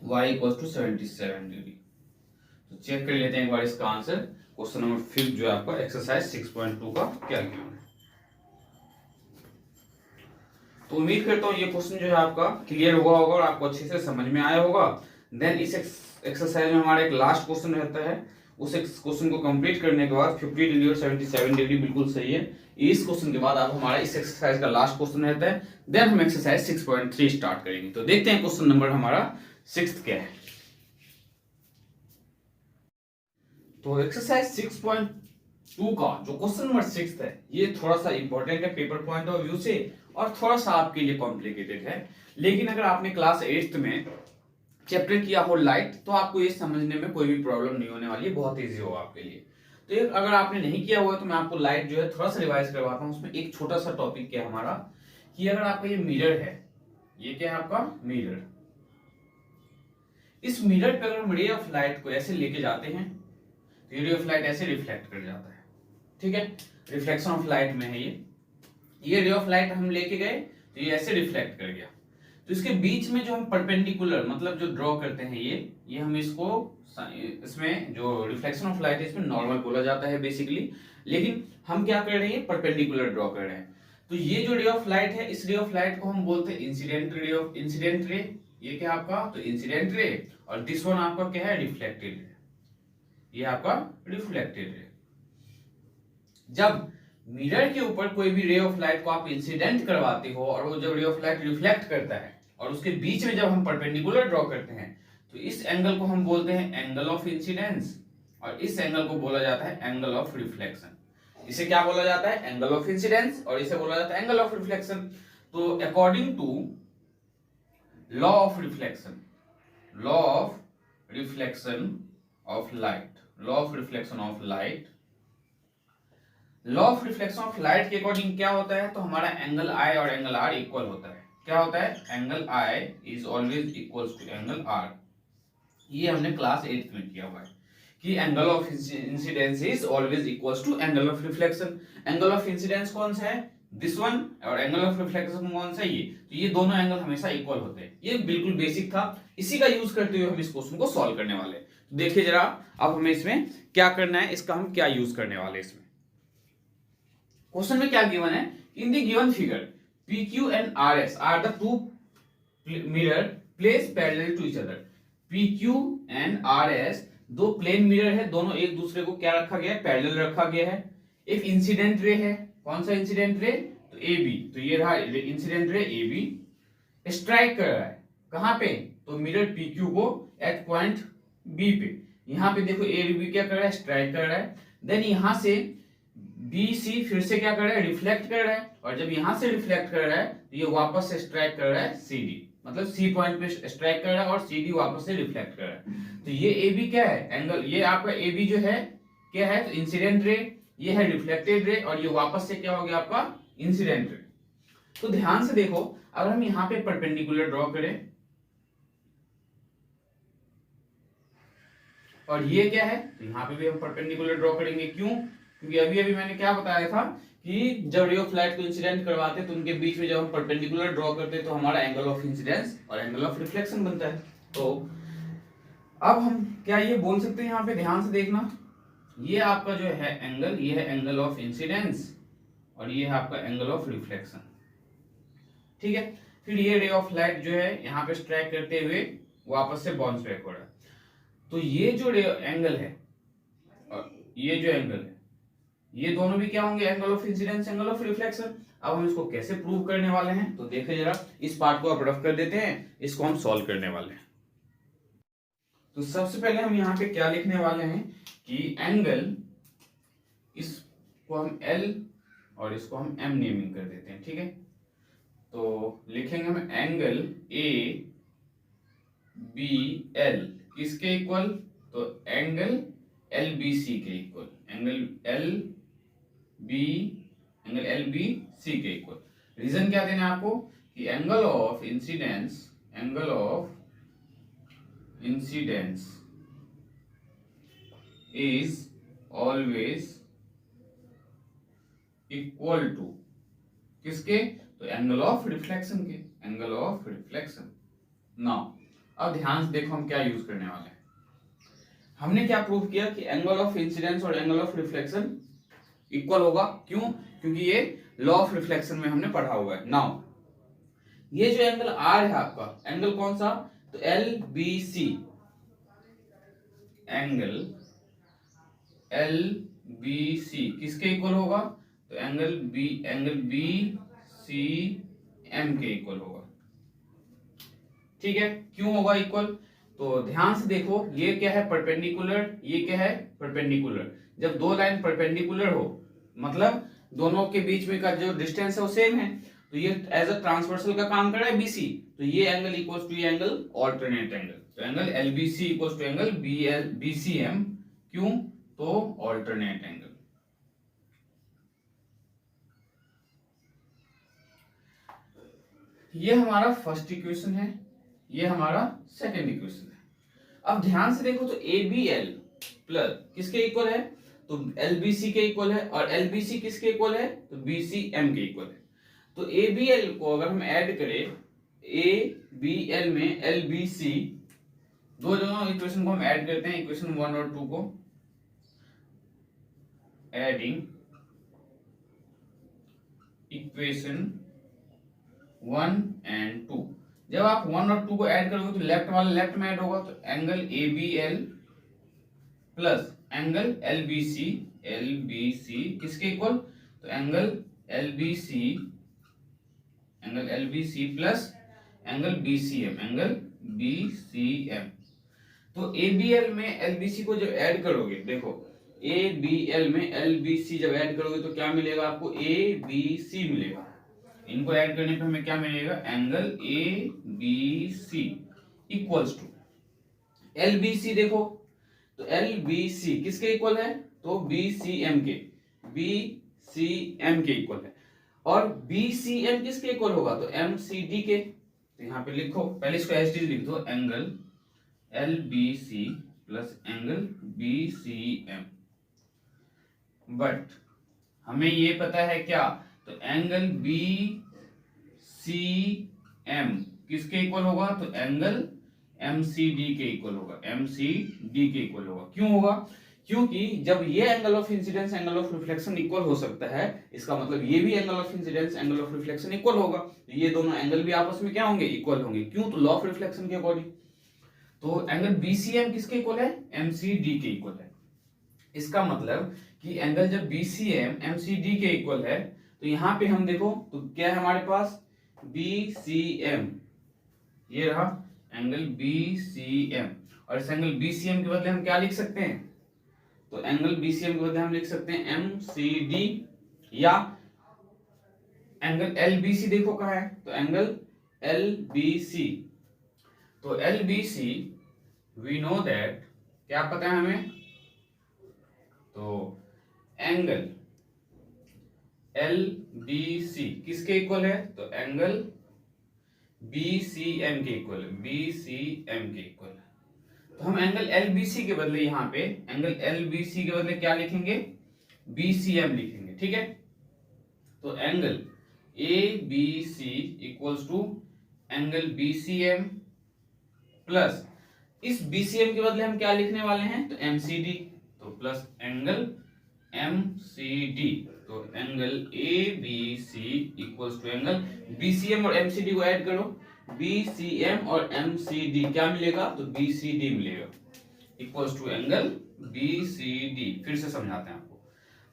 y equals to 77 degree. तो चेक कर लेते हैं एक बार इसका आंसर। क्वेश्चन नंबर 5 जो है आपका एक्सरसाइज 6.2 का क्या गिवन है। तो उम्मीद करता हूँ ये क्वेश्चन जो है आपका क्लियर हुआ होगा और आपको अच्छे से समझ में आया होगा। देन इस एक्सरसाइज में हमारा एक लास्ट क्वेश्चन रहता है। उस क्वेश्चन को कंप्लीट करने के बाद 50 डिग्री और 77 डिग्री बिल्कुल सही है। इस क्वेश्चन के बाद आप हमारा इस एक्सरसाइज का लास्ट क्वेश्चन रहता है। देन हम एक्सरसाइज 6.3 स्टार्ट करेंगे। तो देखते हैं क्वेश्चन नंबर हमारा 6 क्या है। तो एक्सरसाइज 6.2 का जो क्वेश्चन नंबर 6 है ये थोड़ा सा इंपॉर्टेंट है पेपर पॉइंट ऑफ व्यू से और थोड़ा सा आपके लिए कॉम्प्लिकेटेड है। लेकिन अगर आपने क्लास 8th में चैप्टर किया हो लाइट तो आपको ये समझने में कोई भी प्रॉब्लम नहीं होने वाली है, बहुत इजी होगा आपके लिए। तो एक अगर आपने नहीं किया हुआ है तो मैं आपको लाइट जो है थोड़ा सा रिवाइज करवाता हूँ। उसमें एक छोटा सा टॉपिक क्या है हमारा, कि अगर आपका ये मिरर है, ये क्या है आपका मिरर, इस मिरर पे अगर हम रे ऑफ लाइट को ऐसे लेके जाते हैं तो ये रे ऑफ लाइट ऐसे रिफ्लेक्ट कर जाता है, ठीक है, रिफ्लेक्शन ऑफ लाइट में है ये रे ऑफ लाइट हम लेके गए तो ये ऐसे रिफ्लेक्ट कर गया। तो इसके बीच में जो हम परपेंडिकुलर मतलब जो ड्रॉ करते हैं ये हम इसको, इसमें जो रिफ्लेक्शन ऑफ लाइट है इसमें नॉर्मल बोला जाता है बेसिकली, लेकिन हम क्या कर रहे हैं, परपेंडिकुलर ड्रॉ कर रहे हैं। तो ये जो रे ऑफ लाइट है, इस रे ऑफ लाइट को हम बोलते हैं इंसिडेंट रे, ये क्या आपका, तो इंसिडेंट रे, और दिस वन आपका क्या है, रिफ्लेक्टेड रे, ये आपका रिफ्लेक्टेड रे। जब मिरर के ऊपर कोई भी रे ऑफ लाइट को आप इंसिडेंट करवाते हो और वो जब रे ऑफ लाइट रिफ्लेक्ट करता है और उसके बीच में जब हम परपेंडिकुलर ड्रॉ करते हैं तो इस एंगल को हम बोलते हैं एंगल ऑफ इंसिडेंस, और इस एंगल को बोला जाता है एंगल ऑफ रिफ्लेक्शन। इसे क्या बोला जाता है, एंगल ऑफ इंसिडेंस, और इसे बोला जाता है एंगल ऑफ रिफ्लेक्शन। तो according to law of reflection, law of reflection of light, law of reflection of light, law of reflection of light के अकॉर्डिंग क्या होता है, तो हमारा एंगल आई और एंगल आर इक्वल होता है। क्या होता है, angle I is always equals to angle R. ये हमने क्लास 8 में किया हुआ है कि angle of incidence is always equals to angle of reflection. Angle of incidence कौन सा है, दिस वन, और एंगल ऑफ रिफ्लेक्शन कौन सा है, ये। तो ये दोनों एंगल हमेशा इक्वल होते हैं। ये बिल्कुल बेसिक था, इसी का यूज करते हुए हम इस क्वेश्चन को सॉल्व करने वाले हैं। तो देखिए जरा अब हमें इसमें क्या करना है, इसका हम क्या यूज करने वाले हैं। इसमें क्वेश्चन में क्या गिवन है, in the given figure PQ and RS are the two mirror placed parallel to each other। PQ and RS दो प्लेन मिरर है, दोनों एक दूसरे को क्या रखा गया है, पैरेलल रखा गया है। एक इंसिडेंट रे है, कौन सा इंसिडेंट रे, तो AB, तो ये रहा इंसिडेंट रे AB, स्ट्राइक कर रहा है कहां पे, तो मिरर PQ को एट पॉइंट B पे। यहां पे देखो AB क्या कर रहा है, स्ट्राइक कर रहा है। देन यहां से BC फिर से क्या कर रहा है, रिफ्लेक्ट कर रहा है, और जब यहां से रिफ्लेक्ट कर रहा है तो ये वापस से स्ट्राइक कर रहा है CD, मतलब C पॉइंट पे स्ट्राइक कर रहा है और CD वापस से रिफ्लेक्ट कर रहा है। तो ये AB क्या है, एंगल, ये आपका AB जो है क्या है, तो इंसिडेंट रे, ये है रिफ्लेक्टेड रे, और ये वापस से क्या हो गया आपका इंसिडेंट रे। तो ध्यान से देखो, अगर हम यहाँ पे परपेंडिकुलर ड्रॉ करें, और ये क्या है, तो यहाँ पे भी हम परपेंडिकुलर ड्रॉ करेंगे। क्यों, क्योंकि अभी अभी मैंने क्या बताया था कि जब रे ऑफ लाइट को इंसिडेंट करवाते तो उनके बीच में जब हम परपेंडिकुलर ड्रॉ करते तो हमारा एंगल ऑफ इंसिडेंस और एंगल ऑफ रिफ्लेक्शन बनता है। तो अब हम क्या ये बोल सकते हैं, यहाँ पे ध्यान से देखना, ये आपका जो है एंगल, ये है एंगल ऑफ इंसिडेंस और ये है आपका एंगल ऑफ रिफ्लेक्शन, ठीक है। फिर ये रे ऑफ लाइट जो है यहाँ पे स्ट्राइक करते हुए वापस से बाउंस बैक हो रहा है। तो ये जो एंगल है और ये जो एंगल है, ये दोनों भी क्या होंगे, angle of incidence, angle of reflection. अब हम इसको कैसे प्रूव करने वाले हैं, तो देखिए जरा, इस पार्ट को आप रफ कर देते हैं, इसको हम सॉल्व करने वाले हैं। तो सबसे पहले हम यहाँ पे क्या लिखने वाले हैं कि एंगल, इसको हम L और इसको हम M नेमिंग कर देते हैं, ठीक है। तो लिखेंगे हम एंगल ABL किसके इक्वल, तो एंगल LBC के इक्वल, एंगल LBC के इक्वल। रीजन क्या देना है आपको, कि angle of incidence, angle of incidence is always equal to किसके, तो एंगल ऑफ रिफ्लेक्शन के, एंगल ऑफ रिफ्लेक्शन। नाउ अब ध्यान से देखो हम क्या यूज करने वाले हैं। हमने क्या प्रूव किया कि एंगल ऑफ इंसिडेंस और एंगल ऑफ रिफ्लेक्शन इक्वल होगा। क्यों, क्योंकि ये लॉ ऑफ रिफ्लेक्शन में हमने पढ़ा हुआ है। नाउ ये जो एंगल R है आपका, एंगल कौन सा, तो LBC, एंगल LBC किसके इक्वल होगा, तो एंगल BCM के इक्वल होगा, ठीक है। क्यों होगा इक्वल, तो ध्यान से देखो, ये क्या है परपेंडिकुलर, ये क्या है परपेंडिकुलर। जब दो लाइन परपेंडिकुलर हो मतलब दोनों के बीच में का जो डिस्टेंस है वो सेम है, तो ये एज अ ट्रांसवर्सल का काम कर रहा है BC, तो ये एंगल इक्वल्स टू ये एंगल ऑल्टरनेट एंगल, तो angle LBC equals to angle BCM। क्यों, तो ऑल्टरनेट एंगल। ये हमारा फर्स्ट इक्वेशन है, ये हमारा सेकंड इक्वेशन है। अब ध्यान से देखो तो ए बी एल प्लस किसके इक्वल है, तो एल बी सी के इक्वल है, और एल बी सी किसके इक्वल है, तो बी सी एम के इक्वल है। तो ए बी एल को अगर हम ऐड करें, ए बी एल में एल बी सी दोनों इक्वेशन को हम ऐड करते हैं, इक्वेशन 1 और 2 को, एडिंग इक्वेशन 1 एंड 2। जब आप 1 और 2 को ऐड करोगे तो लेफ्ट वाला लेफ्ट में ऐड होगा, तो angle A B L plus angle L B C किसके इक्वल, तो angle L B C plus angle B C M. तो ए बी एल में एल बी सी को जब ऐड करोगे, देखो ए बी एल में एल बी सी जब ऐड करोगे तो क्या मिलेगा आपको, ए बी सी मिलेगा। इनको ऐड करने पे हमें क्या मिलेगा, angle A B C equals to L B C. देखो तो एल बी सी किसके इक्वल है, तो बी सी एम के इक्वल है। और बी सी एम किसके इक्वल होगा, तो एम सी डी के। तो यहाँ पे लिखो, पहले इसको एच डी लिख दो, angle L B C plus angle B C M. But हमें ये पता है क्या, तो एंगल बी सी एम किसके इक्वल होगा, तो एंगल एम सी डी के इक्वल होगा, क्यों होगा, क्योंकि जब ये angle of incidence angle of reflection equal हो सकता है, इसका मतलब ये भी angle of incidence angle of reflection equal होगा, तो ये दोनों एंगल भी आपस में क्या होंगे, इक्वल होंगे। क्यों, तो लॉ ऑफ रिफ्लेक्शन के अकॉर्डिंग। तो एंगल बीसीएम किसके इक्वल है, एमसीडी के इक्वल है। इसका मतलब कि एंगल जब बीसीएम एमसीडी के इक्वल है, तो यहां पे हम देखो तो क्या है हमारे पास, बीसीएम, ये रहा एंगल बीसीएम, और इस एंगल बीसीएम के बदले हम क्या लिख सकते हैं, तो एंगल बीसीएम के बदले हम लिख सकते हैं एमसीडी, या एंगल एलबीसी देखो कहाँ है, तो एंगल एलबीसी। तो एलबीसी वी नो दैट, क्या पता है हमें, तो एंगल एलबीसी किसके इक्वल है, तो एंगल बीसीएम के इक्वल है, तो हम एंगल एलबीसी के बदले यहाँ पे एंगल एलबीसी के बदले क्या लिखेंगे, बीसीएम लिखेंगे, ठीक है। तो angle ABC equals to angle BCM plus इस बीसीएम के बदले हम क्या लिखने वाले हैं, तो एमसीडी, तो प्लस एंगल एमसीडी, तो angle ABC equals to angle BCM और एमसीडी को ऐड करो, बीसीएम और एमसीडी क्या मिलेगा, तो बीसीडी मिलेगा, इक्वल्स टू एंगल बीसीडी। फिर से समझाते हैं आपको।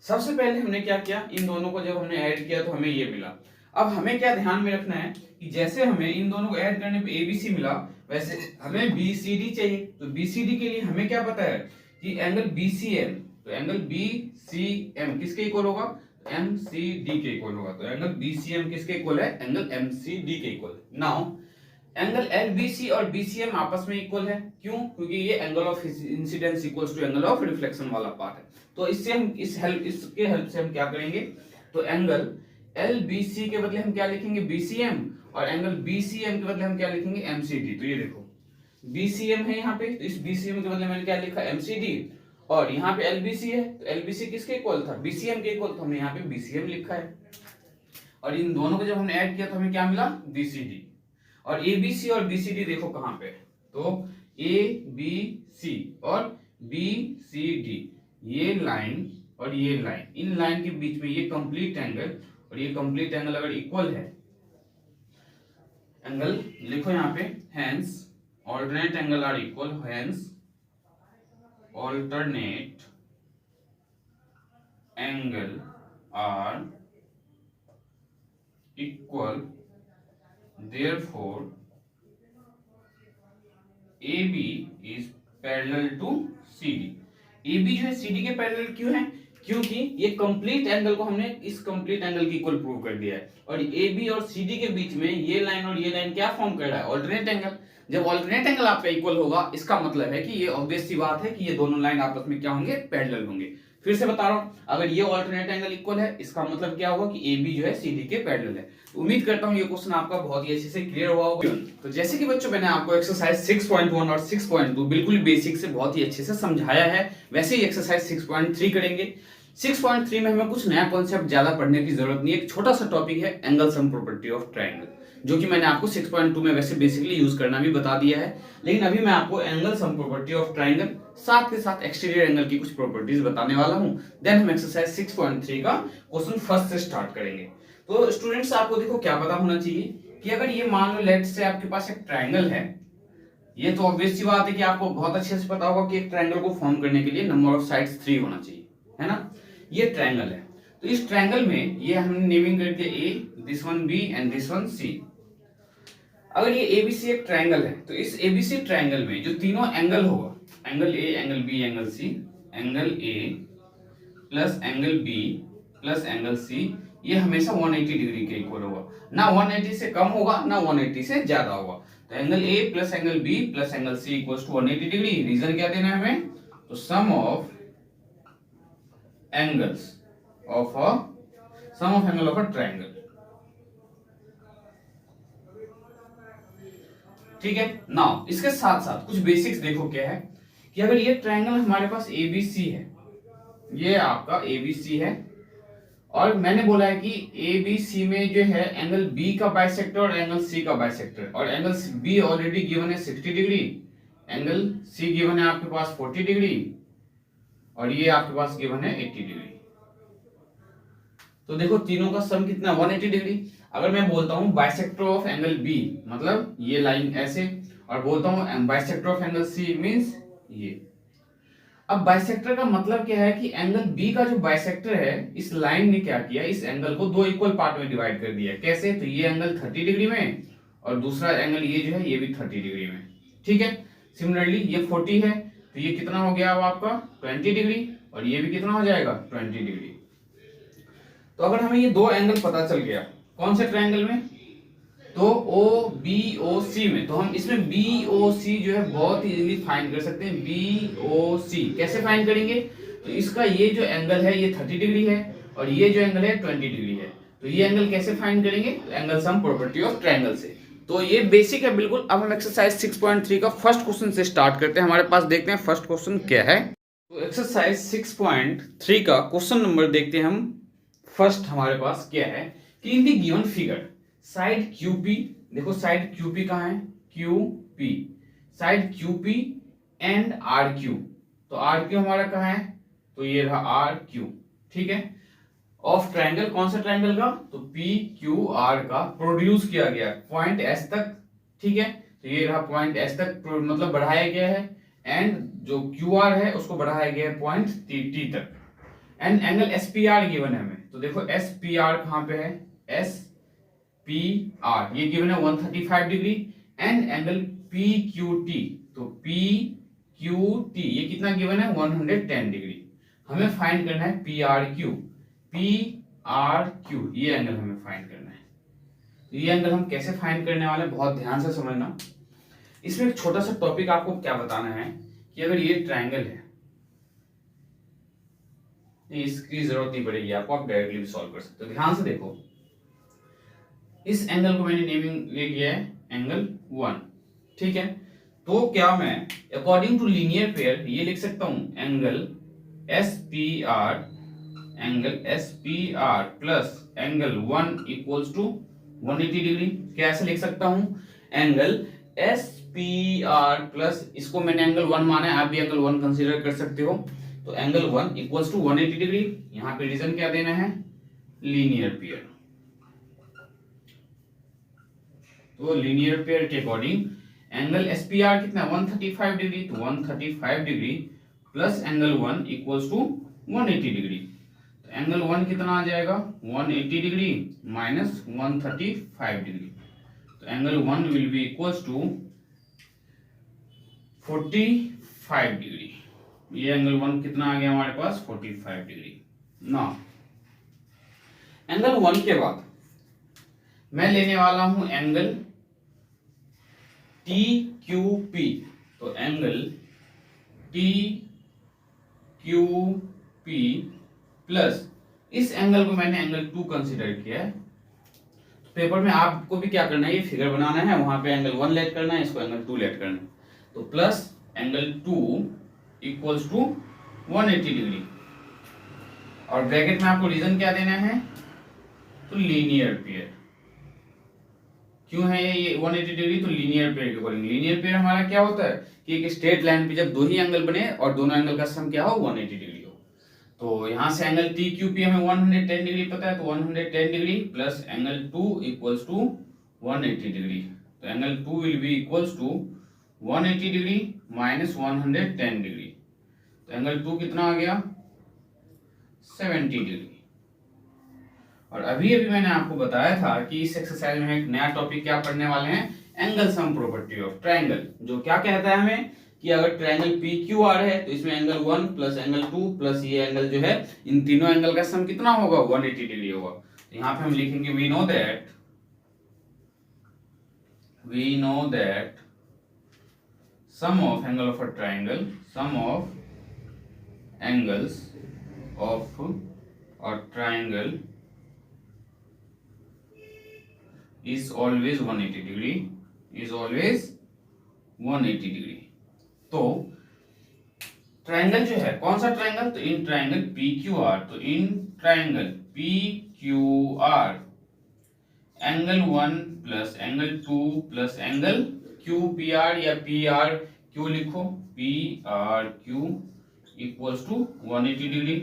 सबसे पहले हमने क्या किया, इन दोनों को जब हमने ऐड किया तो हमें ये मिला। अब हमें क्या ध्यान में रखना है कि जैसे हमें इन दोनों को ऐड करने पे एबीसी मिला, वैसे हमें बीसीडी चाहिए। तो बीसीडी के लिए हमें क्या पता है कि एंगल बीसीएम, तो एंगल बीसीएम किसके इक्वल होगा, एमसीडी के इक्वल होगा। तो एंगल बीसीएम किसके इक्वल है, एंगल एमसीडी के इक्वल है। नाउ एंगल एलबीसी और बीसीएम आपस में इक्वल है, क्यों, क्योंकि ये angle of incidence equals to angle of reflection वाला पार्ट है। तो इससे हम इसके हेल्प से हम क्या करेंगे, तो एंगल एलबीसी के बदले हम क्या लिखेंगे, बीसीएम, और एंगल बीसीएम के बदले हम क्या लिखेंगे, एमसीडी। तो ये देखो बीसीएम है यहाँ पे, तो इस बीसीएम के बदले मैंने क्या लिखा, एमसीडी, और यहाँ पे एलबीसी है, तो एलबीसी किसके इक्वल था, बीसीएम के इक्वल, तो हमने यहाँ पे बीसीएम लिखा है। और इन दोनों को जब हमने ऐड किया तो हमें क्या मिला, बीसीडी। और एबीसी और बीसीडी देखो कहाँ पे, तो एबीसी और बीसीडी, ये लाइन और ये लाइन, इन लाइन के बीच में ये कंप्लीट एंगल और ये कंप्लीट एंगल अगर इक्वल है, एंगल लिखो यहाँ पे, hence alternate angle are equal, hence alternate angle are equal, therefore AB is parallel to CD। AB जो है CD के पैरेलल क्यों है, क्योंकि ये कंप्लीट एंगल को हमने इस कंप्लीट एंगल की इक्वल प्रूव कर दिया है, और ए बी और सी डी के बीच में ये लाइन और ये लाइन क्या फॉर्म कर रहा है, ऑल्टरनेट एंगल। जब ऑल्टरनेट एंगल आपका इक्वल होगा, इसका मतलब है कि ये ऑब्वियस सी बात है कि ये दोनों लाइन आपस में क्या होंगे, पैरेलल होंगे। फिर से बता रहा हूं, अगर ये ऑल्टरनेट एंगल इक्वल है, इसका मतलब क्या होगा कि ए बी जो है सी डी के पैरेलल है। तो उम्मीद करता हूं ये क्वेश्चन आपका बहुत ही अच्छे से क्लियर हुआ होगा। तो जैसे कि बच्चों मैंने आपको एक्सरसाइज 6.1 और 6.2 बिल्कुल बेसिक से बहुत ही अच्छे से समझाया है, वैसे ही एक्सरसाइज 6.3 करेंगे। 6.3 में हमें कुछ नया कॉन्सेप्ट ज्यादा पढ़ने की जरूरत नहीं है, एक छोटा सा टॉपिक है angle sum property of triangle, जो कि मैंने आपको 6.2 में वैसे बेसिकली यूज करना भी बता दिया है। लेकिन अभी मैं आपको angle sum property of triangle साथ के साथ एक्सटीरियर एंगल की कुछ प्रॉपर्टीज बताने वाला हूं। देन हम एक्सरसाइज 6.3 का क्वेश्चन फर्स्ट से स्टार्ट करेंगे। तो स्टूडेंट्स, आपको देखो क्या पता होना चाहिए कि अगर ये मान लो लेट से आपके पास एक ट्रायंगल है, ये तो ऑब्वियस सी बात है कि आपको बहुत अच्छे से पता होगा कि एक ट्रायंगल को फॉर्म करने के लिए नंबर ऑफ साइड्स 3 होना चाहिए, है ना। ये ट्रायंगल है, तो इस ट्रायंगल में ये हमने नेमिंग कर दिया A, this one B and this one C. अगर ये एबीसी एक ट्रायंगल है, तो इस एबीसी ट्रायंगल में जो तीनों एंगल होगा, angle A, angle B, angle C, angle A plus angle B plus angle C, ये हमेशा 180 डिग्री के इक्वल होगा, ना 180 से कम होगा ना 180 से ज्यादा होगा। तो angle A plus angle B plus angle C equals to 180 degree. Reason क्या देना है हमें, तो sum of angles of a triangle. ठीक है। नाउ इसके साथ साथ कुछ बेसिक्स देखो क्या है कि अगर ये ट्रायंगल हमारे पास एबीसी है, ये आपका एबीसी है, और मैंने बोला है कि एबीसी में जो है एंगल बी का बाइसेक्टर और एंगल सी का बाइसेक्टर, और एंगल बी ऑलरेडी गिवन है 60 डिग्री, एंगल सी गिवन है आपके पास 40 डिग्री, और ये आपके पास गिवन है 80 डिग्री। तो देखो तीनों का सम कितना, 180 डिग्री। अगर मैं बोलता हूं बाइसेक्टर ऑफ एंगल बी, मतलब ये लाइन ऐसे, और बोलता हूं bisector of angle C means ये। अब बाइसेक्टर का मतलब क्या है कि एंगल बी का जो बाइसेक्टर है, इस लाइन ने क्या किया, इस एंगल को दो इक्वल पार्ट में डिवाइड कर दिया। कैसे, तो ये एंगल 30 डिग्री में और दूसरा एंगल ये जो है ये भी 30 डिग्री में। ठीक है। सिमिलरली ये 40 है, तो ये कितना हो गया अब आपका 20 डिग्री, और ये भी कितना हो जाएगा 20 डिग्री। तो अगर हमें ये दो एंगल पता चल गया, कौन से ट्रायंगल में, तो ओ बी ओ सी में, तो हम इसमें बी ओ सी जो है बहुत इजीली फाइंड कर सकते हैं। बी ओ सी कैसे फाइंड करेंगे, तो इसका ये जो एंगल है ये 30 डिग्री है, और ये जो एंगल है 20 डिग्री है। तो ये एंगल कैसे फाइंड करेंगे, तो angle sum property of triangle से। तो ये बेसिक है बिल्कुल। अब हम एक्सरसाइज 6.3 का फर्स्ट क्वेश्चन से स्टार्ट करते हैं। हमारे पास देखते हैं फर्स्ट क्वेश्चन क्या है। तो एक्सरसाइज 6.3 का क्वेश्चन नंबर देखते हैं हम। फर्स्ट हमारे पास क्या है कि in the given figure side QP, देखो साइड QP कहाँ है, QP, side QP and RQ, तो RQ हमारा कहाँ है, तो ये रहा RQ। ठीक है। ऑफ ट्रायंगल, कौन सा ट्रायंगल का, तो PQR का प्रोड्यूस किया गया पॉइंट S तक। ठीक है। तो ये रहा पॉइंट S तक, मतलब बढ़ाया गया है, एंड जो QR है उसको बढ़ाया गया है पॉइंट T तक, एंड एंगल SPR गिवन है हमें। तो देखो SPR कहां पे है, SPR ये गिवन है 135 डिग्री, एंड एंगल PQT, तो PQT ये कितना गिवन है 110 डिग्री। हमें फाइंड करना है PRQ, PRQ ये एंगल हमें फाइंड करना है। तो ये एंगल हम कैसे फाइंड करने वाले, बहुत ध्यान से समझना। इसमें एक छोटा सा टॉपिक आपको क्या बताना है कि अगर ये ट्रायंगल है, इसकी जरूरत नहीं पड़ेगी आपको, आप डायरेक्टली भी सॉल्व कर सकते हो। ध्यान से देखो, इस एंगल को मैंने नेमिंग ले लिया है एंगल 1। ठीक है। तो क्या मैं अकॉर्डिंग टू लीनियर पेयर ये लिख सकता हूं angle SPR plus angle 1 equals to 180 degree. कैसे लिख सकता हूं, एंगल SPR प्लस, इसको मैंने एंगल 1 माना है, आप भी एंगल 1 कंसीडर कर सकते हो। तो एंगल 1 इक्वल्स टू 180 डिग्री। यहां पे रीजन क्या देना है, लीनियर पेयर। तो लीनियर पेयर के अकॉर्डिंग एंगल SPR कितना 135 डिग्री, तो 135 degree plus angle 1 equals to 180 degree. तो एंगल 1 कितना आ जाएगा 180 डिग्री माइनस 135 डिग्री। तो angle 1 will be equals to 45 degree. ये एंगल 1 कितना आ गया हमारे पास 45 डिग्री। ना एंगल 1 के बाद मैं लेने वाला हूं एंगल टी क्यू पी। तो angle T Q P plus इस एंगल को मैंने एंगल 2 कंसीडर किया है। तो पेपर में आपको भी क्या करना है, ये फिगर बनाना है, वहां पे एंगल 1 लेट करना है, इसको एंगल 2 लेट करना है। तो plus angle 2 equals to 180 degree, और ब्रैकेट में आपको रीजन क्या देना है, तो लीनियर पेयर। क्यों है ये 180 डिग्री, तो लीनियर पेयर के अकॉर्डिंग। लीनियर पेयर हमारा क्या होता है कि एक स्ट्रेट लाइन पे जब दो ही एंगल बने और दोनों एंगल का सम क्या हो, 180 डिग्री हो। तो यहां से एंगल टी क्यू पी हमें 110 डिग्री पता है, तो 110 degree plus angle 2 equals to 180 degree. तो angle 2 will be equals to 180 degree minus 110 degree. तो एंगल 2 कितना आ गया, 70 डिग्री। और अभी अभी मैंने आपको बताया था कि इस एक्सरसाइज में एक नया टॉपिक क्या पढ़ने वाले हैं, angle sum property of triangle, जो क्या कहता है हमें कि अगर ट्रायंगल पी क्यू आर है तो इसमें एंगल 1 प्लस एंगल 2 प्लस ये एंगल जो है, इन तीनों एंगल का सम कितना होगा, 180 डिग्री होगा। तो यहाँ पे हम लिखेंगे we know that sum of angle of a triangle, sum of angles of a triangle is always 180 degree, is always 180 degree. तो ट्रायंगल जो है कौन सा ट्रायंगल, तो in triangle P Q R, तो in triangle P Q R angle 1 plus angle 2 plus angle Q P R, या पी आर क्यू लिखो, P R Q equals to 180 degree.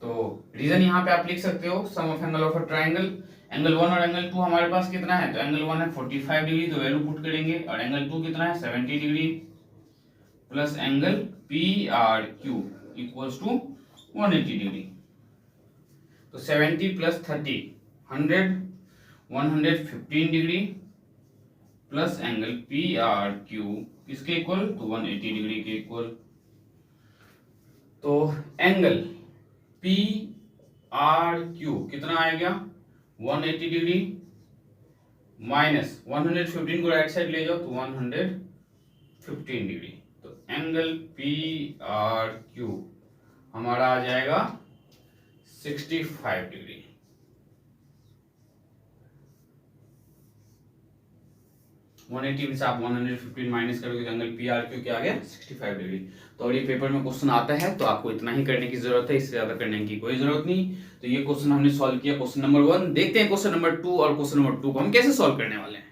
तो रीजन यहाँ पे आप लिख सकते हो, sum of angle of a triangle, angle 1 और एंगल 2 हमारे पास कितना है, तो एंगल 1 है 45 डिग्री, तो वैल्यू पुट करेंगे, और एंगल 2 कितना है 70 degree, plus angle P R Q equals to 180 degree. तो 70 plus 30 100 115 degree, plus angle P R Q किसके इक्वल, तो 180 डिग्री के इक्वल। तो एंगल पी आर क्यू कितना आएगा, 180 डिग्री माइनस 115 को राइट साइड ले जाओ तो 115 डिग्री। तो एंगल पी आर क्यू हमारा आ जाएगा 65 डिग्री। 180 में से आप 115 माइनस करोगे तो एंगल पी आर क्यू क्या आ गया, 65 डिग्री। तो और ये पेपर में क्वेश्चन आता है तो आपको इतना ही करने की जरूरत है, इससे ज्यादा करने की कोई जरूरत नहीं। तो ये क्वेश्चन हमने सॉल्व किया, क्वेश्चन नंबर 1। देखते हैं क्वेश्चन नंबर 2, और क्वेश्चन नंबर 2 को हम कैसे सॉल्व करने वाले हैं।